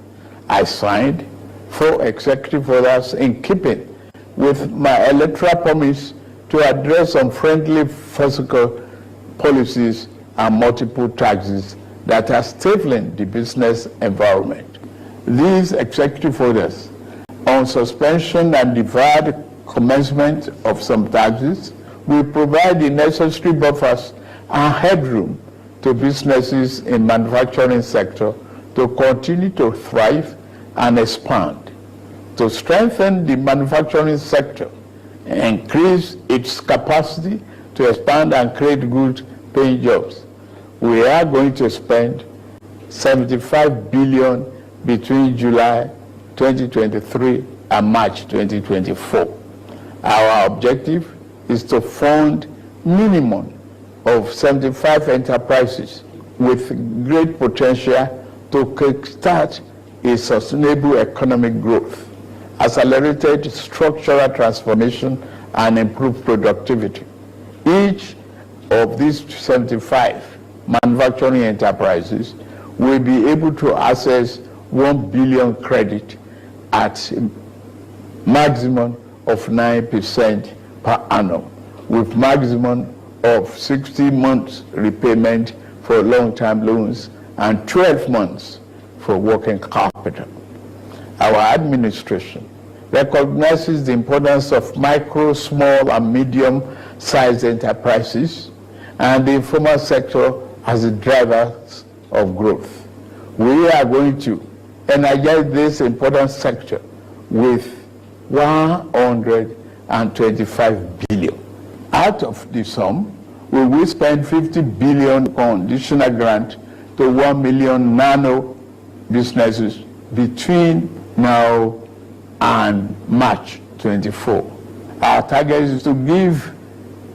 S14: I signed 4 executive orders in keeping with my electoral promise to address unfriendly fiscal policies and multiple taxes that are stifling the business environment. These executive orders on suspension and deferred commencement of some taxes will provide the necessary buffers and headroom to businesses in manufacturing sector to continue to thrive and expand. To strengthen the manufacturing sector, increase its capacity to expand and create good paying jobs, we are going to spend 75 billion between July 2023 and March 2024. Our objective is to fund minimum of 75 enterprises with great potential to kickstart a sustainable economic growth, accelerated structural transformation, and improved productivity. Each of these 75 manufacturing enterprises will be able to access 1 billion credit at maximum of 9% per annum, with maximum of 60 months repayment for long-term loans and 12 months for working capital. Our administration recognizes the importance of micro, small, and medium-sized enterprises and the informal sector as the drivers of growth. We are going to energize this important sector with 125 billion. Out of the sum, we will spend 50 billion conditional grant to 1 million nano businesses between now and March 24. Our target is to give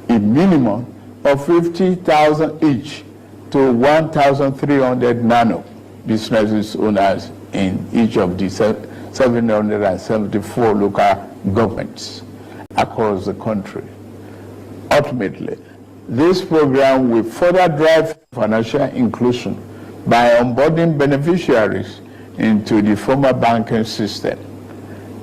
S14: a minimum of 50,000 each to 1,300 nano businesses owners in each of the 774 local governments across the country. Ultimately, this program will further drive financial inclusion by onboarding beneficiaries into the formal banking system.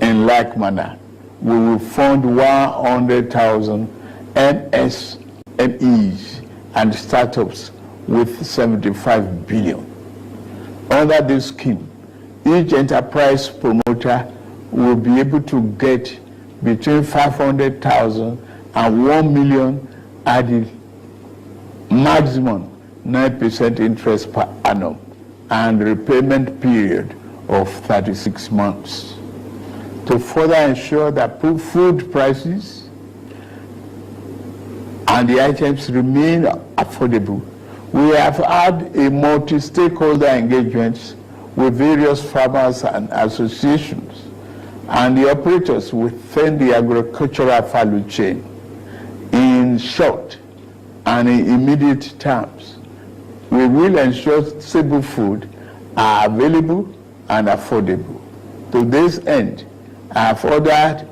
S14: In like manner, we will fund 100,000 MSMEs and startups with 75 billion. Under this scheme, each enterprise promoter will be able to get between 500,000 and 1 million at the maximum 9% interest per annum and repayment period of 36 months. To further ensure that food prices and the items remain affordable, we have had a multi-stakeholder engagement with various farmers and associations and the operators within the agricultural value chain. In short and in immediate terms, we will ensure stable food are available and affordable. To this end, I have ordered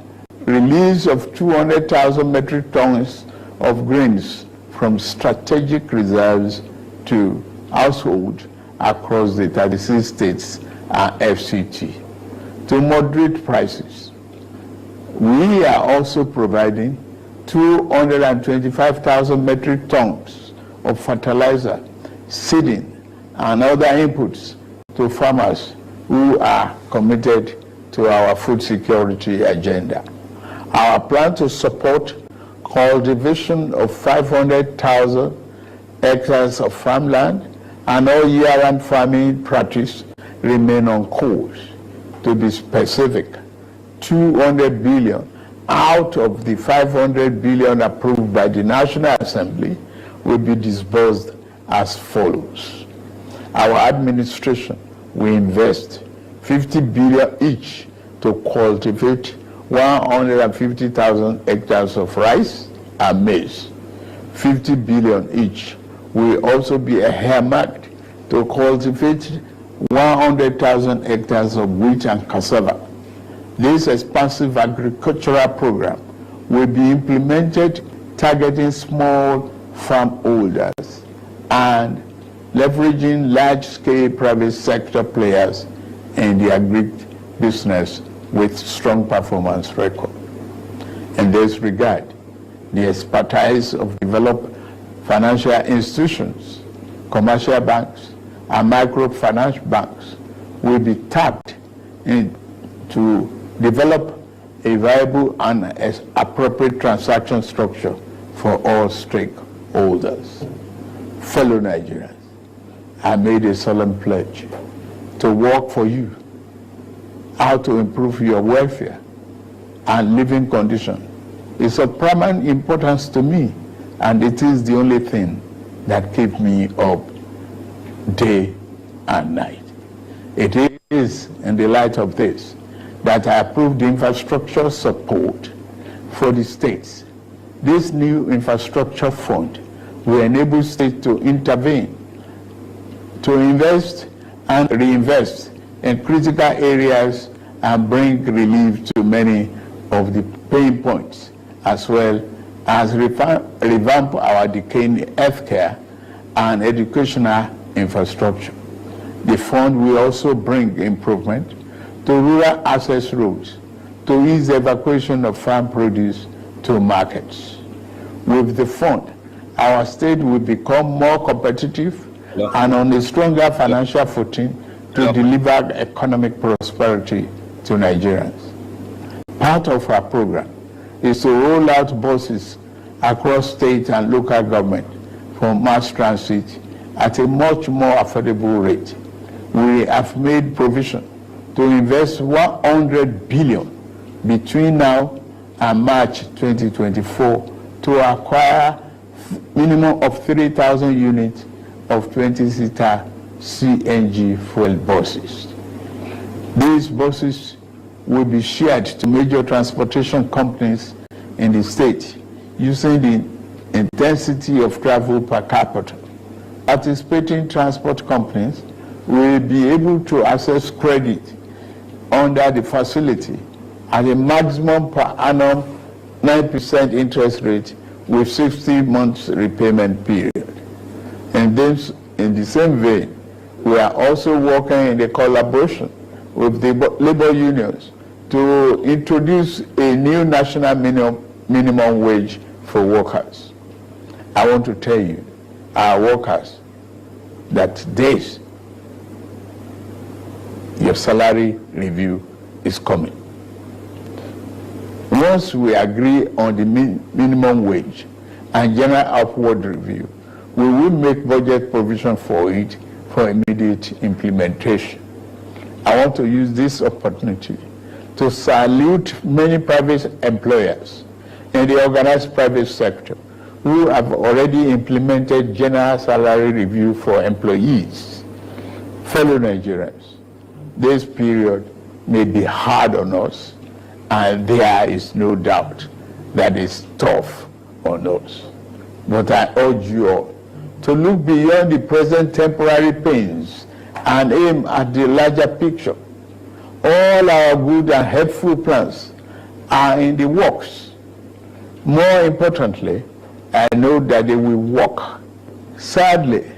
S14: release of 200,000 metric tons of grains from strategic reserves to households across the 36 states and FCT. To moderate prices, we are also providing 225,000 metric tons of fertilizer, seeding, and other inputs to farmers who are committed to our food security agenda. Our plan to support cultivation of 500,000 hectares of farmland and all year-round farming practice remain on course. To be specific, 200 billion out of the 500 billion approved by the National Assembly will be disbursed as follows. Our administration will invest 50 billion each to cultivate 150,000 hectares of rice and maize. 50 billion each will also be earmarked to cultivate 100,000 hectares of wheat and cassava. This expansive agricultural program will be implemented targeting small farm holders and leveraging large-scale private sector players in the agri-business with strong performance record. In this regard, the expertise of developed financial institutions, commercial banks, and microfinance banks will be tapped to develop a viable and appropriate transaction structure for all stakeholders. Fellow Nigerians, I made a solemn pledge to work for you, how to improve your welfare and living conditions. It's of paramount importance to me, and it is the only thing that keeps me up day and night. It is in the light of this that I approved the infrastructure support for the states. This new infrastructure fund will enable states to intervene, to invest and reinvest in critical areas and bring relief to many of the pain points, as well as revamp our decaying healthcare and educational infrastructure. The fund will also bring improvement to rural access roads to ease the evacuation of farm produce to markets. With the fund, our state will become more competitive and on a stronger financial footing to deliver economic prosperity to Nigerians. Part of our program is to roll out buses across state and local government for mass transit at a much more affordable rate. We have made provision to invest 100 billion between now and March 2024 to acquire minimum of 3,000 units of 20-seater CNG fuel buses. These buses will be shared to major transportation companies in the state using the intensity of travel per capita. Participating transport companies will be able to access credit under the facility at a maximum per annum 9% interest rate with 60 months repayment period. And then, in the same vein, we are also working in a collaboration with the labor unions to introduce a new national minimum wage for workers. I want to tell you, our workers, that this, your salary review is coming. Once we agree on the minimum wage and general upward review, we will make budget provision for it for immediate implementation. I want to use this opportunity to salute many private employers in the organized private sector who have already implemented general salary review for employees. Fellow Nigerians, this period may be hard on us, and there is no doubt that it's tough on us. But I urge you all to look beyond the present temporary pains and aim at the larger picture. All our good and helpful plans are in the works. More importantly, I know that they will work. Sadly,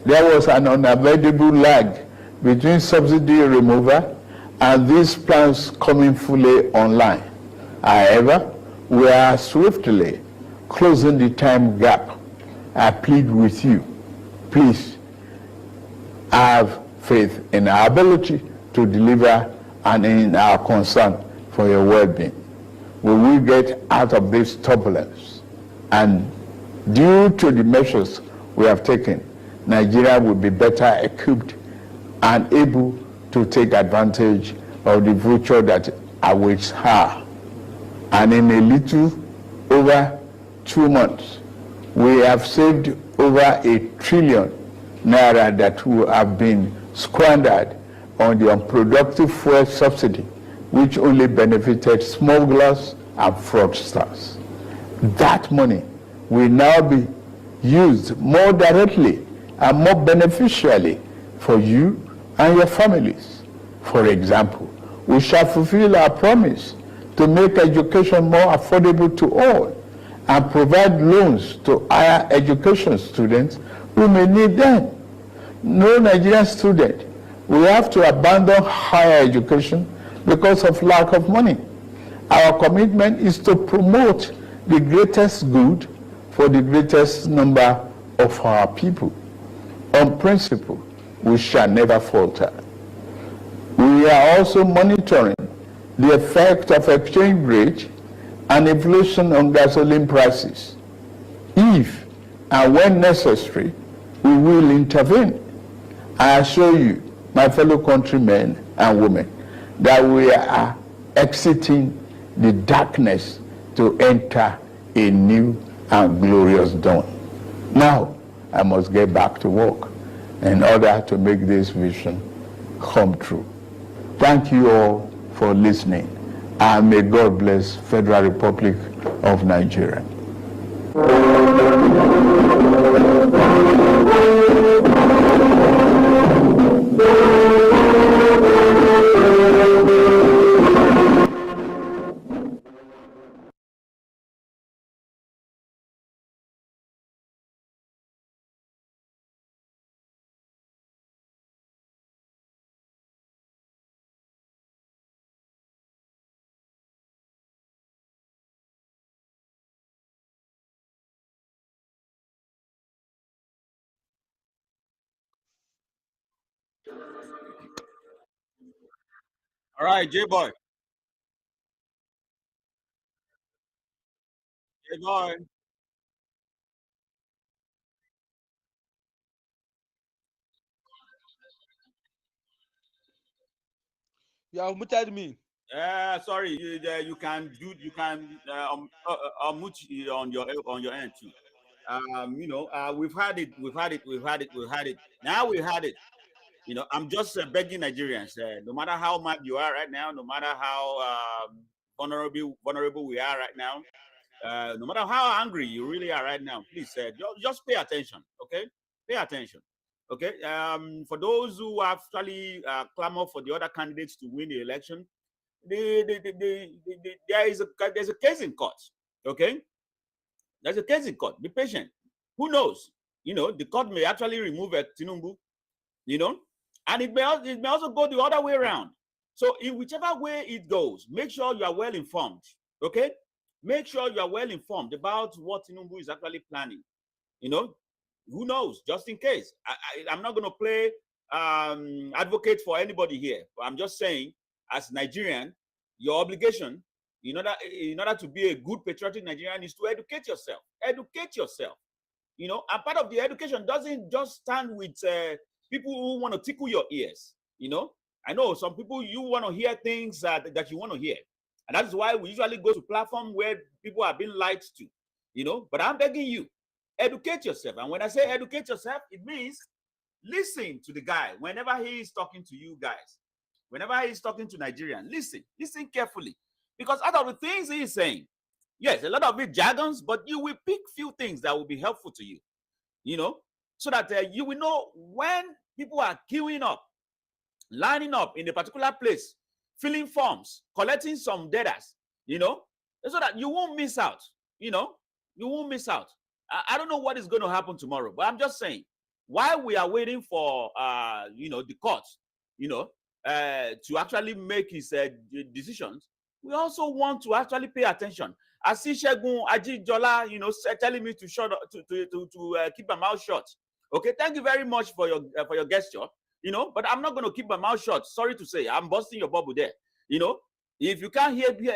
S14: there was an unavoidable lag between subsidy removal and these plans coming fully online. However, we are swiftly closing the time gap. I plead with you, please have faith in our ability to deliver and in our concern for your well-being. We will get out of this turbulence, and due to the measures we have taken, Nigeria will be better equipped and able to take advantage of the future that awaits her. And in a little over 2 months, we have saved over ₦1 trillion that would have been squandered on the unproductive fuel subsidy, which only benefited smugglers and fraudsters. That money will now be used more directly and more beneficially for you and your families. For example, we shall fulfill our promise to make education more affordable to all and provide loans to higher education students who may need them. No Nigerian student will have to abandon higher education because of lack of money. Our commitment is to promote the greatest good for the greatest number of our people. On principle, we shall never falter. We are also monitoring the effect of exchange rate and inflation on gasoline prices. If and when necessary, we will intervene. I assure you, my fellow countrymen and women, that we are exiting the darkness to enter a new and glorious dawn. Now, I must get back to work in order to make this vision come true. Thank you all for listening, and may God bless Federal Republic of Nigeria.
S16: All right, J-Boy. J-Boy.
S12: You have muted me.
S16: Sorry, you can unmute on your end too. We've had it. Now we had it. I'm just begging Nigerians. No matter how mad you are right now, no matter how vulnerable we are right now, no matter how angry you really are right now, please just pay attention. Okay, pay attention. Okay. For those who actually clamor for the other candidates to win the election, there's a case in court. Okay, there's a case in court. Be patient. Who knows? The court may actually remove Tinubu. And it may also go the other way around. So in whichever way it goes, make sure you are well informed. Okay, make sure you are well informed about what Tinubu is actually planning. Who knows? Just in case. I'm not going to play advocate for anybody here. But I'm just saying, as Nigerian, your obligation in order to be a good patriotic Nigerian is to educate yourself. Educate yourself. And part of the education doesn't just stand with people who want to tickle your ears. I know some people, you want to hear things that you want to hear. And that is why we usually go to platforms where people are being lied to. But I'm begging you, educate yourself. And when I say educate yourself, it means listen to the guy whenever he is talking to you guys. Whenever he is talking to Nigerians, listen carefully. Because out of the things he is saying, yes, a lot of it jargons, but you will pick few things that will be helpful to you, so that you will know when people are queuing up, lining up in a particular place, filling forms, collecting some data, so that you won't miss out, you won't miss out. I don't know what is going to happen tomorrow, but I'm just saying, while we are waiting for, the court, to actually make his decisions, we also want to actually pay attention. I see Shegun Ajijola, telling me to shut up, to keep my mouth shut. Okay, thank you very much for your gesture. But I'm not going to keep my mouth shut. Sorry to say, I'm busting your bubble there. If you can't hear me,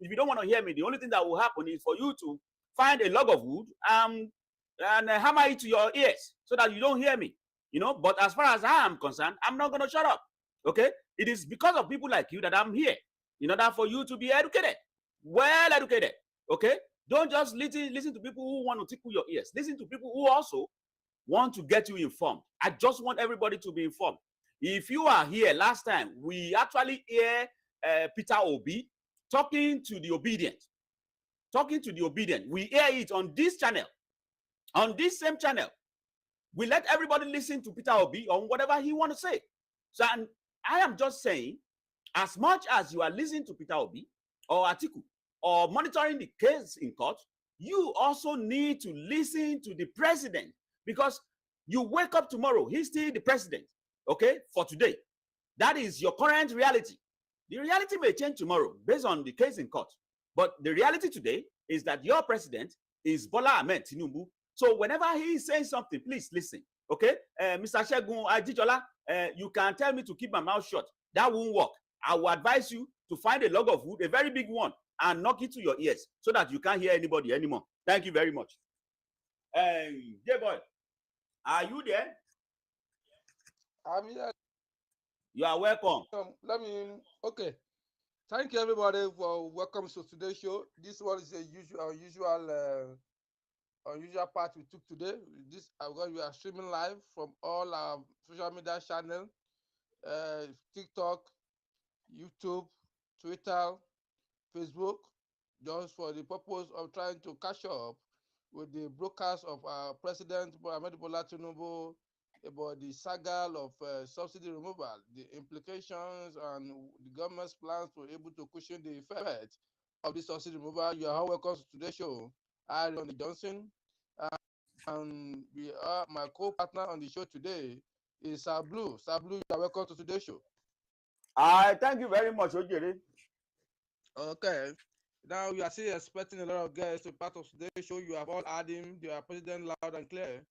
S16: if you don't want to hear me, the only thing that will happen is for you to find a log of wood and hammer it to your ears so that you don't hear me. But as far as I am concerned, I'm not going to shut up. Okay, it is because of people like you that I'm here, in order for you to be educated, well educated. Okay, don't just listen to people who want to tickle your ears. Listen to people who also want to get you informed. I just want everybody to be informed. If you are here last time, we actually hear Peter Obi talking to the obedient. We hear it on this channel, on this same channel. We let everybody listen to Peter Obi on whatever he want to say. So I am just saying, as much as you are listening to Peter Obi or Atiku or monitoring the case in court, you also need to listen to the president, because you wake up tomorrow, he's still the president, okay, for today. That is your current reality. The reality may change tomorrow based on the case in court. But the reality today is that your president is Bola Ahmed Tinubu. So whenever he is saying something, please listen, okay? Mr. Segun Ajijola, you can tell me to keep my mouth shut. That won't work. I will advise you to find a log of wood, a very big one, and knock it to your ears so that you can't hear anybody anymore. Thank you very much. J-Boy, are you there?
S17: I'm here.
S16: You are welcome.
S17: Okay. Thank you, everybody, for welcome to today's show. This one is a unusual part we took today. We are streaming live from all our social media channels, TikTok, YouTube, Twitter, Facebook, just for the purpose of trying to catch up with the broadcast of our President Ahmed Bola Tinubu about the saga of subsidy removal, the implications and the government's plans to able to cushion the effect of the subsidy removal. You are all welcome to today's show. I'm Ronnie Johnson, and we are my co-partner on the show today is Sablu. Sablu, you are welcome to today's show.
S16: Thank you very much, Ojere.
S17: Okay. Now we are still expecting a lot of guests to be part of today's show. You have all had him, your president loud and clear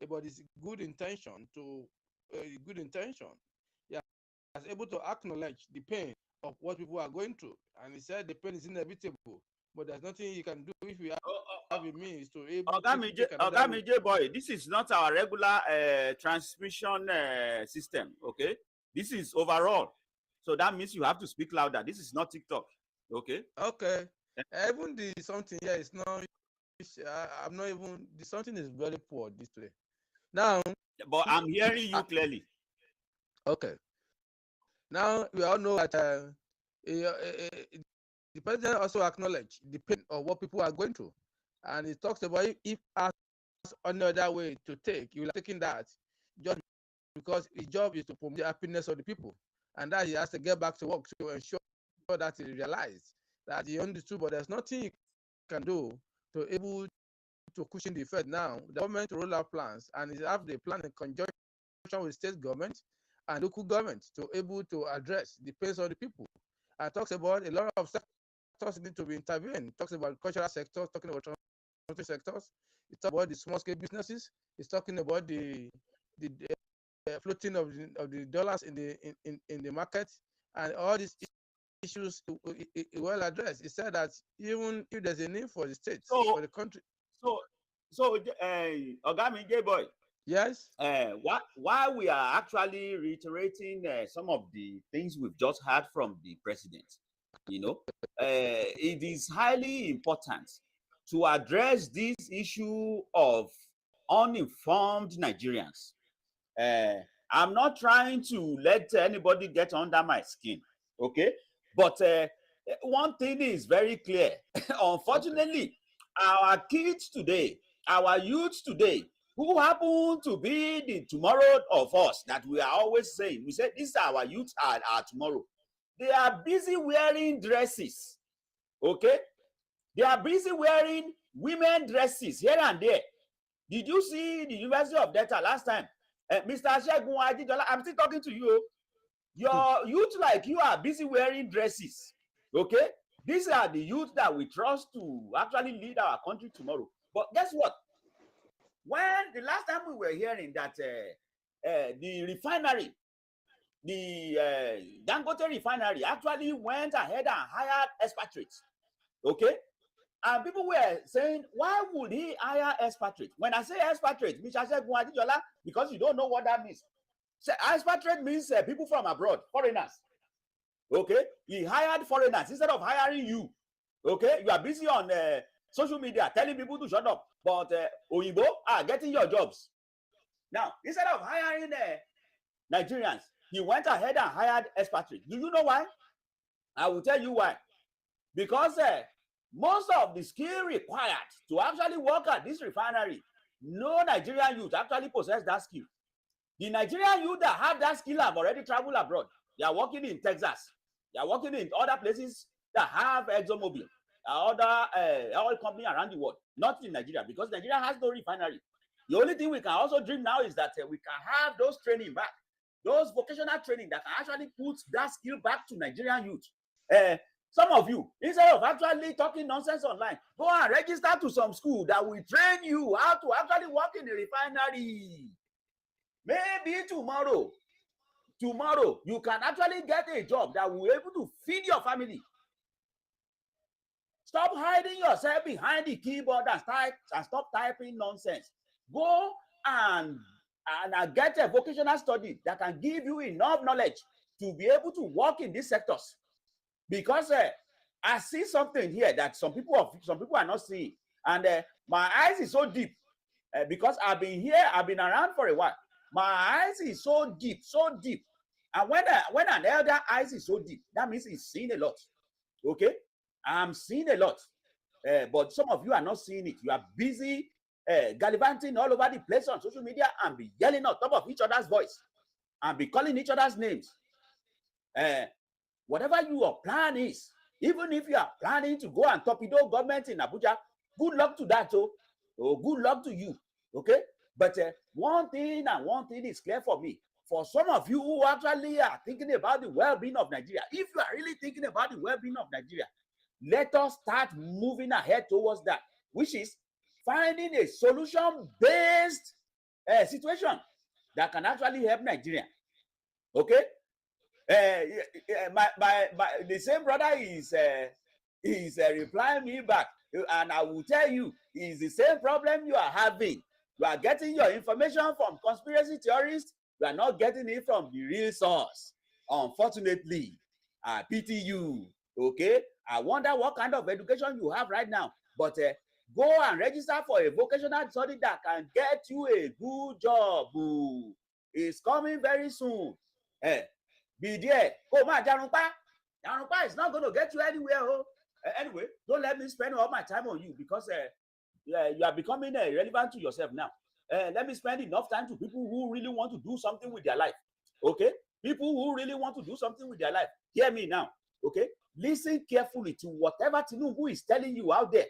S17: about his good intention He was able to acknowledge the pain of what people are going through. And he said the pain is inevitable, but there's nothing you can do if you have a means to able
S16: Ogami J-Boy, this is not our regular transmission system, okay? This is overall. So that means you have to speak louder. This is not TikTok, okay?
S17: Okay. Even the something here is not, I'm not even, the something is very poor this way. Now,
S16: but I'm hearing you clearly.
S17: Okay. Now we all know that the president also acknowledged the pain of what people are going through, and he talks about if as another way to take, you will have taken that just because his job is to promote the happiness of the people, and that he has to get back to work to ensure that he realized that he understood, but there's nothing he can do to able to cushion the effect. Now the government roll out plans, and he have the plan in conjunction with state government and local government to able to address the pains of the people. And talks about a lot of sectors need to be intervened. Talks about cultural sectors, talking about transport sectors. It's talking about the small scale businesses. It's talking about the floating of the dollars in the market, and all these issues well addressed. He said that even if there's a need for the states, for the country.
S16: So Ogami J-Boy.
S17: Yes.
S16: Why we are actually reiterating some of the things we've just heard from the president, it is highly important to address this issue of uninformed Nigerians. I'm not trying to let anybody get under my skin, okay? But one thing is very clear. Unfortunately, our kids today, our youth today, who happen to be the tomorrow of us that we are always saying, we say this is our youth, our tomorrow. They are busy wearing dresses, okay? They are busy wearing women dresses here and there. Did you see the University of Delta last time? Mr. Segun Ajijola, I'm still talking to you. Your youth like you are busy wearing dresses, okay? These are the youth that we trust to actually lead our country tomorrow. But guess what? When the last time we were hearing that the refinery, the Dangote refinery actually went ahead and hired expatriates, okay? And people were saying, why would he hire expatriates? When I say expatriates, Mr. Segun Ajijola, because you don't know what that means. So, expatriate means people from abroad, foreigners, okay? He hired foreigners instead of hiring you, okay? You are busy on social media telling people to shut up, but Oyibo are getting your jobs. Now, instead of hiring Nigerians, he went ahead and hired expatriates. Do you know why? I will tell you why. Because most of the skill required to actually work at this refinery, no Nigerian youth actually possess that skill. The Nigerian youth that have that skill have already traveled abroad. They are working in Texas. They are working in other places that have ExxonMobil, other oil company around the world, not in Nigeria, because Nigeria has no refinery. The only thing we can also dream now is that we can have those training back, those vocational training that can actually put that skill back to Nigerian youth. Some of you, instead of actually talking nonsense online, go and register to some school that will train you how to actually work in a refinery. Maybe tomorrow, you can actually get a job that will be able to feed your family. Stop hiding yourself behind the keyboard and stop typing nonsense. Go and get a vocational study that can give you enough knowledge to be able to work in these sectors. Because I see something here that some people are not seeing, and my eyes is so deep because I've been around for a while. My eyes is so deep, and when an elder eyes is so deep, that means he's seeing a lot. Okay, I'm seeing a lot, but some of you are not seeing it. You are busy gallivanting all over the place on social media and be yelling on top of each other's voice and be calling each other's names. Whatever your plan is, even if you are planning to go and torpedo government in Abuja, good luck to that, good luck to you, okay? But one thing is clear for me. For some of you who actually are thinking about the well-being of Nigeria, if you are really thinking about the well-being of Nigeria, let us start moving ahead towards that, which is finding a solution-based situation that can actually help Nigeria, okay? The same brother is replying me back, and I will tell you, it's the same problem you are having. You are getting your information from conspiracy theorists. You are not getting it from the real source. Unfortunately, I pity you. Okay, I wonder what kind of education you have right now. But go and register for a vocational study that can get you a good job. It's coming very soon. Be there. Oh man, Jarunpa is not going to get you anywhere. Anyway, don't let me spend all my time on you because you are becoming irrelevant to yourself now. Let me spend enough time to people who really want to do something with their life. Okay? People who really want to do something with their life. Hear me now. Okay? Listen carefully to whatever Tinubu is telling you out there.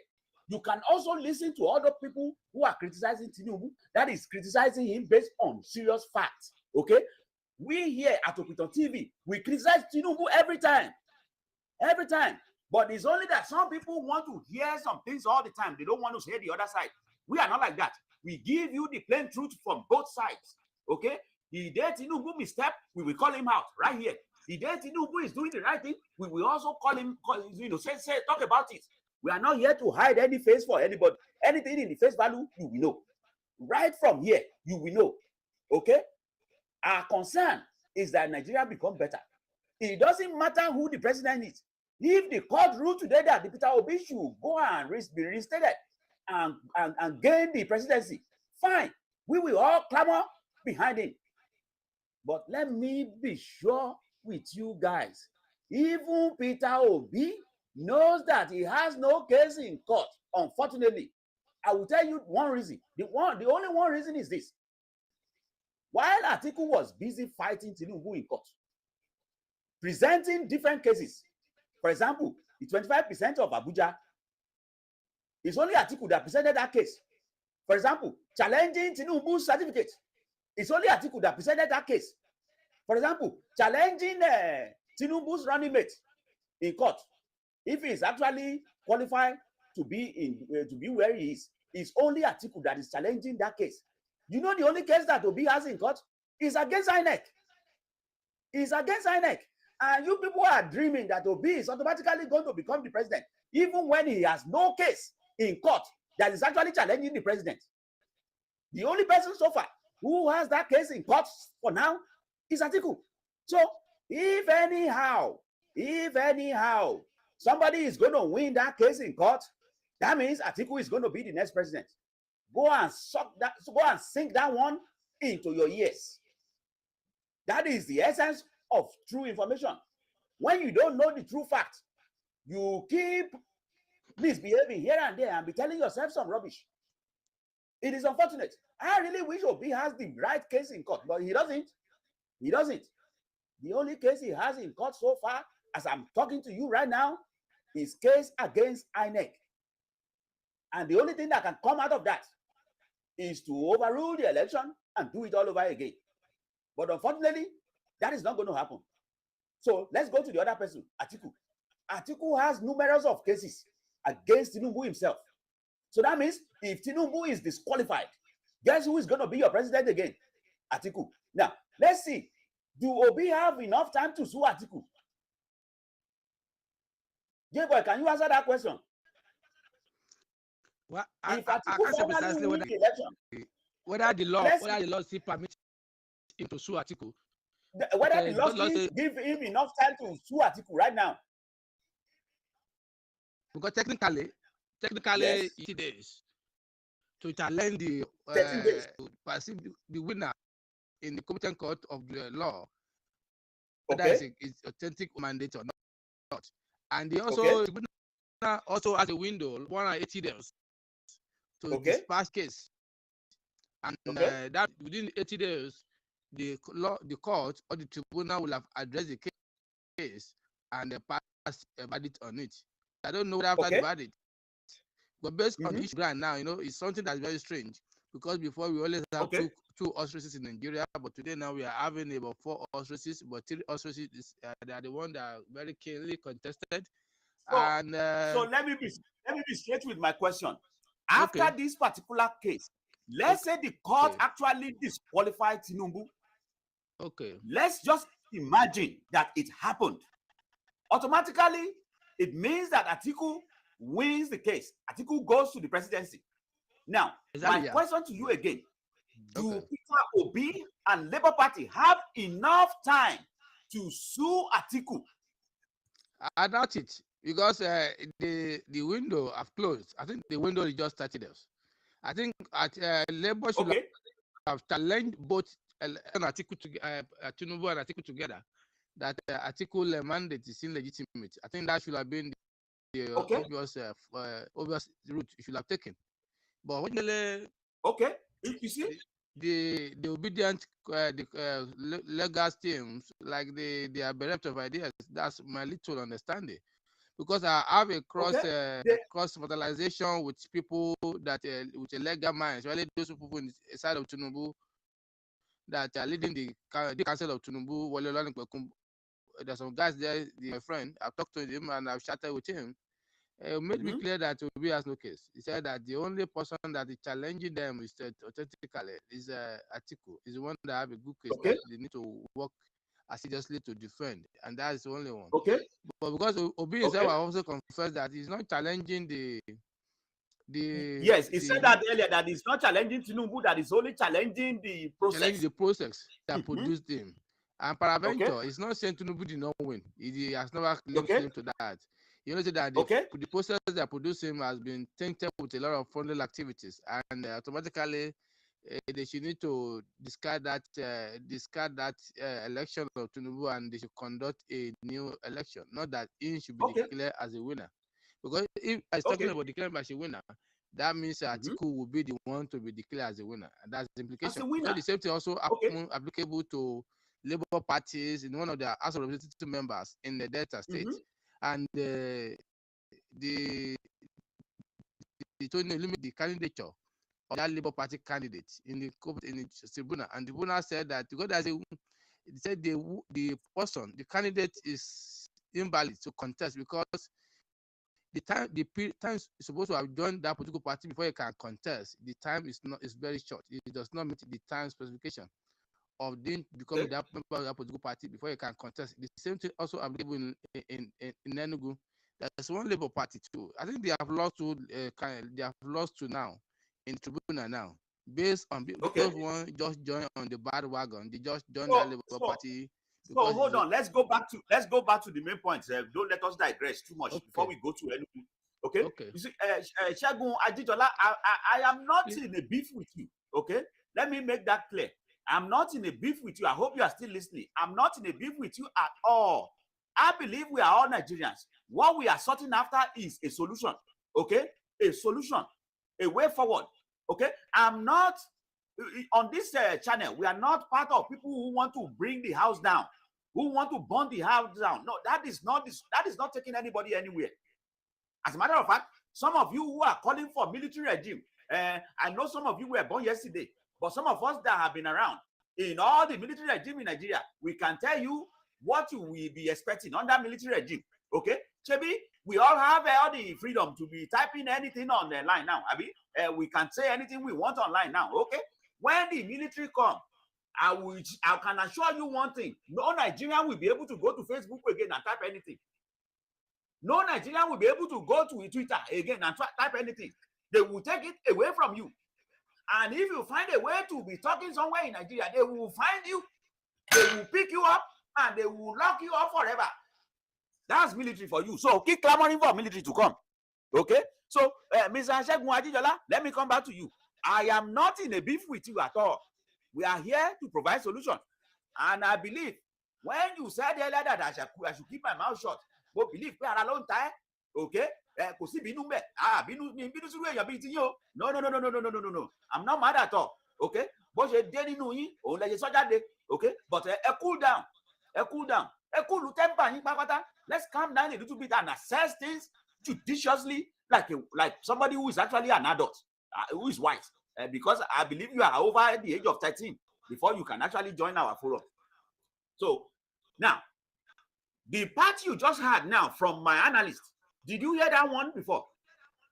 S16: You can also listen to other people who are criticizing Tinubu, that is criticizing him based on serious facts. Okay? We here at Opiton TV, we criticize Tinubu every time. Every time. But it's only that some people want to hear some things all the time. They don't want to hear the other side. We are not like that. We give you the plain truth from both sides. Okay? The day Tinubu misstep, we will call him out right here. The day Tinubu is doing the right thing, we will also call him, say, talk about it. We are not here to hide any face for anybody. Anything in the face value, you will know. Right from here, you will know. Okay? Our concern is that Nigeria become better. It doesn't matter who the president is. If the court ruled today that the Peter Obi should go and be reinstated and gain the presidency, fine. We will all clamor behind him. But let me be sure with you guys. Even Peter Obi knows that he has no case in court. Unfortunately, I will tell you one reason. The only one reason is this. While Atiku was busy fighting Tinubu in court, presenting different cases, for example, the 25% of Abuja, it's only Atiku that presented that case. For example, challenging Tinubu's certificate, it's only Atiku that presented that case. For example, challenging Tinubu's running mate in court, if he is actually qualified to be where he is, it's only Atiku that is challenging that case. You know, the only case that Obi has in court is against INEC. It's against INEC. And you people are dreaming that Obi is automatically going to become the president, even when he has no case in court that is actually challenging the president. The only person so far who has that case in court for now is Atiku. So, if anyhow, somebody is going to win that case in court, that means Atiku is going to be the next president. Go and sink that one into your ears. That is the essence of true information. When you don't know the true fact, you keep misbehaving here and there and be telling yourself some rubbish. It is unfortunate. I really wish Obi has the right case in court, but he doesn't. He doesn't. The only case he has in court so far, as I'm talking to you right now, his case against INEC. And the only thing that can come out of that is to overrule the election and do it all over again. But unfortunately, that is not going to happen. So let's go to the other person, Atiku. Atiku has numerous of cases against Tinubu himself. So that means if Tinubu is disqualified, guess who is going to be your president again? Atiku. Now, let's see. Do Obi have enough time to sue Atiku? Boy, can you answer that question?
S17: Well,
S16: if
S17: I
S16: Atiku
S17: can't say
S16: finally
S17: precisely
S16: win the election,
S17: whether the law still permits him to sue Atiku.
S16: Whether the law still give him enough time to sue Atiku right now.
S17: Because technically,
S16: yes.
S17: 80 days to challenge the perceive the winner in the competent court of the law, whether it's authentic mandate or not. And they also also has a window 180 days to dispatch case, and that within 80 days, the court or the tribunal will have addressed the case and pass a verdict on it. I don't know what after the verdict, but based on the issue right now, it's something that's very strange, because before we always have two horse races in Nigeria, but today now we are having about 4 horse races, but 3 horse races they are the ones that are very keenly contested.
S16: So let me be straight with my question. After this particular case, let's say the court actually disqualified Tinubu. Let's just imagine that it happened. Automatically, it means that Atiku wins the case. Atiku goes to the presidency. Now, my question to you again: do Peter Obi and Labour Party have enough time to sue Atiku?
S17: I doubt it, because the window have closed. I think the window is just 30 days. I think Labour should have challenged both Atiku Tinubu and Atiku together, that Atiku mandate is illegitimate. I think that should have been the obvious route you should have taken. But when
S16: you see
S17: the obedient legal teams, like they are bereft of ideas. That's my little understanding, because I have a cross fertilization with people that with a legal mind, especially those people in the side of Tinubu that are leading the council of Tinubu. There's some guys there, my friend, I've talked to him and I've chatted with him. It made me clear that Obi has no case. He said that the only person that is challenging them is authentically is Atiku. Is the one that have a good case that they need to work assiduously to defend, and that's the only one. But because Obi himself also confessed that he's not challenging the
S16: yes, he said that earlier, that he's not challenging Tinubu, that he's only challenging the process.
S17: Challenging the process that produced him. And Paraventure is not saying Tinubu did not win. He has never linked him to that. He only said that the process that produced him has been tainted with a lot of fundamental activities, and automatically they should need to discard that election of Tinubu, and they should conduct a new election. Not that he should be declared as a winner. Because if I was talking about declaring as a winner, that means Atiku will be the one to be declared as a winner. And that's the implication. So the same thing also applicable to Labour parties in one of their House of Representative members in the Delta State. And the candidature of that Labour Party candidate in the tribunal. And the tribunal said that because the candidate is invalid to contest, because the time is supposed to have joined that political party before you can contest. The time is very short. It does not meet the time specification of becoming that member of that political party before you can contest. The same thing also available in Enugu. There's one Labour Party too. I think they have lost to now in the tribunal now, based on because one just joined on the bad wagon. They just joined that Labour Party.
S16: So hold on, let's go back to the main point. Don't let us digress too much before we go to Enugu. Okay. You see, Shagun Ajijola, I am not in a beef with you. Okay, let me make that clear. I'm not in a beef with you. I hope you are still listening. I'm not in a beef with you at all. I believe we are all Nigerians. What we are sorting after is a solution. Okay, a solution, a way forward. Okay, I'm not on this channel. We are not part of people who want to bring the house down, who want to burn the house down. No, that is not taking anybody anywhere. As a matter of fact, some of you who are calling for military regime, I know some of you were born yesterday, but some of us that have been around in all the military regime in Nigeria, we can tell you what you will be expecting under military regime. Okay, Chebi, we all have all the freedom to be typing anything on the line now. Abi, we can say anything we want online now. Okay, when the military come, I can assure you one thing: no Nigerian will be able to go to Facebook again and type anything. No Nigerian will be able to go to Twitter again and type anything. They will take it away from you. And if you find a way to be talking somewhere in Nigeria, they will find you, they will pick you up, and they will lock you up forever. That's military for you. So keep clamoring for military to come. Okay? So, Mr. Segun Ajijola, let me come back to you. I am not in a beef with you at all. We are here to provide solutions. And I believe when you said earlier that I should keep my mouth shut, but believe me, a long time, okay? No. I'm not mad at all, okay? But okay? But cool down, cool down, cool temper. Let's calm down a little bit and assess things judiciously, like somebody who is actually an adult, who is wise. Because I believe you are over the age of 13 before you can actually join our forum. So now, the part you just had now from my analyst, did you hear that one before?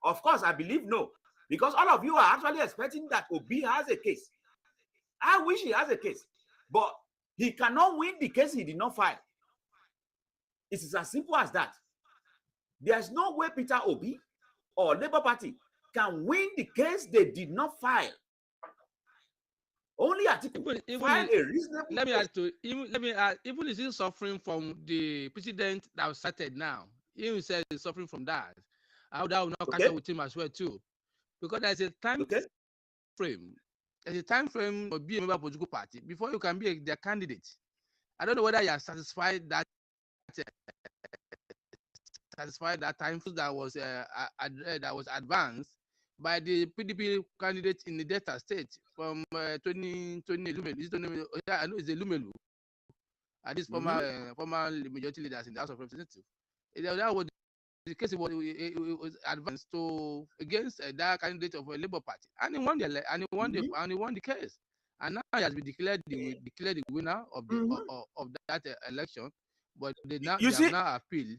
S16: Of course, I believe no, because all of you are actually expecting that Obi has a case. I wish he has a case, but he cannot win the case he did not file. It is as simple as that. There's no way Peter Obi or Labour Party can win the case they did not file. Only Atiku file a reasonable.
S17: Let me add to even is he suffering from the precedent that was started now? He said he's suffering from that. How that will not catch up with him as well too, because there's a time frame. There's a time frame to be a member of a political party before you can be their candidate. I don't know whether you are satisfied that time that was advanced by the PDP candidate in the Delta State from 2020. I know it's a Lumelu. And this former majority leaders in the House of Representatives. That was the case. It was advanced to against that candidate of a Labour Party, and he won the case. And now he has been declared the winner of that election. But they have now appealed.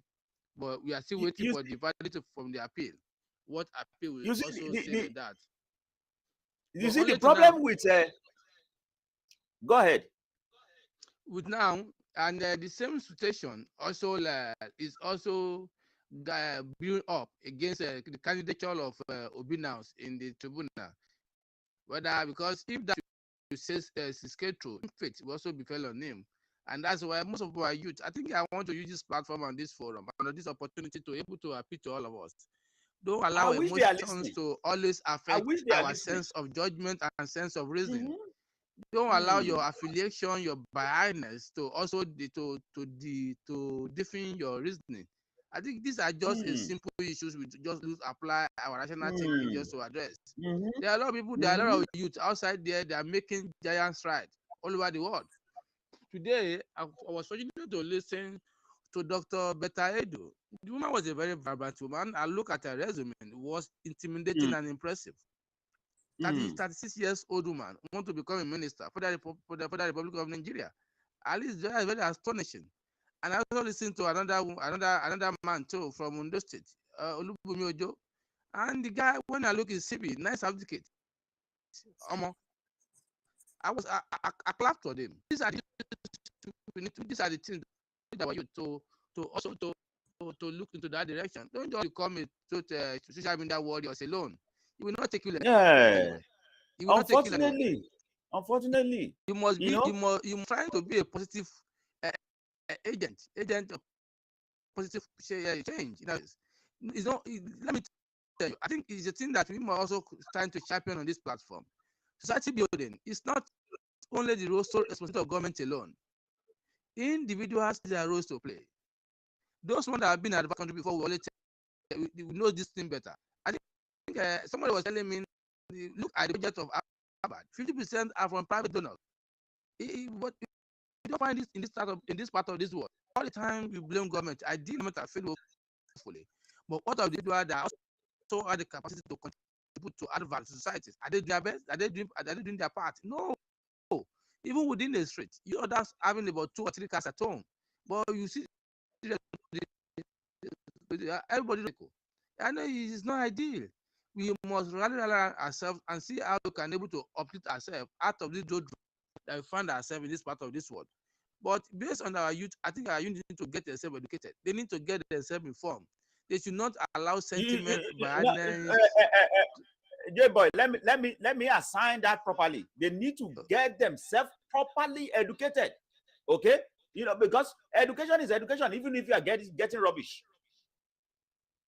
S17: But we are still waiting for the verdict from the appeal. What appeal will also say that?
S16: You see the problem with go ahead.
S17: With now, and the same situation also is also built up against the candidature of Obi now in the tribunal. Whether because if that says Sisketro, fate will also befell on him. And that's why most of our youth, I think I want to use this platform and this forum and this opportunity to able to appeal to all of us. Don't allow emotions to always affect our sense of judgment and sense of reason. Don't allow your affiliation, your biasness to also define your reasoning. I think these are just simple issues we just apply our rational thinking just to address. There are a lot of people, there are a lot of youth outside there, they are making giant strides all over the world. Today, I was fortunate to listen to Dr. Betta Edo. The woman was a very vibrant woman. I look at her resume, it was intimidating and impressive. 36 years old woman want to become a minister for the Republic of Nigeria. At least very, very astonishing. And I also listened to another man too from Ondo State, Olubumi Ojo. And the guy, when I look at his CV, nice advocate. I clapped for them. These are the things that we to also look into that direction. Don't just become a social media warrior alone. It will not take you.
S16: Unfortunately,
S17: you must be. You must try to be a positive agent of positive change. It's not. Let me tell you. I think it's a thing that we must also trying to champion on this platform. Society building is not only the responsibility of government alone. Individuals have their roles to play. Those ones that have been at the country before we know this thing better. I think somebody was telling me, look at the budget of Harvard. 50% are from private donors. But you don't find this in this part of this world. All the time we blame government. I did not feel hopefully, But what of the people that also have the capacity to contribute to add value to society? Are they doing their best? Are they doing their part? No. Even within the street, you others having about 2 or 3 cars at home, but you see everybody. I know it's not ideal. We must rally ourselves and see how we can able to uplift ourselves out of this road that we find ourselves in this part of this world. But based on our youth, I think our youth need to get themselves educated. They need to get themselves informed. They should not allow sentiment, badness.
S16: J-Boy, let me assign that properly. They need to get themselves properly educated. Okay? Because education is education, even if you are getting rubbish.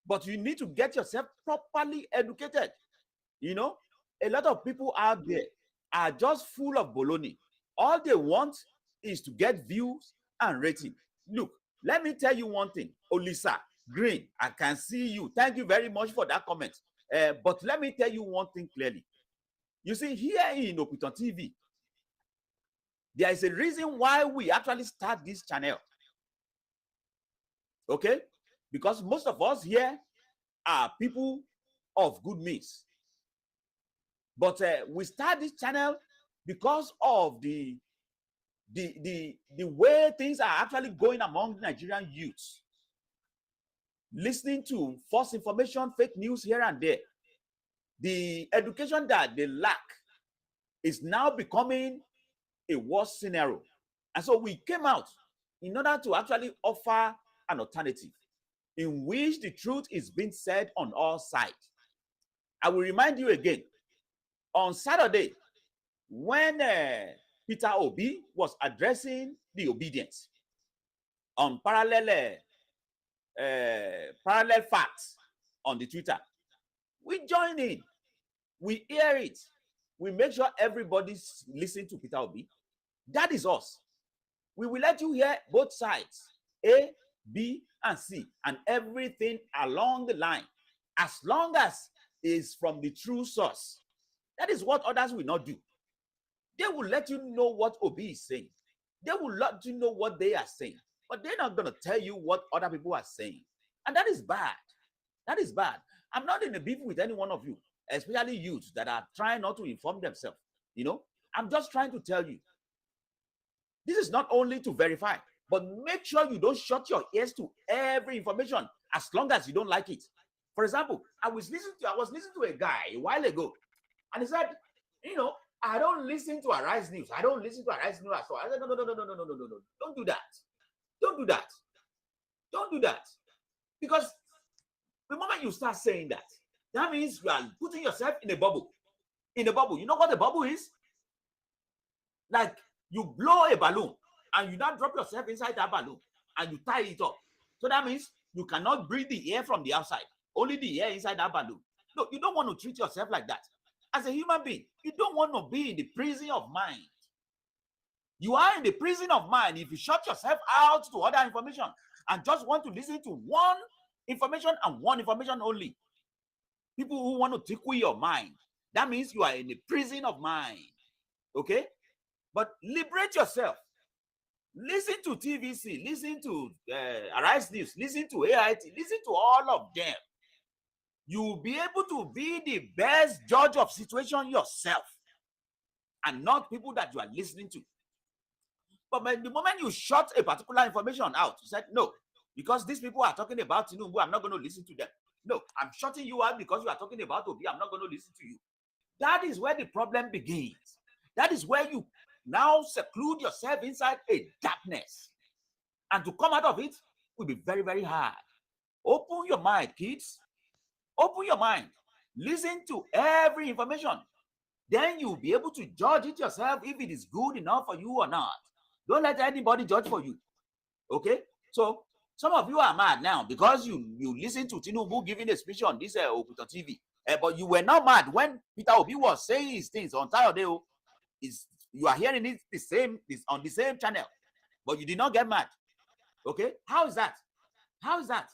S16: But you need to get yourself properly educated. A lot of people out there are just full of baloney. All they want is to get views and rating. Look, let me tell you one thing. Olisa Green, I can see you. Thank you very much for that comment. But let me tell you one thing clearly. You see, here in Opiton TV, there is a reason why we actually start this channel. Okay? Because most of us here are people of good means. But we start this channel because of the way things are actually going among Nigerian youths. Listening to false information, fake news here and there. The education that they lack is now becoming a worse scenario. And so we came out in order to actually offer an alternative in which the truth is being said on all sides. I will remind you again, on Saturday, when Peter Obi was addressing the obedience on parallel facts on the Twitter, we join in, we hear it, we make sure everybody's listening to Peter Obi. That is us. We will let you hear both sides, A, B, and C, and everything along the line, as long as it's from the true source. That is what others will not do. They will let you know what Obi is saying. They will let you know what they are saying, but they're not going to tell you what other people are saying. And that is bad. That is bad. I'm not in a beef with any one of you, especially youths that are trying not to inform themselves. I'm just trying to tell you, this is not only to verify, but make sure you don't shut your ears to every information as long as you don't like it. For example, I was listening to a guy a while ago, and he said, I don't listen to Arise News. I don't listen to Arise News at all. I said, no. Don't do that. Don't do that. Don't do that. Because the moment you start saying that, that means you are putting yourself in a bubble. In a bubble. You know what a bubble is? Like you blow a balloon and you now drop yourself inside that balloon and you tie it up. So that means you cannot breathe the air from the outside. Only the air inside that balloon. No, you don't want to treat yourself like that. As a human being, you don't want to be in the prison of mind. You are in the prison of mind if you shut yourself out to other information and just want to listen to one information and one information only. People who want to tickle your mind. That means you are in the prison of mind. Okay? But liberate yourself. Listen to TVC, listen to Arise News, listen to AIT, listen to all of them. You'll be able to be the best judge of situation yourself and not people that you are listening to. But the moment you shut a particular information out, you said, no, because these people are talking about Tinubu, I'm not going to listen to them. No, I'm shutting you out because you are talking about Obi, I'm not going to listen to you. That is where the problem begins. That is where you now seclude yourself inside a darkness. And to come out of it will be very, very hard. Open your mind, kids. Open your mind. Listen to every information. Then you'll be able to judge it yourself if it is good enough for you or not. Don't let anybody judge for you. Okay? So, some of you are mad now because you listen to Tinubu giving a speech on this Opiton TV. But you were not mad when Peter Obi was saying his things on Saturday. You are hearing it on the same channel, but you did not get mad. Okay? How is that? How is that?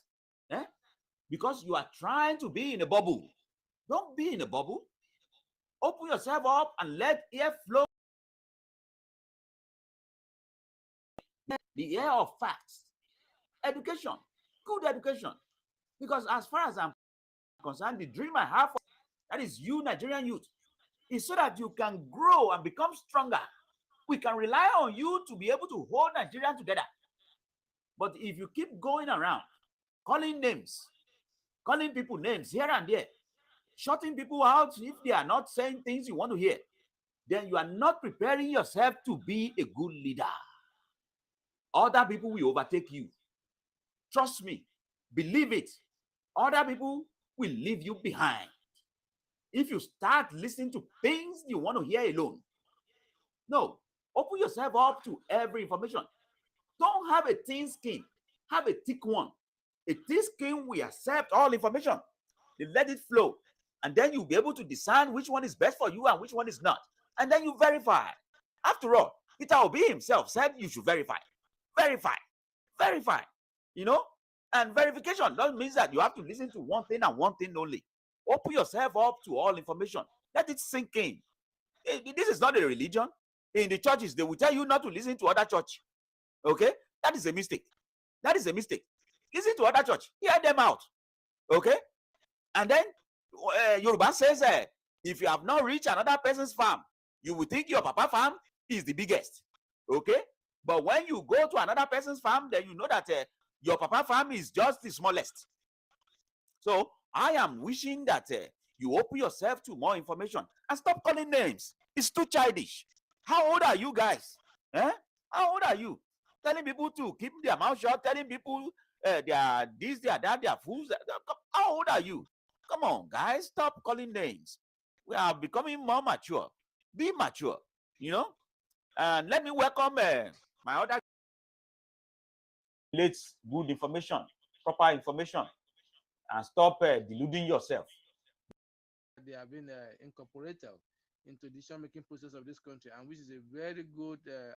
S16: Because you are trying to be in a bubble. Don't be in a bubble. Open yourself up and let air flow. The air of facts. Education. Good education. Because as far as I'm concerned, the dream I have, that is you, Nigerian youth, is so that you can grow and become stronger. We can rely on you to be able to hold Nigeria together. But if you keep going around, calling names, calling people names here and there, shutting people out if they are not saying things you want to hear, then you are not preparing yourself to be a good leader. Other people will overtake you. Trust me, believe it. Other people will leave you behind. If you start listening to things you want to hear alone, no, open yourself up to every information. Don't have a thin skin, have a thick one. A thick skin will accept all information. They let it flow. And then you'll be able to discern which one is best for you and which one is not. And then you verify. After all, Peter Obi himself said you should verify. Verify. Verify. You know? And verification doesn't mean that you have to listen to one thing and one thing only. Open yourself up to all information. Let it sink in. This is not a religion. In the churches, they will tell you not to listen to other church. Okay? That is a mistake. That is a mistake. Listen to other church. Hear them out. Okay? And then Yoruba says, if you have not reached another person's farm, you will think your papa farm is the biggest. Okay? But when you go to another person's farm, then you know that your papa farm is just the smallest. So I am wishing that you open yourself to more information and stop calling names. It's too childish. How old are you guys? How old are you? Telling people to keep their mouth shut, telling people they are this, they are that, they are fools. How old are you? Come on, guys, stop calling names. We are becoming more mature. Be mature, you know? And let me welcome my other let's good information, proper information, and stop deluding yourself.
S17: They have been incorporated into the decision-making process of this country, and which is a very good